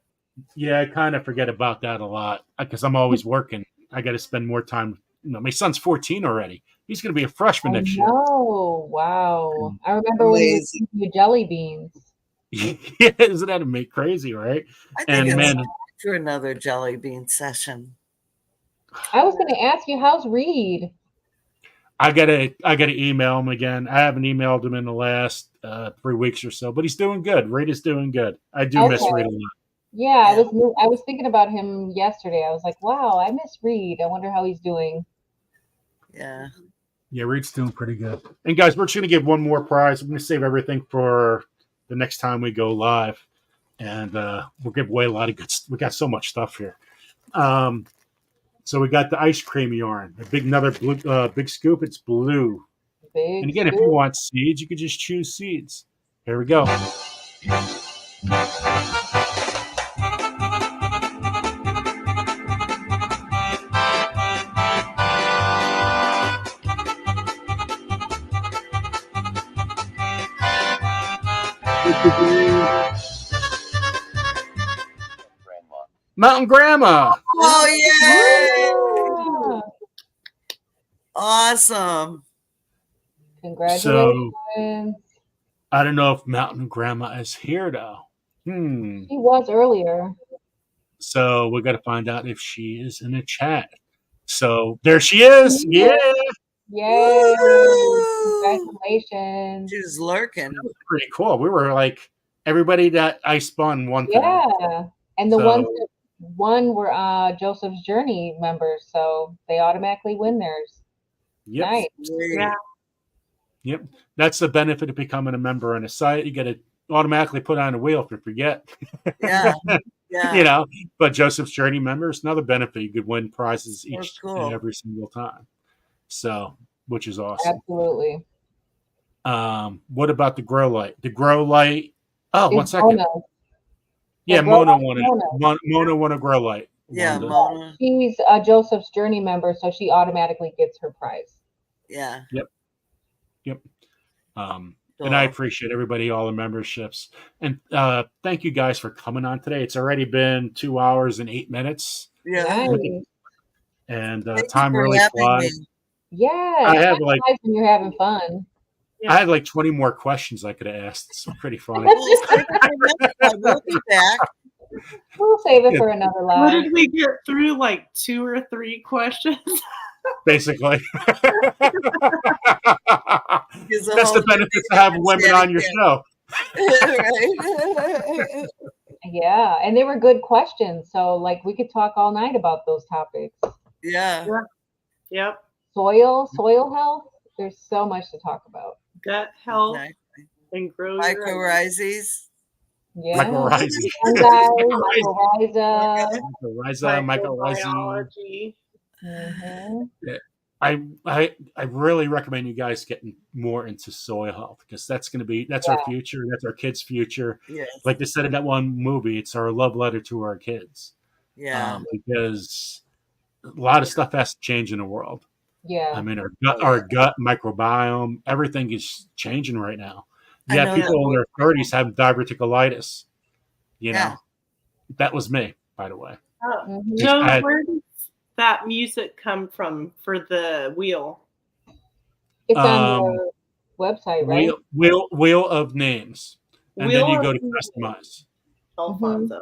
Yeah, I kind of forget about that a lot because I'm always working. I got to spend more time. My son's 14 already. He's going to be a freshman I next year. know. Wow. I remember when he was Amazing. eating your jelly beans. Yeah, isn't that crazy, right? I think And it's man, time for another jelly bean session. I was going to ask you, how's Reed? I gotta email him again. I haven't emailed him in the last 3 weeks or so, but he's doing good. Reed is doing good. I do miss Reed a lot. Yeah, I was thinking about him yesterday. I was like, wow, I miss Reed. I wonder how he's doing. Yeah. Yeah, Reed's doing pretty good. And guys, we're just gonna give one more prize. I'm gonna save everything for the next time we go live, and we'll give away a lot of good. We got so much stuff here. So we got the ice cream yarn, another blue, big scoop. It's blue. Big And again, if you want seeds, you could just choose seeds. Here we go. Mountain Grandma. Oh, yay! Awesome. Congratulations. So I don't know if Mountain Grandma is here though. She was earlier. So we got to find out if she is in the chat. So there she is. Yeah. Yay. Congratulations. She's lurking. That was pretty cool. We were like everybody that I spun won today. Yeah. And the ones that won were Joseph's Journey members, so they automatically win theirs. Yep. Nice. Yeah. Yep. That's the benefit of becoming a member on a site. You get to automatically put on a wheel if you forget. Yeah. Yeah. But Joseph's Journey members, another benefit, you could win prizes each cool. every single time. So, which is awesome. Absolutely. What about the grow light? The grow light. Oh, 1 second. Mona. Yeah, Mona Mona won a grow light. Yeah, Mona. She's a Joseph's Journey member, so she automatically gets her prize. Yeah. Yep. And I appreciate everybody, all the memberships. And thank you guys for coming on today. It's already been 2 hours and 8 minutes. Yeah. Nice. And time really flies. Yeah. I have when you're having fun. I had like 20 more questions I could have asked. It's pretty funny. We'll be back. We'll save it for another live. What did we get through? Like 2 or 3 questions? Basically. That's the benefits of having women on your show. Yeah, and they were good questions. So like we could talk all night about those topics. Yeah. Yep. Soil health. There's so much to talk about. Gut health and grow mycorrhizas. Yeah. Mycorrhizas. Microbiology. I really recommend you guys getting more into soil health because that's our future. That's our kids' future. Yes. Like they said in that one movie, it's our love letter to our kids. Yeah. Because a lot of stuff has to change in the world. Yeah. I mean, our gut microbiome, everything is changing right now. You have people in their 30s having diverticulitis. That was me, by the way. So where does that music come from for the wheel? It's on the website, right? Wheel of names. And then you go to customize. Alfonso.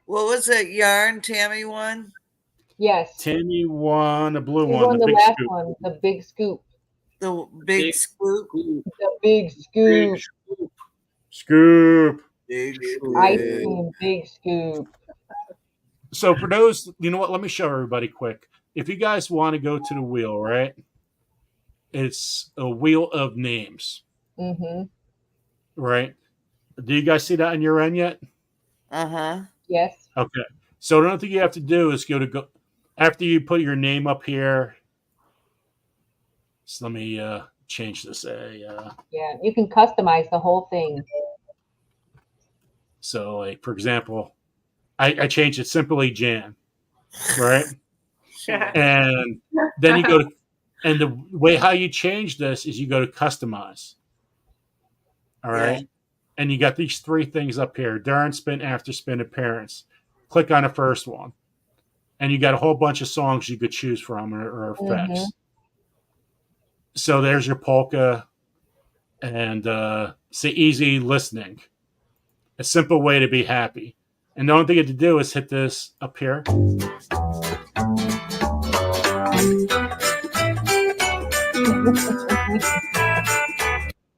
What was that yarn Tammy won? Yes. Tammy won the blue She one, won the the big last scoop. one, the big scoop. The big scoop. The big scoop. Scoop. Big Ice scoop. cream, big scoop. So for those, you know what? Let me show everybody quick. If you guys want to go to the wheel, right? It's a wheel of names, Mm-hmm. right? Do you guys see that on your end yet? Uh-huh. Yes. Okay. So the only thing you have to do is go after you put your name up here. So let me change this. Yeah, you can customize the whole thing. So, like for example, I changed it simply Jan, right? And then you go to, and the way how you change this is you go to customize. All right. Yeah. And you got these three things up here: during spin, after spin, appearance. Click on the first one, and you got a whole bunch of songs you could choose from or effects. Mm-hmm. So there's your polka, and say easy listening. A simple way to be happy. And the only thing you have to do is hit this up here.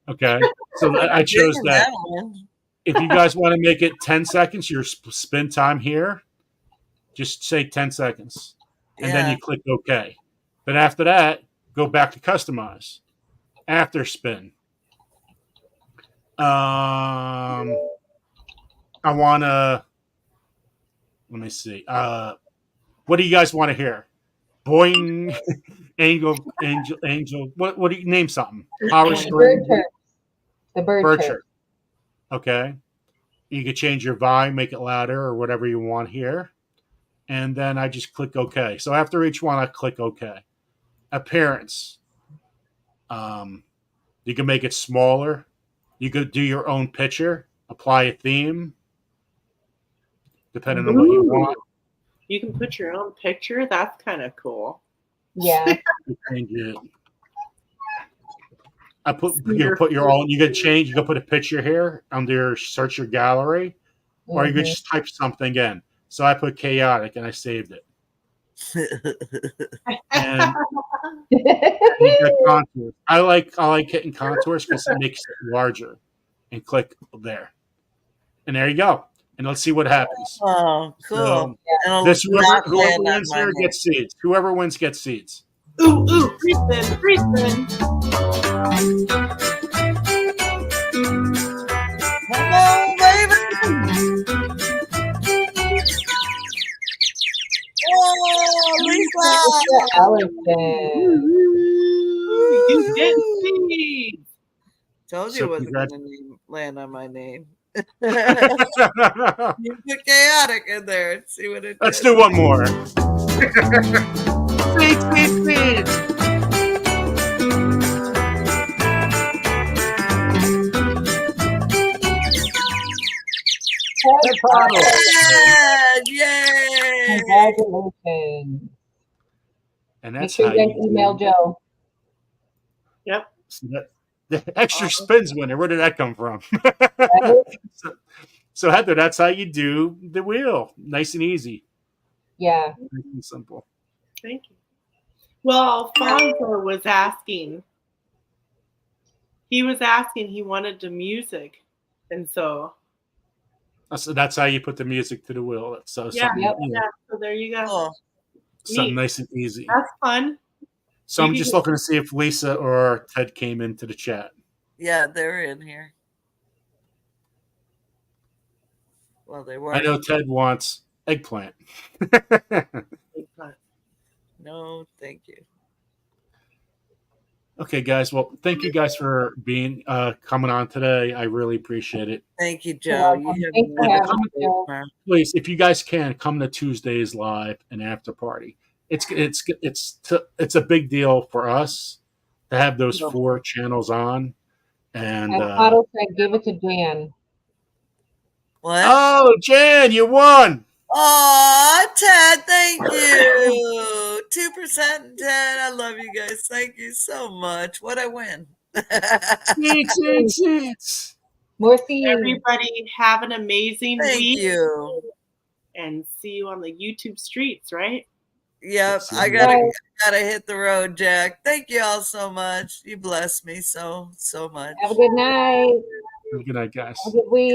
Okay, so I chose that. If you guys want to make it 10 seconds, your spin time here, just say 10 seconds. And then you click OK. But after that, go back to customize. After spin. I want to, let me see. What do you guys want to hear? Boing, angel. What do you name something? Power string. The bird chirp. Okay. You can change your volume, make it louder or whatever you want here. And then I just click OK. So after each one, I click OK. Appearance. You can make it smaller. You could do your own picture, apply a theme, depending on what you want. You can put your own picture. That's kind of cool. Yeah. Change it. You put your own. You can change. You can put a picture here under your search your gallery, or you can just type something in. So I put chaotic and I saved it. And contours. I like hitting contours because it makes it larger. And click there, and there you go. And let's see what happens. Oh, cool. So, this whoever wins here gets seeds. Whoever wins gets seeds. Ooh, free spin, free spin. Come on, baby. Oh, Lisa. You get seeds. Told you it wasn't going to land on my name. You put chaotic in there and see what it Let's do one more. Sweet. Yay! Congratulations. And that's Make sure how you guys email Joe. Yep. So the extra spins winner. Where did that come from? so Heather, that's how you do the wheel. Nice and easy. Yeah. Nice and simple. Thank you. Well, Alfonso was asking. He was asking. He wanted the music, and so. So that's how you put the music to the wheel. So yeah. So there you go. Cool. Something nice and easy. That's fun. So I'm just looking to see if Lisa or Ted came into the chat. Yeah, they're in here. Well, they were. I know Ted wants eggplant. No, thank you. Okay, guys. Well, thank you guys for being coming on today. I really appreciate it. Thank you, Joe. Please, if you guys can, come to Tuesdays live and after party. It's a big deal for us to have those 4 channels on. And Otto said, "Give it to Jan." What? Oh, Jan, you won! Oh, Ted, thank you. 2% and Ted. I love you guys. Thank you so much. What a win. Seats. More seeds. Everybody have an amazing week. Thank you. And see you on the YouTube streets, right? Yep. I gotta hit the road, Jack. Thank you all so much. You bless me so much. Have a good night. Good night, guys. Have a good week.